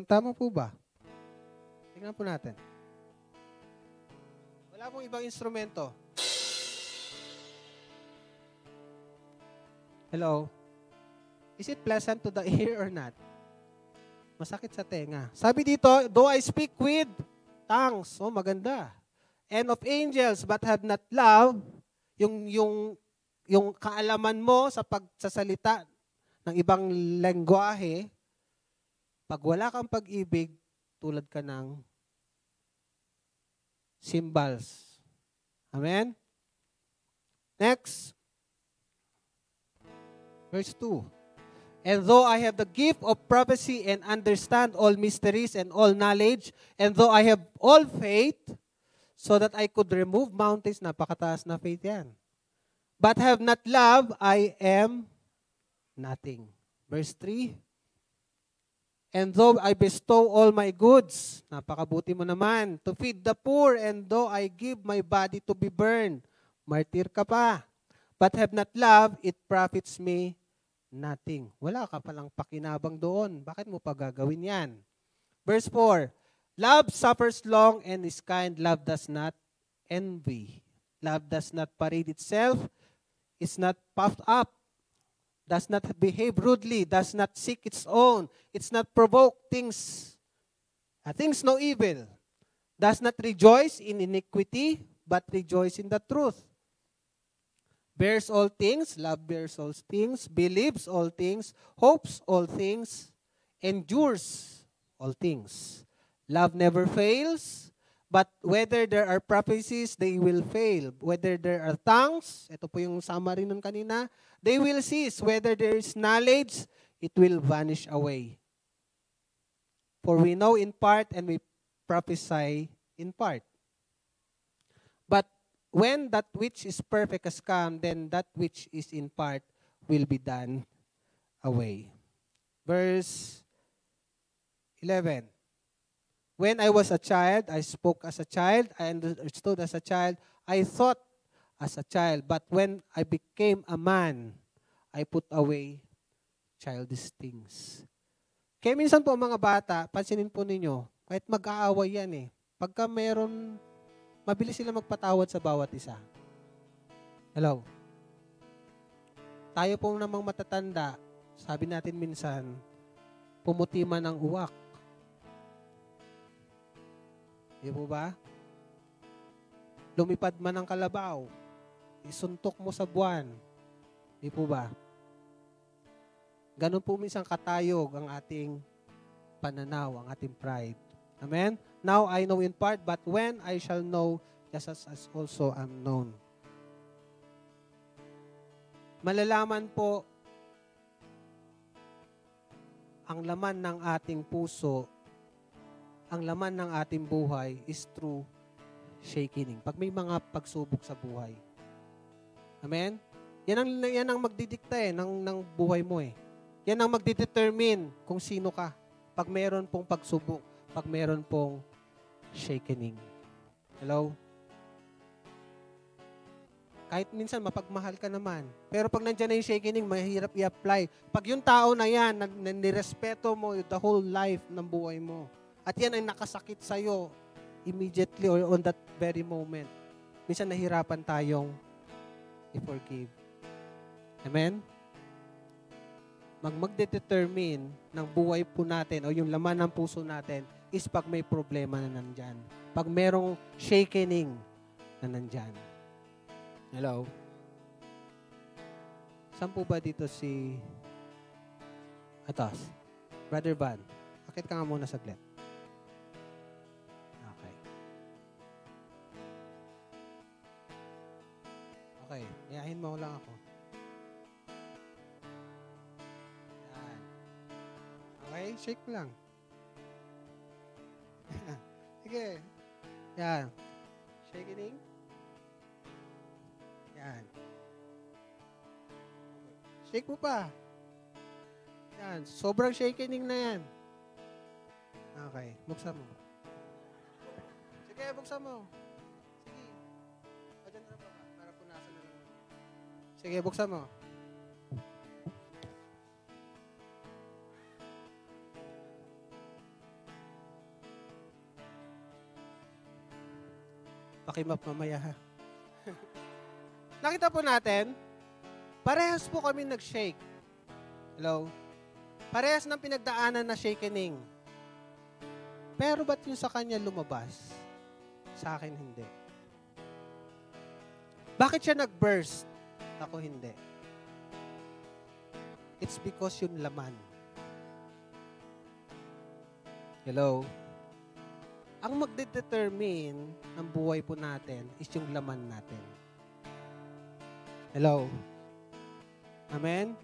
Tama po ba? Tingnan po natin. Wala pong ibang instrumento. Hello? Is it pleasant to the ear or not? Masakit sa tenga. Sabi dito, though I speak with tongues, oh maganda. And of angels, but have not love, yung kaalaman mo sa pagsasalita ng ibang lengguwahe, pag wala kang pag-ibig, tulad ka ng cymbals. Amen? Next. Verse 2. And though I have the gift of prophecy and understand all mysteries and all knowledge, and though I have all faith, so that I could remove mountains, napakataas na faith yan. But have not love, I am nothing. Verse 3. And though I bestow all my goods, napakabuti mo naman, to feed the poor, and though I give my body to be burned, martir ka pa. But have not love, it profits me nothing. Wala ka palang pakinabang doon. Bakit mo pa gagawin yan? Verse 4. Love suffers long and is kind. Love does not envy. Love does not parade itself, is not puffed up, does not behave rudely, does not seek its own, it's not provoke things no evil, does not rejoice in iniquity, but rejoice in the truth. Bears all things, love bears all things, believes all things, hopes all things, endures all things. Love never fails, but whether there are prophecies, they will fail. Whether there are tongues, ito po yung summary nun kanina, they will cease. Whether there is knowledge, it will vanish away. For we know in part and we prophesy in part. But when that which is perfect has come, then that which is in part will be done away. Verse 11. When I was a child, I spoke as a child, I understood as a child, I thought as a child. But when I became a man, I put away childish things. Kaya minsan po mga bata, pansinin po ninyo, kahit mag-aaway yan pagka meron, mabilis sila magpatawad sa bawat isa. Hello? Tayo po namang matatanda, sabi natin minsan, pumuti man ang uwak. Di po ba? Lumipad man ang kalabaw, isuntok mo sa buwan. Di po ba? Ganun po minsan katayog ang ating pananaw, ang ating pride. Amen? Now I know in part, but when I shall know, just as also am known. Malalaman po ang laman ng ating puso ang laman ng ating buhay is through shaking. Pag may mga pagsubok sa buhay. Amen? Yan ang magdidikta ng buhay mo eh. Yan ang magdidetermine kung sino ka. Pag meron pong pagsubok, pag meron pong shaking. Hello? Kahit minsan mapagmahal ka naman. Pero pag nandiyan na yung shaking, mahirap i-apply. Pag yung tao na yan, nirespeto mo the whole life ng buhay mo. At yan ay nakasakit sa'yo immediately or on that very moment. Minsan nahirapan tayong i-forgive. Amen? Magdedetermine ng buhay po natin o yung laman ng puso natin is pag may problema na nandyan. Pag merong shaking na nandyan. Hello? Saan po ba dito si Atos? Brother Van, akit ka nga muna saglit. Okay. Okay, iyahin mo lang ako. Yan. Okay, shake mo lang. Sige. Yan. Shaking. Yan. Shake mo pa. Yan. Sobrang shaking na yan. Okay. Buksan mo. Sige, buksan mo. Sige. O, dyan na ba? Para punasan na lang. Sige, buksan mo. Pakimap mamaya ha. Nakita po natin, parehas po kami nag-shake. Hello? Parehas ng pinagdaanan na shakening. Pero ba't yung sa kanya lumabas? Sa akin hindi. Bakit siya nag-burst? Ako hindi. It's because yung laman. Hello? Ang magdedetermine ng buhay po natin is yung laman natin. Hello? Amen?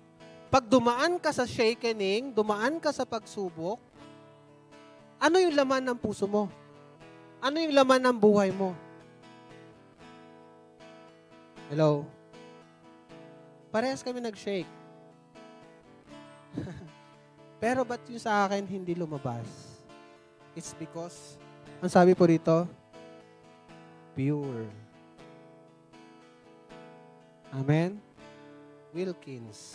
Pag dumaan ka sa shakening, dumaan ka sa pagsubok, ano yung laman ng puso mo? Ano yung laman ng buhay mo? Hello? Parehas kami nag-shake. Pero ba't yung sa akin hindi lumabas? It's because, ang sabi po dito, pure. Amen? Wilkins.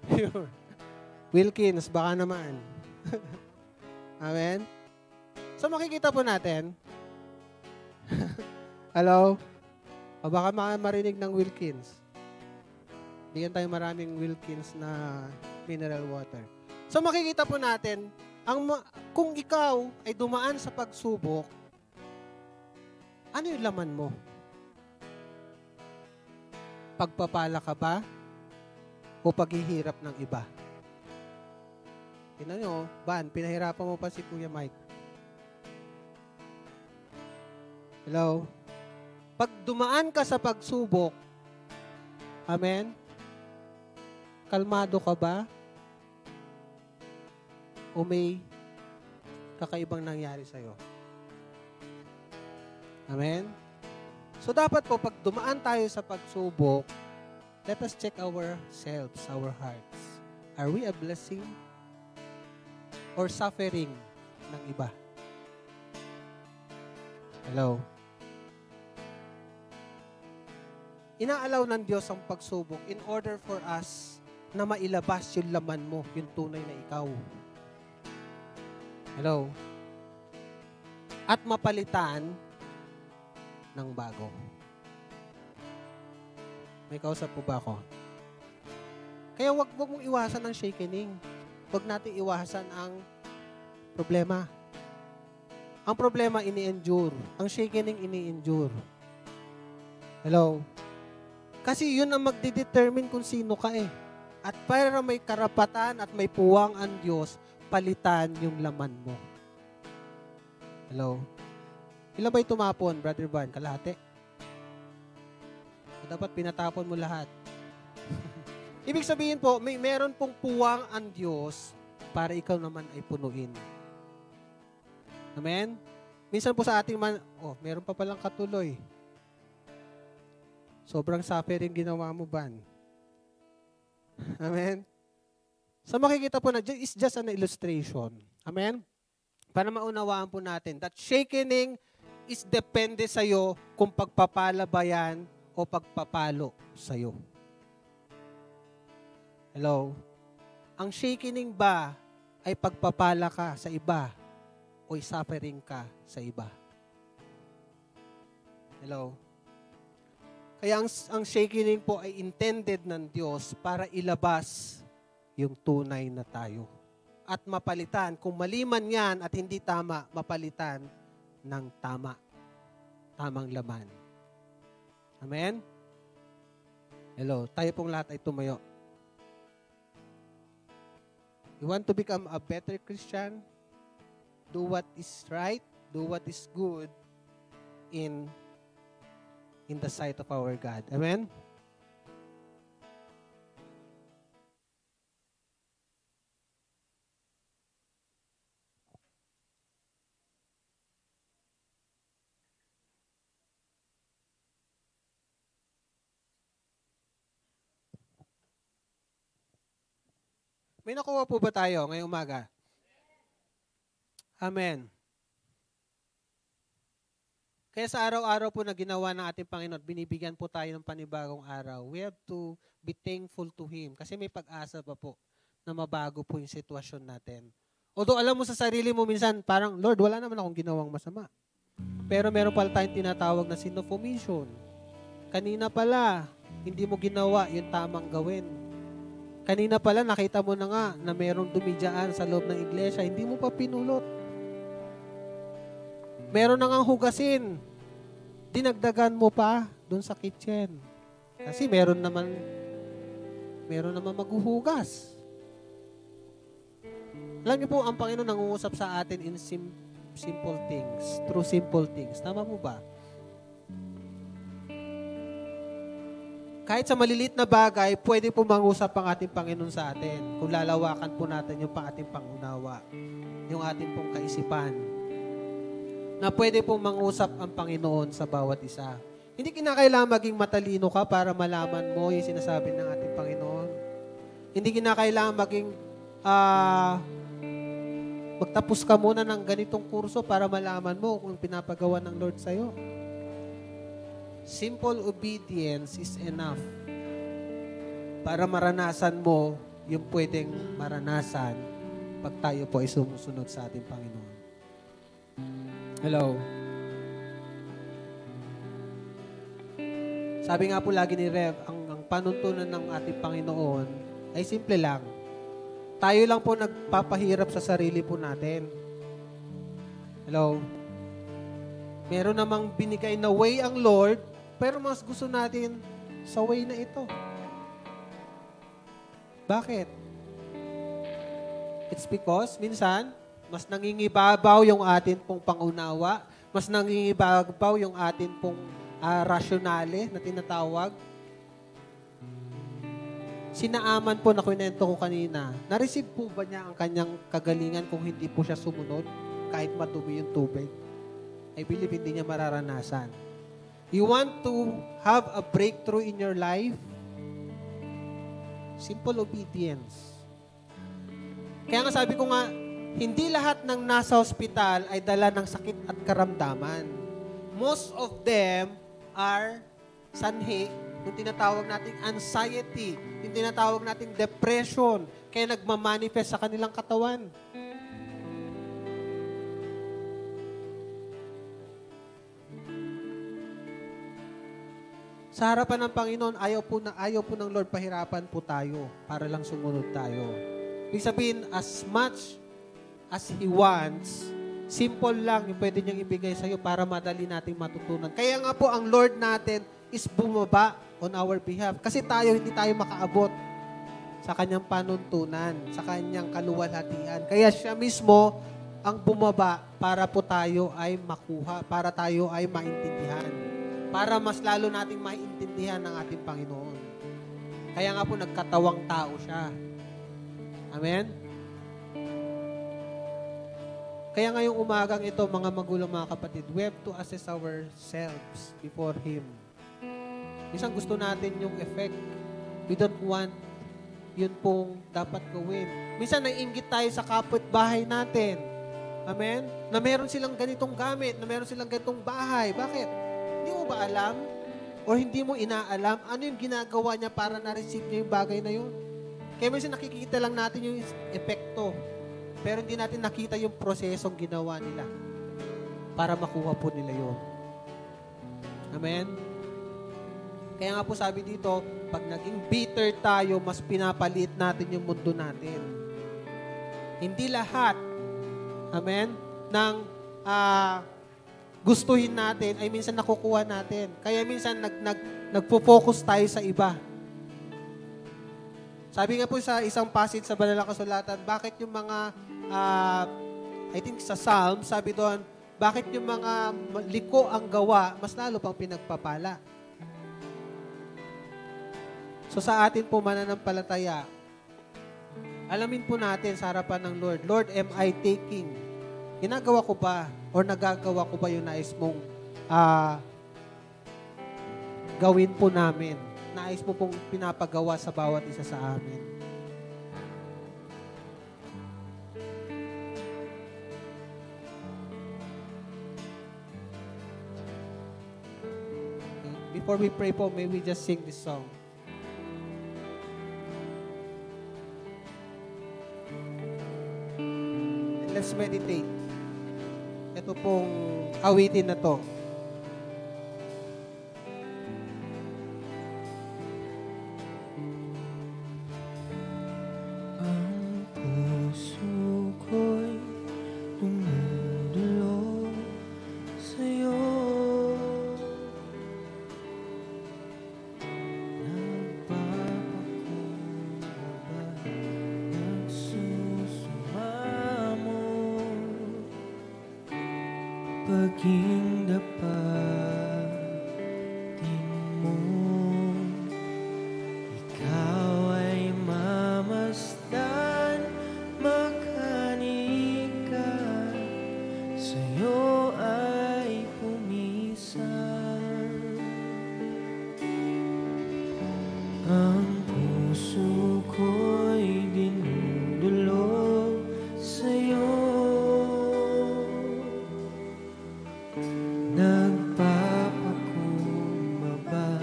Pure. Wilkins, baka naman. Amen? So makikita po natin. Hello? O baka marinig ng Wilkins. Bigyan tayo maraming Wilkins na mineral water. So makikita po natin, kung ikaw ay dumaan sa pagsubok, ano yung laman mo? Pagpapala ka ba? O paghihirap ng iba? Tingnan nyo, Van, pinahirapan mo pa si Kuya Mike. Hello? Pag dumaan ka sa pagsubok, amen? Kalmado ka ba? O may kakaibang nangyari sa'yo? Amen? So dapat po, pag dumaan tayo sa pagsubok, let us check ourselves, our hearts. Are we a blessing or suffering ng iba? Hello? Inaalaw ng Diyos ang pagsubok in order for us na mailabas yung laman mo, yung tunay na ikaw. Hello? At mapalitan ng bago. May kausap po ba ako? Kaya wag mong iwasan ang shakening. Wag natin iwasan ang problema. Ang problema ini-endure. Ang shakening ini-endure. Hello? Kasi yun ang magdidetermine kung sino ka eh. At para may karapatan at may puwang ang Diyos, palitan yung laman mo. Hello? Ilan ba'y tumapon, Brother Van? Kalahati? O dapat pinatapon mo lahat. Ibig sabihin po, meron pong puwang ang Diyos para ikaw naman ay punuin. Amen? Minsan po sa ating meron pa palang katuloy. Sobrang suffering ginawa mo, Ban. Amen? So makikita po na, it's just an illustration. Amen? Para maunawaan po natin that shakening is depende sa'yo kung pagpapala ba yan o pagpapalo sa'yo. Hello? Ang shakening ba ay pagpapala ka sa iba o suffering ka sa iba? Hello? Kaya ang shakening po ay intended ng Diyos para ilabas yung tunay na tayo. At mapalitan, kung mali man yan at hindi tama, mapalitan ng tama. Tamang laman. Amen? Hello, tayo pong lahat ay tumayo. You want to become a better Christian? Do what is right, do what is good in the sight of our God. Amen? May nakuha po ba tayo ngayong umaga? Amen. Kaya sa araw-araw po na ginawa ng ating Panginoon, binibigyan po tayo ng panibagong araw. We have to be thankful to Him kasi may pag-asa pa po na mabago po yung sitwasyon natin. Although alam mo sa sarili mo minsan, parang, Lord, wala naman akong ginawang masama. Pero meron pala tayong tinatawag na sin of omission. Kanina pala, hindi mo ginawa yung tamang gawin. Kanina pala, nakita mo na nga na merong dumidyaan sa loob ng iglesia, hindi mo pa pinulot. Meron na nga hugasin. Dinagdagan mo pa dun sa kitchen. Kasi meron naman maghuhugas. Alam niyo po, ang Panginoon nangungusap sa atin in simple things, through simple things. Tama mo ba? Kahit sa maliliit na bagay, pwede po mangusap ang ating Panginoon sa atin. Kung lalawakan po natin yung ating pangunawa, yung ating pong kaisipan, na pwede pong mangusap ang Panginoon sa bawat isa. Hindi kinakailangan maging matalino ka para malaman mo yung sinasabi ng ating Panginoon. Hindi kinakailangan maging magtapos ka muna ng ganitong kurso para malaman mo kung pinapagawa ng Lord sa'yo. Simple obedience is enough para maranasan mo yung pwedeng maranasan pag tayo po ay sumusunod sa ating Panginoon. Hello. Sabi nga po lagi ni Rev, ang panuntunan ng ating Panginoon ay simple lang. Tayo lang po nagpapahirap sa sarili po natin. Hello. Meron namang binigay na way ang Lord, pero mas gusto natin sa way na ito. Bakit? It's because, minsan, mas nangingibabaw yung atin pong pangunawa, mas nangingibabaw yung atin pong rasyonale na tinatawag. Sinaaman po na kwento ko kanina, na-receive po ba niya ang kanyang kagalingan kung hindi po siya sumunod kahit madumi yung tubig? I believe hindi niya mararanasan. You want to have a breakthrough in your life? Simple obedience. Kaya nga sabi ko nga, hindi lahat ng nasa hospital ay dala ng sakit at karamdaman. Most of them are sanhi, yung tinatawag nating anxiety, yung tinatawag nating depression, kaya nagmamanifest sa kanilang katawan. Sa harapan ng Panginoon, ayaw po ng Lord pahirapan po tayo para lang sumunod tayo. Ibig sabihin, as much as He wants, simple lang yung pwede niyang ibigay sa'yo para madali nating matutunan. Kaya nga po, ang Lord natin is bumaba on our behalf. Kasi hindi tayo makaabot sa kanyang panuntunan, sa kanyang kaluwalhatian. Kaya siya mismo ang bumaba para po tayo ay makuha, para tayo ay maintindihan. Para mas lalo nating maintindihan ng ating Panginoon. Kaya nga po nagkatawang tao siya. Amen? Kaya ngayong umagang ito, mga magulang, mga kapatid, we have to assess ourselves before Him. Minsan gusto natin yung effect. We don't want yun pong dapat gawin. Minsan naiinggit tayo sa kapitbahay natin. Amen? Na meron silang ganitong gamit, na meron silang ganitong bahay. Bakit? Hindi mo ba alam? O hindi mo inaalam ano yung ginagawa niya para na-receive niya yung bagay na yun? Kaya minsan nakikita lang natin yung epekto. Pero hindi natin nakita yung prosesong ginawa nila para makuha po nila yun. Amen? Kaya nga po sabi dito, pag naging bitter tayo, mas pinapalit natin yung mundo natin. Hindi lahat, amen, ng gustuhin natin ay minsan nakukuha natin. Kaya minsan nagpo-focus tayo sa iba. Sabi nga po sa isang passage sa Banal na Kasulatan, bakit yung mga, I think sa Psalm, sabi doon, bakit yung mga liko ang gawa, mas lalo pang pinagpapala. So sa atin po mananampalataya, alamin po natin sa harapan ng Lord, Lord, am I taking? Ginagawa ko ba or nagagawa ko ba yung nais mong gawin po namin? Nais mo pong pinapagawa sa bawat isa sa amin. Before we pray po, may we just sing this song. Let's meditate. Ito pong awitin na to. Ang puso ko'y dumudulog sa'yo. Nagpapakumbaba, nagsusumamo. Paging dapatin mo, ikaw ay mamasdan, makanig ka, sa'yo ay pumisan. Ang puso ko'y dinudulog sa'yo. Nagpapakumbaba,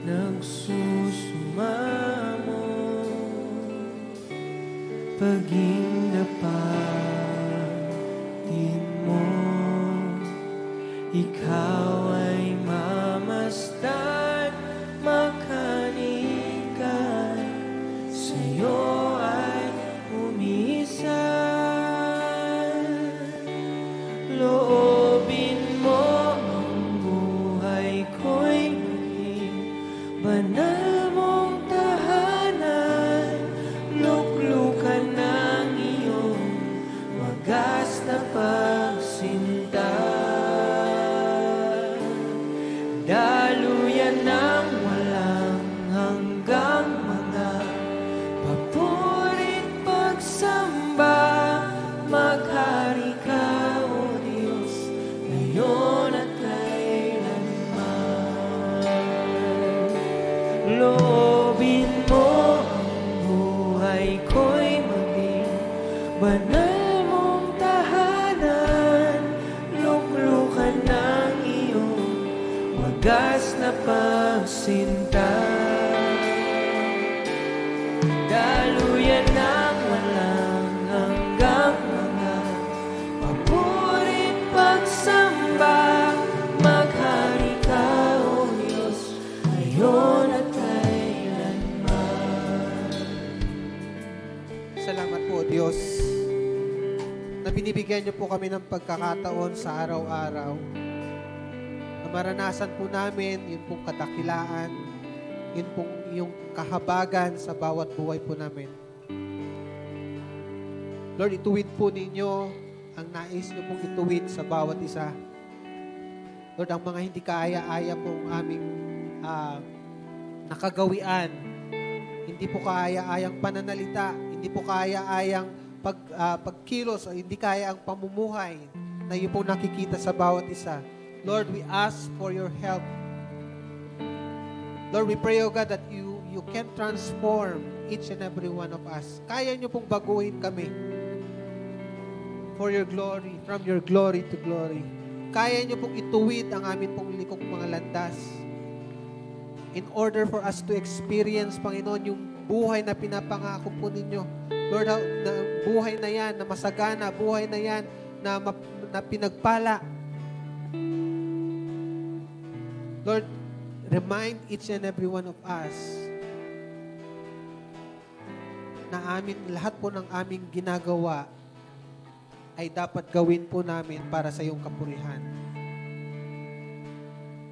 nagsusumamo, paging dapatin mo, ikaw ay mamasdan, makanig ka, sa'yo ay umisan. Loobin mo ang buhay ko'y maging banal mong tahanan, luklukan ng iyong wagas na pagsinta. Daluyan ng walang hanggang mga papurit pagsamba, maghari ka, O Diyos, ngayon at kailanman. Loobin mo ang buhay ko'y maging banal mong tahanan, luklukan ng iyong wagas na pagsinta. Daluyan ng walang hanggang mga papurit pagsamba, maghari ka, O Diyos, ngayon at kailanman. Salamat po, Diyos, na binibigyan niyo po kami ng pagkakataon sa araw-araw na maranasan po namin yun pong kadakilaan, yun pong yung kahabagan sa bawat buhay po namin. Lord, ituwid po ninyo ang nais niyo pong ituwid sa bawat isa. Lord, ang mga hindi kaaya-aya pong aming nakagawian, hindi po kaaya-ayang pananalita, hindi po kaaya-ayang pagkilos o hindi kaya ang pamumuhay na iyo pong nakikita sa bawat isa. Lord, we ask for your help. Lord, we pray, O God, that you can transform each and every one of us. Kaya niyo pong baguhin kami for your glory, from your glory to glory. Kaya niyo pong ituwid ang amin pong likong mga landas in order for us to experience, Panginoon, yung buhay na pinapangako po ninyo. Lord, na buhay na yan, na masagana, buhay na yan, na pinagpala. Lord, remind each and every one of us na lahat po ng aming ginagawa ay dapat gawin po namin para sa iyong kapurihan.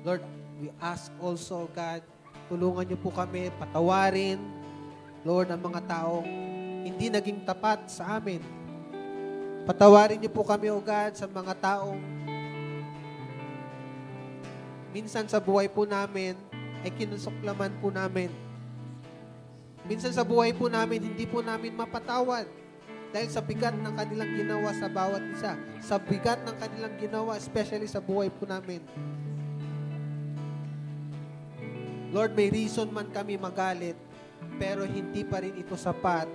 Lord, we ask also, God, tulungan niyo po kami, patawarin, Lord, ang mga taong hindi naging tapat sa amin. Patawarin niyo po kami, O God, sa mga taong minsan sa buhay po namin ay kinusuklaman po namin. Minsan sa buhay po namin, hindi po namin mapatawad dahil sa bigat ng kanilang ginawa sa bawat isa. Sa bigat ng kanilang ginawa, especially sa buhay po namin. Lord, may reason man kami magalit, pero hindi pa rin ito sapat,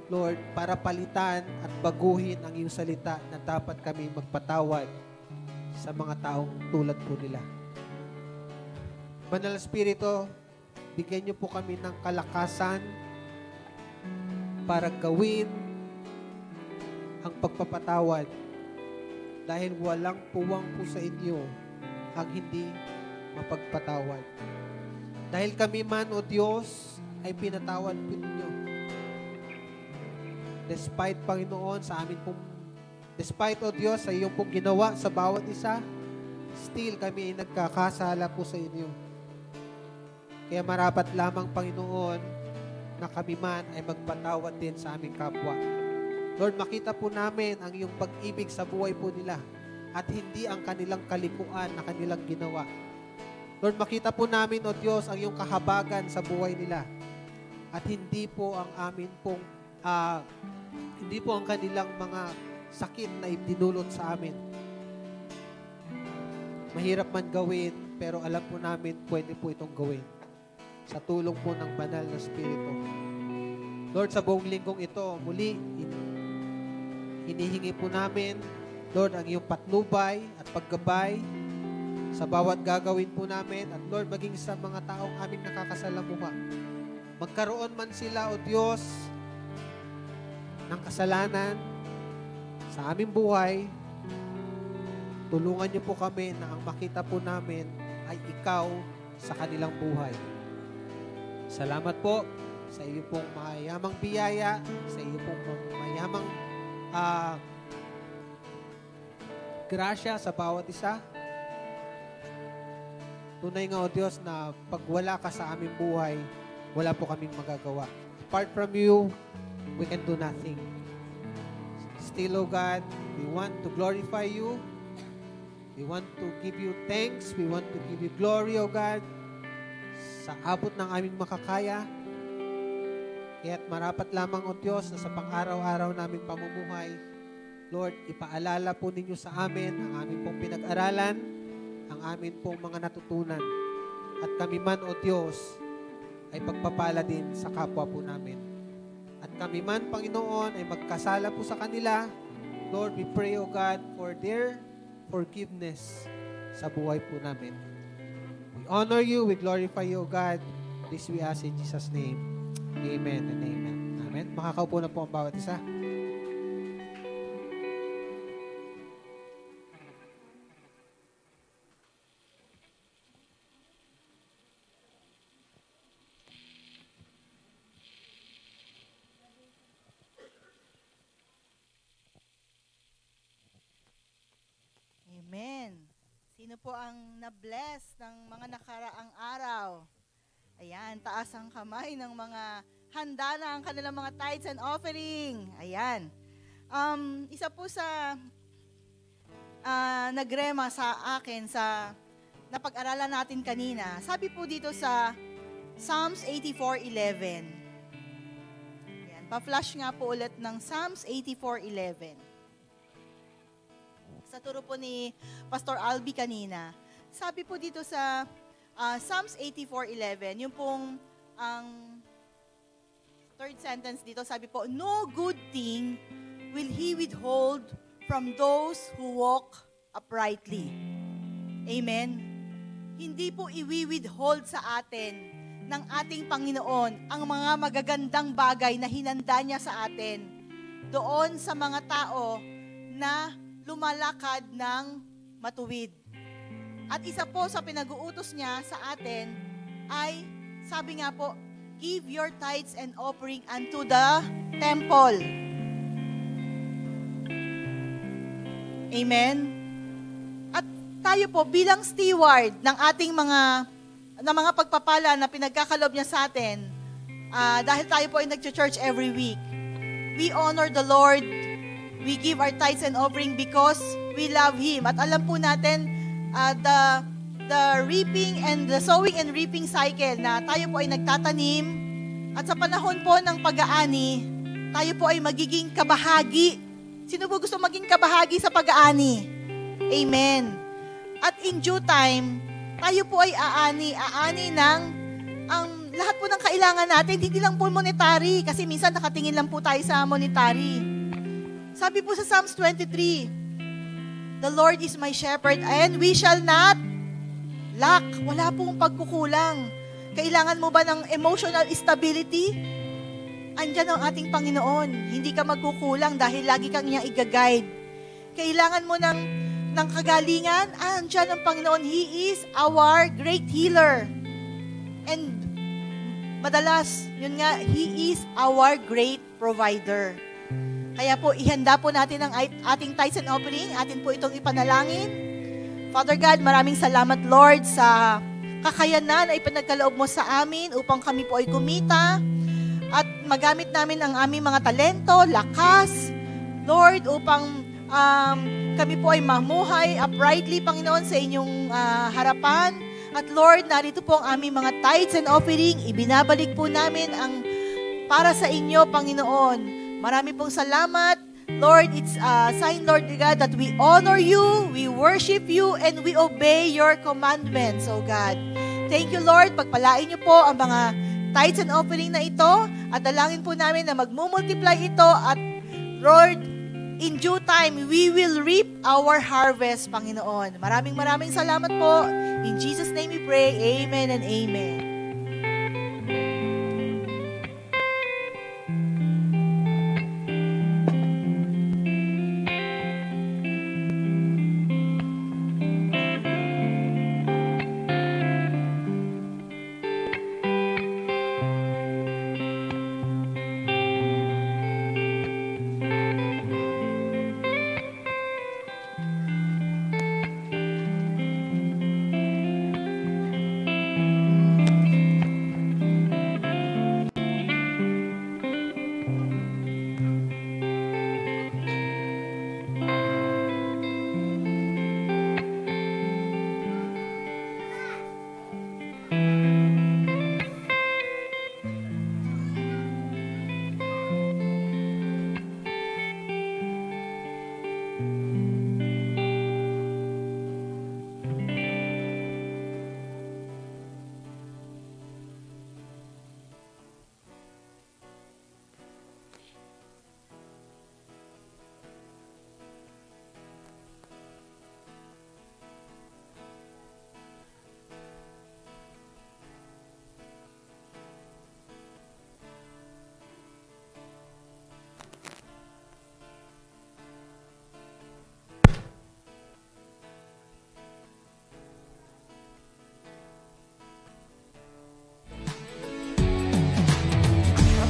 Lord, para palitan at baguhin ang iyong salita na dapat kami magpatawad sa mga taong tulad po nila. Banal Espiritu, bigyan niyo po kami ng kalakasan para gawin ang pagpapatawad dahil walang puwang po sa inyo ang hindi mapagpatawad. Dahil kami man, O Diyos, ay pinatawad po ninyo. Despite, Panginoon, despite, O Diyos, sa iyong pong ginawa sa bawat isa, still kami ay nagkakasala po sa inyo. Kaya marapat lamang, Panginoon, na kami man ay magpatawad din sa aming kapwa. Lord, makita po namin ang iyong pag-ibig sa buhay po nila at hindi ang kanilang kalikuan na kanilang ginawa. Lord, makita po namin, O Diyos, ang iyong kahabagan sa buhay nila at hindi po ang amin pong hindi po ang kanilang mga sakit na idinulot sa amin. Mahirap man gawin, pero alam po namin pwede po itong gawin sa tulong po ng Banal na Espiritu. Lord, sa buong linggong ito, muli, hinihingi po namin, Lord, ang iyong patnubay at paggabay sa bawat gagawin po namin at Lord, maging sa mga taong aming nakakasalamuha. Magkaroon man sila, O Diyos, ng kasalanan sa aming buhay, tulungan niyo po kami na ang makita po namin ay ikaw sa kanilang buhay. Salamat po sa iyo pong mayamang biyaya, sa iyo pong mayamang grasya sa bawat isa. Tunay nga, O Diyos, na pag wala ka sa aming buhay, wala po kaming magagawa. Apart from you, we can do nothing. Still, O God, we want to glorify you. We want to give you thanks. We want to give you glory, O God, sa abot ng aming makakaya. Kaya't marapat lamang, O Diyos, na sa pang-araw-araw naming pamumuhay, Lord, ipaalala po ninyo sa amin ang aming pong pinag-aralan, ang amin pong mga natutunan. At kami man, O Diyos, ay pagpapala din sa kapwa po namin. At kami man, Panginoon, ay magkasala po sa kanila. Lord, we pray, O God, for their forgiveness sa buhay po namin. We honor you, we glorify you, O God. This we ask in Jesus' name. Amen and amen. Amen. Makakaupo na po ang bawat isa. Amen. Sino po ang na-bless ng mga nakaraang araw? Ayan, taas ang kamay ng mga handa na ang kanilang mga tithes and offering. Ayan. Isa po sa nagrema sa akin sa napag-aralan natin kanina. Sabi po dito sa Psalms 84:11. Ayan, pa-flash nga po ulit ng Psalms 84:11. Sa turo po ni Pastor Albi kanina, sabi po dito sa Psalms 84:11, yung pong ang third sentence dito, sabi po, no good thing will He withhold from those who walk uprightly. Amen? Hindi po i-withhold sa atin ng ating Panginoon ang mga magagandang bagay na hinanda niya sa atin doon sa mga tao na lumalakad ng matuwid. At isa po sa pinag-uutos niya sa atin ay, sabi nga po, give your tithes and offering unto the temple. Amen? At tayo po bilang steward ng ating mga pagpapala na pinagkakalob niya sa atin, dahil tayo po ay nag-church every week, we honor the Lord, we give our tithes and offering because we love Him. At alam po natin, the reaping and the sowing and reaping cycle na tayo po ay nagtatanim, at sa panahon po ng pag-aani, tayo po ay magiging kabahagi. Sino po gusto maging kabahagi sa pag-aani? Amen. At in due time, tayo po ay aani ng lahat po ng kailangan natin, hindi lang po monetary, kasi minsan nakatingin lang po tayo sa monetary. Sabi po sa Psalms 23, the Lord is my shepherd and we shall not lack. Wala pong pagkukulang. Kailangan mo ba ng emotional stability? Andyan ang ating Panginoon. Hindi ka magkukulang dahil lagi kang niya i-guide. Kailangan mo ng kagalingan, andyan ang Panginoon. He is our great healer. And madalas, yun nga, He is our great provider. Kaya po, ihanda po natin ang ating tithes and offering. Atin po itong ipanalangin. Father God, maraming salamat, Lord, sa kakayanan na ipinagkaloob mo sa amin upang kami po ay kumita at magamit namin ang aming mga talento, lakas, Lord, upang kami po ay mamuhay uprightly, Panginoon, sa inyong harapan. At Lord, narito po ang aming mga tithes and offering. Ibinabalik po namin ang para sa inyo, Panginoon. Marami pong salamat. Lord, it's a sign, Lord God, that we honor you, we worship you, and we obey your commandments, oh God. Thank you, Lord. Pagpalain niyo po ang mga tithes and offering na ito at dalangin po namin na magmumultiply ito at Lord, in due time, we will reap our harvest, Panginoon. Maraming salamat po. In Jesus' name we pray. Amen and amen.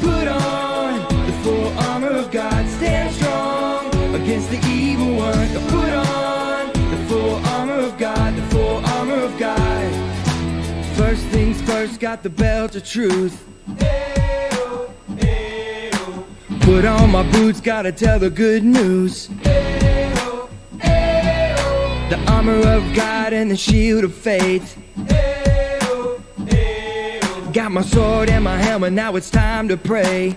Put on the full armor of God, stand strong against the evil one. Put on the full armor of God, the full armor of God. First things first, got the belt of truth. Ayo, ayo. Put on my boots, gotta tell the good news. Ayo, ayo. The armor of God and the shield of faith. Got my sword and my helmet, now it's time to pray.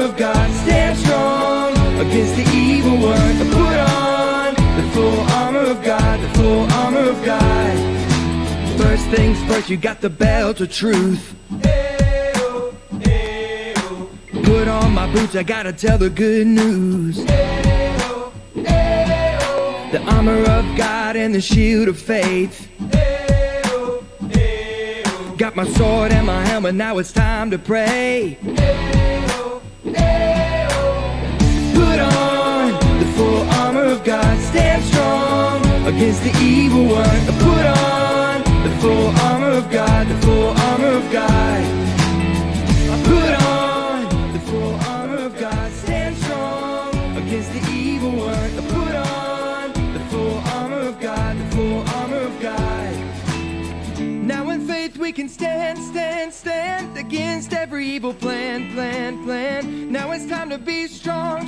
of God. Stand strong against the evil one. Put on the full armor of God, the full armor of God. First things first, you got the belt of truth. Put on my boots, I gotta tell the good news. The armor of God and the shield of faith. Got my sword and my helmet, now it's time to pray. Put on the full armor of God. Stand strong against the evil one. Put on the full armor of God, the full armor of God. Put on the full armor of God. Stand strong against the evil one. Put on the full armor of God, the full armor of God. Now in faith we can stand against every evil plan. Now it's time to be strong.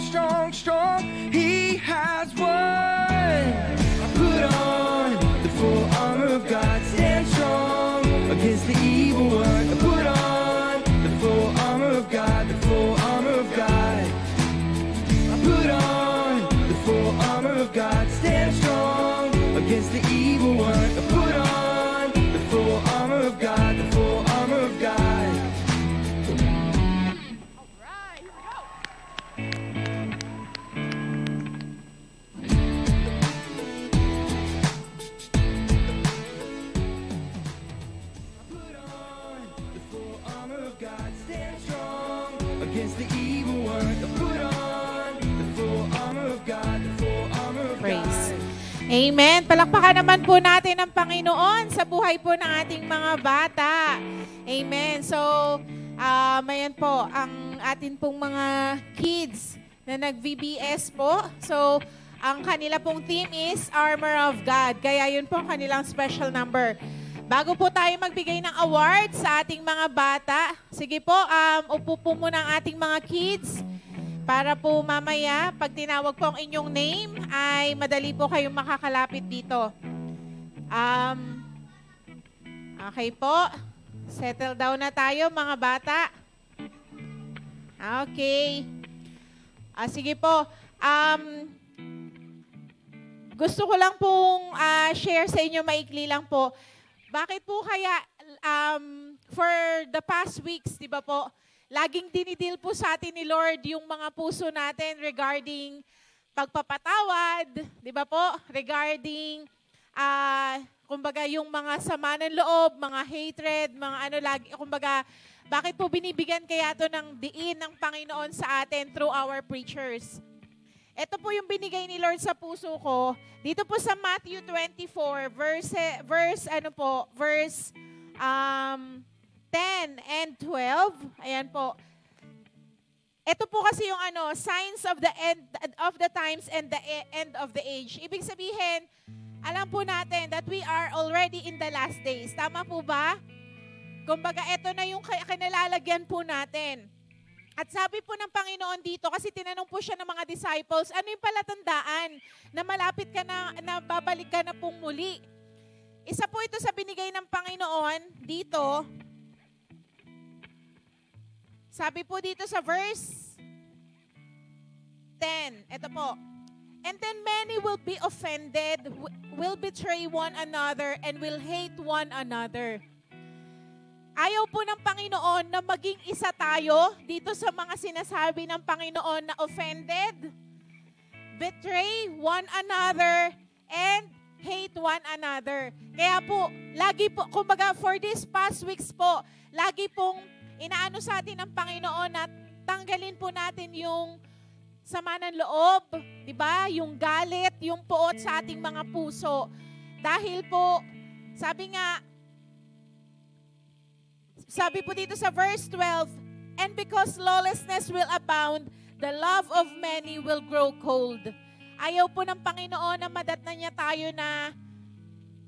He has won. Put on the full armor of God. Stand strong against the evil one. Put on the full armor of God, the full armor of God. Put on the full armor of God. Stand strong against the evil one. Put on the full armor of God, the full armor of God. Amen. Palakpakan naman po natin ang Panginoon sa buhay po ng ating mga bata. Amen. So, mayan po ang atin pong mga kids na nag-VBS po. So, ang kanila pong theme is Armor of God. Kaya yun po ang kanilang special number. Bago po tayo magbigay ng award sa ating mga bata, sige po, upo po muna ang ating mga kids. Para po mamaya, pag tinawag po ang inyong name, ay madali po kayong makakalapit dito. Okay po. Settle down na tayo, mga bata. Okay. Sige po. Gusto ko lang pong share sa inyo, maikli lang po. Bakit po kaya for the past weeks, di ba po, laging dinidil po sa atin ni Lord yung mga puso natin regarding pagpapatawad, di ba po? Regarding, kumbaga yung mga sama ng loob, mga hatred, mga ano lagi, kumbaga, bakit po binibigyan kaya to ng diin ng Panginoon sa atin through our preachers? Ito po yung binigay ni Lord sa puso ko. Dito po sa Matthew 24, verse 10 and 12. Ayan po. Ito po kasi yung signs of the end of the times and the end of the age. Ibig sabihin, alam po natin that we are already in the last days. Tama po ba? Kumbaga, ito na yung kinalalagyan po natin. At sabi po ng Panginoon dito, kasi tinanong po siya ng mga disciples, ano yung palatandaan na malapit ka na babalik ka na pong muli? Isa po ito sa binigay ng Panginoon dito. Sabi po dito sa verse 10, ito po. And then many will be offended, will betray one another, and will hate one another. Ayaw po ng Panginoon na maging isa tayo dito sa mga sinasabi ng Panginoon na offended, betray one another, and hate one another. Kaya po, lagi po, kumbaga for these past weeks po, lagi pong inaano sa atin ng Panginoon na tanggalin po natin yung sama ng loob, di ba? Yung galit, yung puot sa ating mga puso. Dahil po, sabi po dito sa verse 12, and because lawlessness will abound, the love of many will grow cold. Ayaw po ng Panginoon na madatnan niya tayo na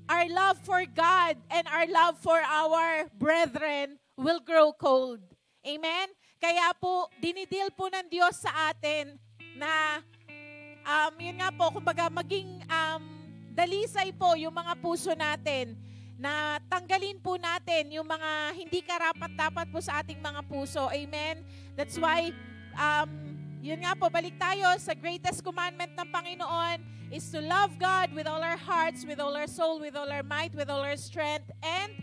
our love for God and our love for our brethren will grow cold. Amen? Kaya po, dinidil po ng Diyos sa atin na, yun nga po, kumbaga maging dalisay po yung mga puso natin na tanggalin po natin yung mga hindi karapat-dapat po sa ating mga puso. Amen? That's why yun nga po, balik tayo sa greatest commandment ng Panginoon is to love God with all our hearts, with all our soul, with all our might, with all our strength, and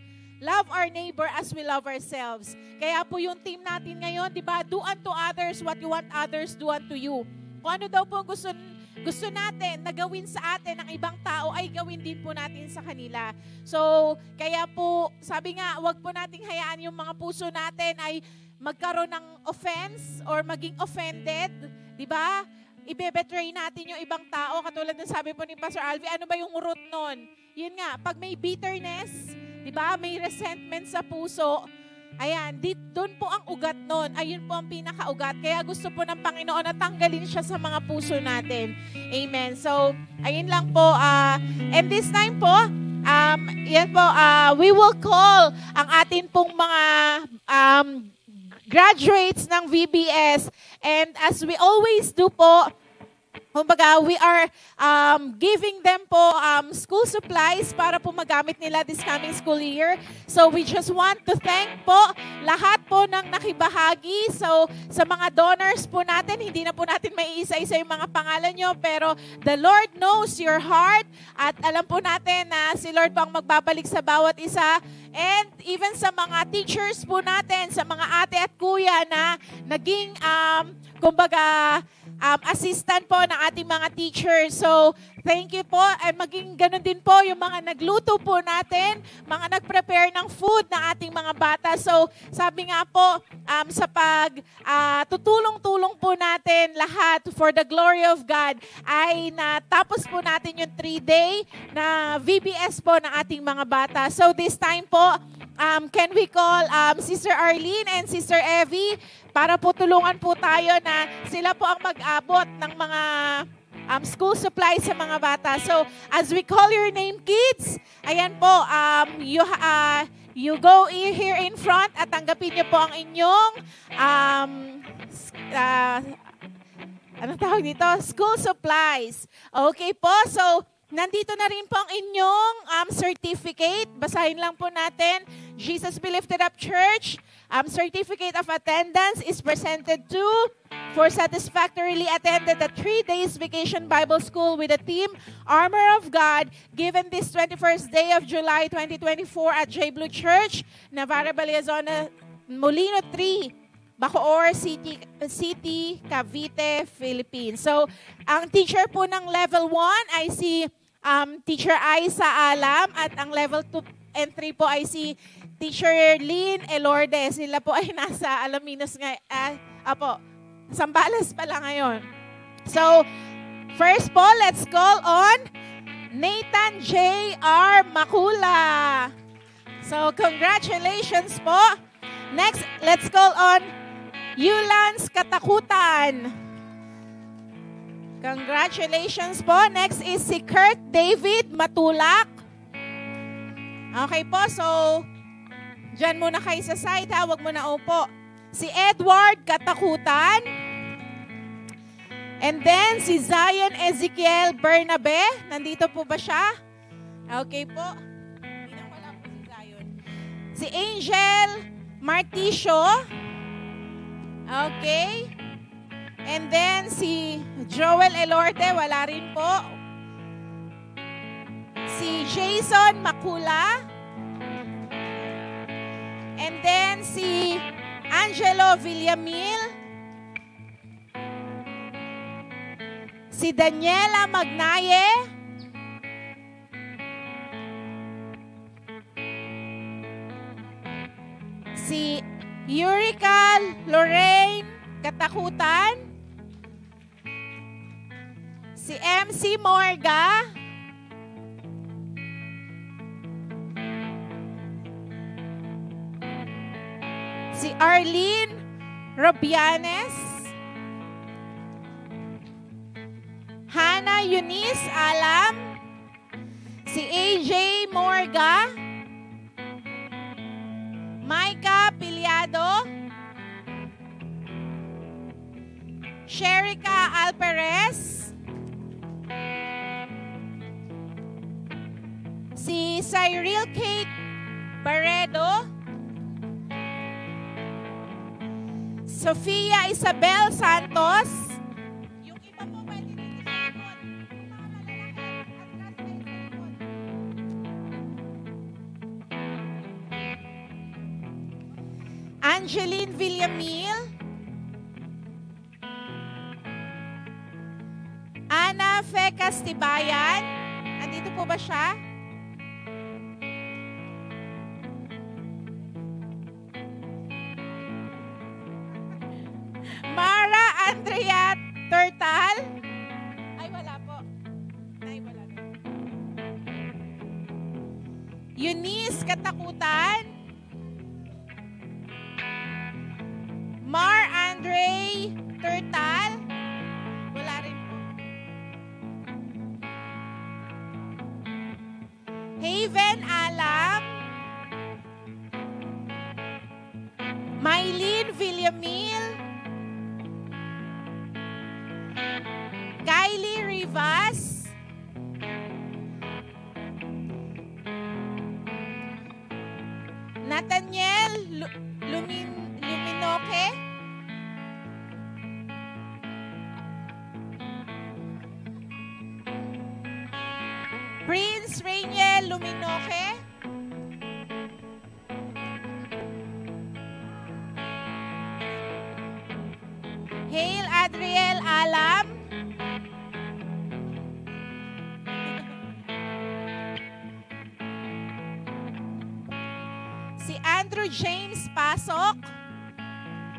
love our neighbor as we love ourselves. Kaya po yung team natin ngayon, di ba? Do unto others what you want others do unto you. Kung ano daw po gusto natin na gawin sa atin ng ibang tao, ay gawin din po natin sa kanila. So, kaya po, sabi nga, wag po nating hayaan yung mga puso natin ay magkaroon ng offense or maging offended, di ba? Ibebetray natin yung ibang tao. Katulad ng sabi po ni Pastor Alvin, ano ba yung root nun? Yun nga, pag may bitterness, di ba? May resentment sa puso, ayan, doon po ang ugat nun. Ayun po ang pinakaugat. Kaya gusto po ng Panginoon na tanggalin siya sa mga puso natin. Amen. So, ayun lang po. And this time po, yan po, we will call ang atin pong mga graduates ng VBS. And as we always do po, kumbaga, we are giving them po school supplies para po magamit nila this coming school year. So we just want to thank po lahat po ng nakibahagi. So sa mga donors po natin, hindi na po natin may isa-isa yung mga pangalan nyo, pero the Lord knows your heart at alam po natin na si Lord po ang magbabalik sa bawat isa. And even sa mga teachers po natin, sa mga ate at kuya na naging, kumbaga, assistant po ng ating mga teachers. So, thank you po. And maging ganun din po yung mga nagluto po natin, mga nag-prepare ng food ng ating mga bata. So, sabi nga po, sa tutulong-tulong po natin lahat for the glory of God, ay natapos po natin yung 3-day na VBS po ng ating mga bata. So, this time po, can we call Sister Arlene and Sister Evie para po tulungan po tayo na sila po ang mag-abot ng mga school supplies sa mga bata. So, as we call your name, kids, ayan po, you go here in front at tanggapin niyo po ang inyong anong tawag dito? School supplies. Okay po, so nandito na rin po ang inyong certificate. Basahin lang po natin. Jesus Be Lifted Up Church, certificate of attendance is presented to for satisfactorily attended the 3 days vacation Bible school with the theme Armor of God, given this 21st day of July 2024 at J Blue Church, Navarra Baliazona, Molino 3, Bacoor City, Cavite, Philippines. So, ang teacher po ng level 1 ay si Teacher Aiza Alam at ang level 2 and 3 po ay si Teacher Lynn Elordes. Sila po ay nasa Alaminos Zambales pala ngayon. So, first po, let's call on Nathan J.R. Makula. So, congratulations po. Next, let's call on Yulans Katakutan. Congratulations po. Next is si Kurt David Matulak. Okay po, so dyan muna kayo sa side ha, wag mo na upo. Si Edward Katakutan. And then si Zion Ezekiel Bernabe. Nandito po ba siya? Okay po. Hindi na wala po si Zion. Si Angel Marticio. Okay. And then si Joel Elorte, wala rin po. Si Jason Makula. And then si Angelo Villamil. Si Daniela Magnaye. Si Eureka Lorraine Katakutan. Si MC Morga. Si Arlene Robianes. Hannah Eunice Alam. Si AJ Morga. Micah Piliado. Sherika Alperez. Si Cyril Kate Sofia Isabel Santos. Yung iba po pwede dito sa likod. Yung mga malalaki, atras kayo sa likod. Angeline Villamil. Ana Fe Castibayan. Andito po ba siya? Mara Andrea Turtal. Ay, wala po. Ay, wala. Eunice Katakutan. Mar Andre Turtal. Wala rin po. Haven Alam. Mylene Villamil. Kylie Rivas. Nathaniel Luminoque. Prince Rainiel Luminoque. Hale Adriel Alam. Si Andrew James Pasok.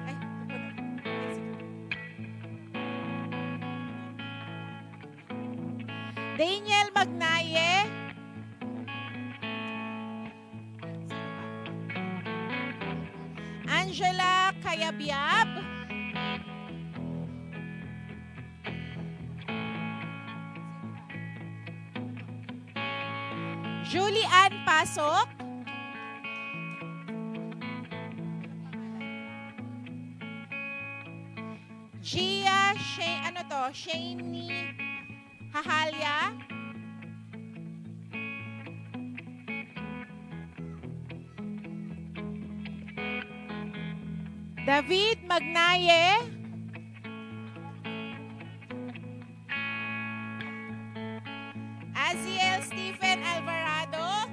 Ay, Daniel Magnaye. Angela Kayabyab. Julie Ann Pasok. Gia Shaney Hahalya. David Magnaye. Aziel Stephen Alvarado.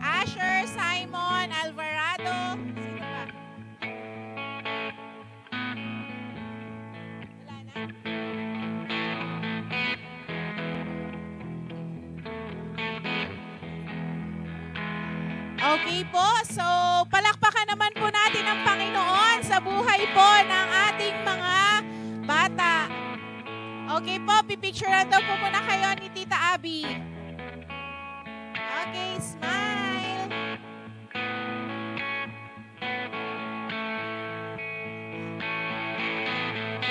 Asher Simon Alvarado. Sino ba? Wala na? Okay po, so palakpakan naman po natin ang Panginoon sa buhay po ng ating mga bata. Okay po, pipicturean daw po muna kayo ni Tita Abby. Okay, smile.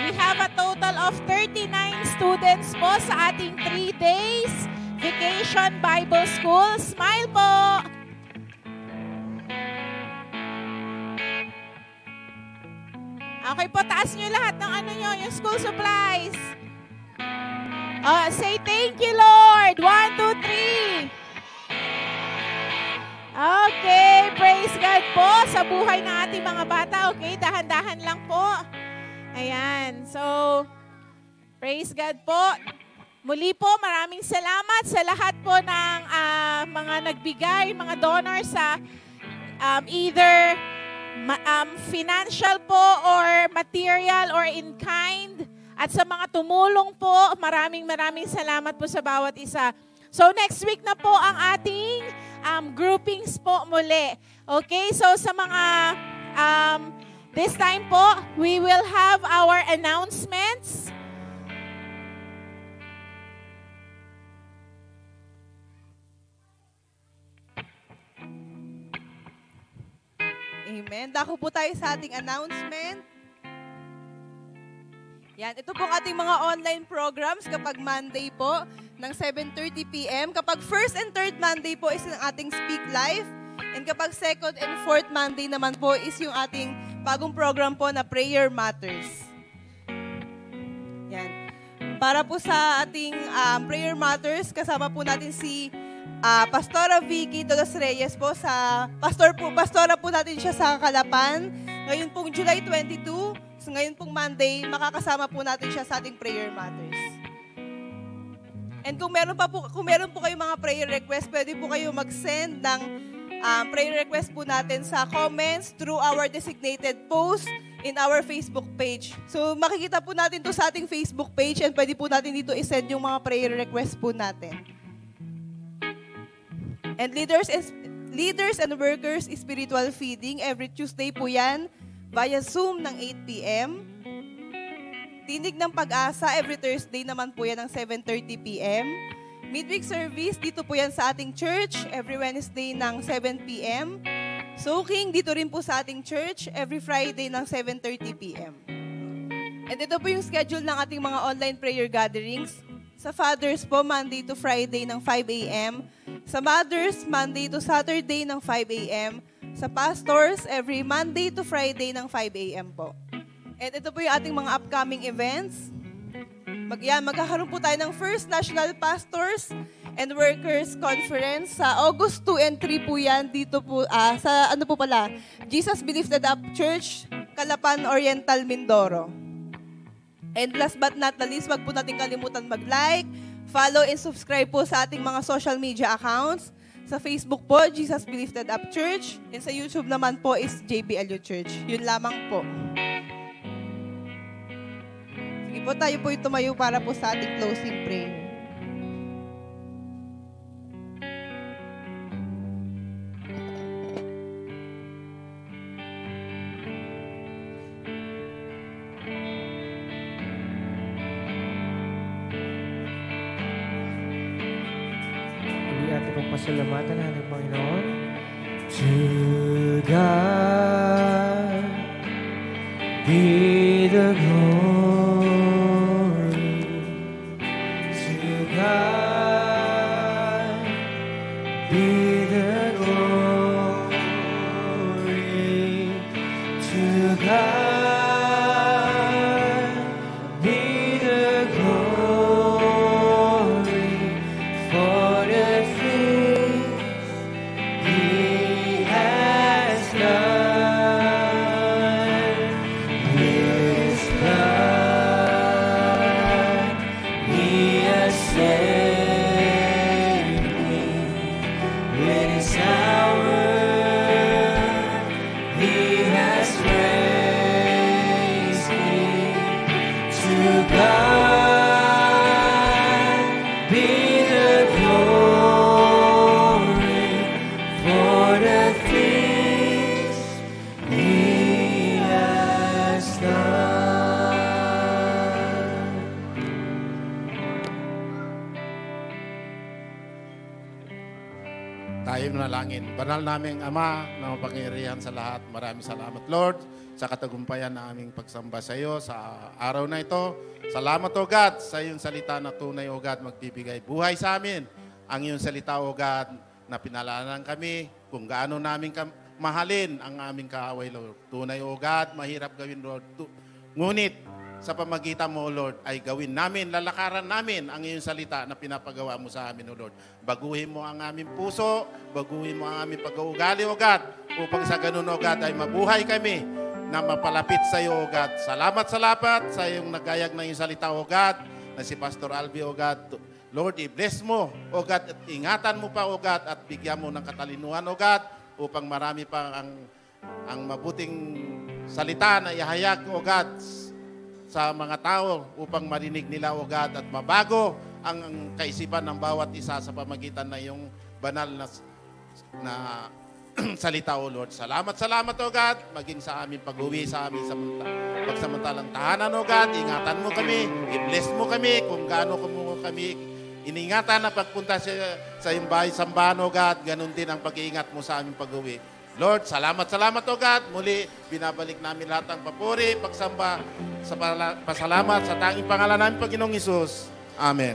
We have a total of 39 students po sa ating 3 days Vacation Bible School. Smile po! Okay po, taas nyo lahat ng ano nyo, yung school supplies. Say thank you, Lord. 1, 2, 3. Okay, praise God po sa buhay ng ating mga bata. Okay, dahan-dahan lang po. Ayan, so, praise God po. Muli po, maraming salamat sa lahat po ng mga nagbigay, mga donors sa either financial po or material or in kind. At sa mga tumulong po, maraming salamat po sa bawat isa. So next week na po ang ating groupings po muli. Okay, so sa mga this time po, we will have our announcements. Amen. Dako po tayo sa ating announcement. Yan, ito pong ating mga online programs kapag Monday po ng 7:30 p.m. Kapag first and third Monday po is ang ating Speak Life. And kapag second and fourth Monday naman po is yung ating bagong program po na Prayer Matters. Yan. Para po sa ating Prayer Matters, kasama po natin si Pastora Vicky Todos Reyes po pastora po natin siya sa Calapan. Ngayon pong July 22, so ngayon pong Monday, makakasama po natin siya sa ating prayer matters. And kung meron po kayong mga prayer request, pwede po kayo mag-send ng prayer request po natin sa comments through our designated post in our Facebook page. So makikita po natin to sa ating Facebook page and pwede po natin dito i-send yung mga prayer request po natin. And leaders and workers spiritual feeding every Tuesday po yan via Zoom ng 8 p.m. Tinig ng Pag-asa every Thursday naman po yan ng 7:30 p.m. Midweek service dito po yan sa ating church every Wednesday ng 7 p.m. Soaking dito rin po sa ating church every Friday ng 7:30 p.m. And ito po yung schedule ng ating mga online prayer gatherings. Sa Fathers po, Monday to Friday ng 5 a.m. Sa Mothers, Monday to Saturday ng 5 a.m. Sa Pastors, every Monday to Friday ng 5 a.m. po. And ito po yung ating mga upcoming events. Magkakaroon po tayo ng First National Pastors and Workers Conference sa August 2 and 3 po yan dito po sa Jesus Believed Up Church, Calapan Oriental, Mindoro. And last but not the least, wag po natin kalimutan mag-like, follow and subscribe po sa ating mga social media accounts. Sa Facebook po, Jesus Believed Up Church. And sa YouTube naman po is JBLU Church. Yun lamang po. Sige po, tayo po tumayo para po sa ating closing prayer. Pasalamatan natin, Panginoon. To God be the glory. To God be the glory. To God be the glory for the Banal naming Ama na mapangyarihan sa lahat, maraming salamat, Lord, sa katagumpayan na aming pagsamba sa iyo sa araw na ito. Salamat, O God, sa iyong salita na tunay, O God, magbibigay buhay sa amin. Ang iyong salita, O God, na pinalanan kami kung gaano namin mahalin ang aming kaaway, Lord. Tunay, O God, mahirap gawin, Lord. Ngunit, sa pamagitan mo, O Lord, ay gawin namin, lalakaran namin ang iyong salita na pinapagawa mo sa amin, O Lord. Baguhin mo ang aming puso, baguhin mo ang aming pag-uugali, O God, upang sa ganun, O God, ay mabuhay kami na mapalapit sa iyo, O God. Salamat sa iyong nagayag ng iyong salita, O God, na si Pastor Albi, O God. Lord, i-bless mo, O God, at ingatan mo pa, O God, at bigyan mo ng katalinuhan, O God, upang marami pa ang mabuting salita na ihayag, O God, sa mga tao upang marinig nila, O God, at mabago ang kaisipan ng bawat isa sa pamagitan na yung banal na salita, O Lord. Salamat, O God, maging sa aming pag-uwi, sa aming pagsamantalang tahanan, O God. Ingatan mo kami, i-bless mo kami kung gaano mo kami iningatan na pagpunta sa iyong bahay, sambahan, O God. Ganon din ang pag-iingat mo sa aming pag-uwi. Lord, salamat, O God. Muli, binabalik namin lahat ng papuri, pagsamba, sa pasalamat sa tanging pangalan namin, Panginoong Hesus. Amen.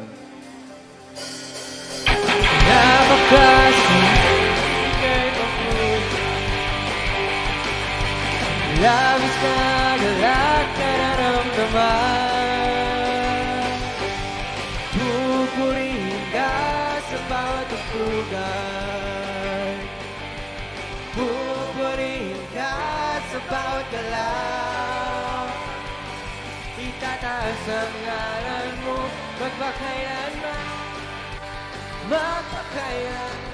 Labis na galak na naramdaman. Pupurihin ka sa bawat tugtog ka lang. Itataas ang ngalan mo, magpakailanman, magpakailanman.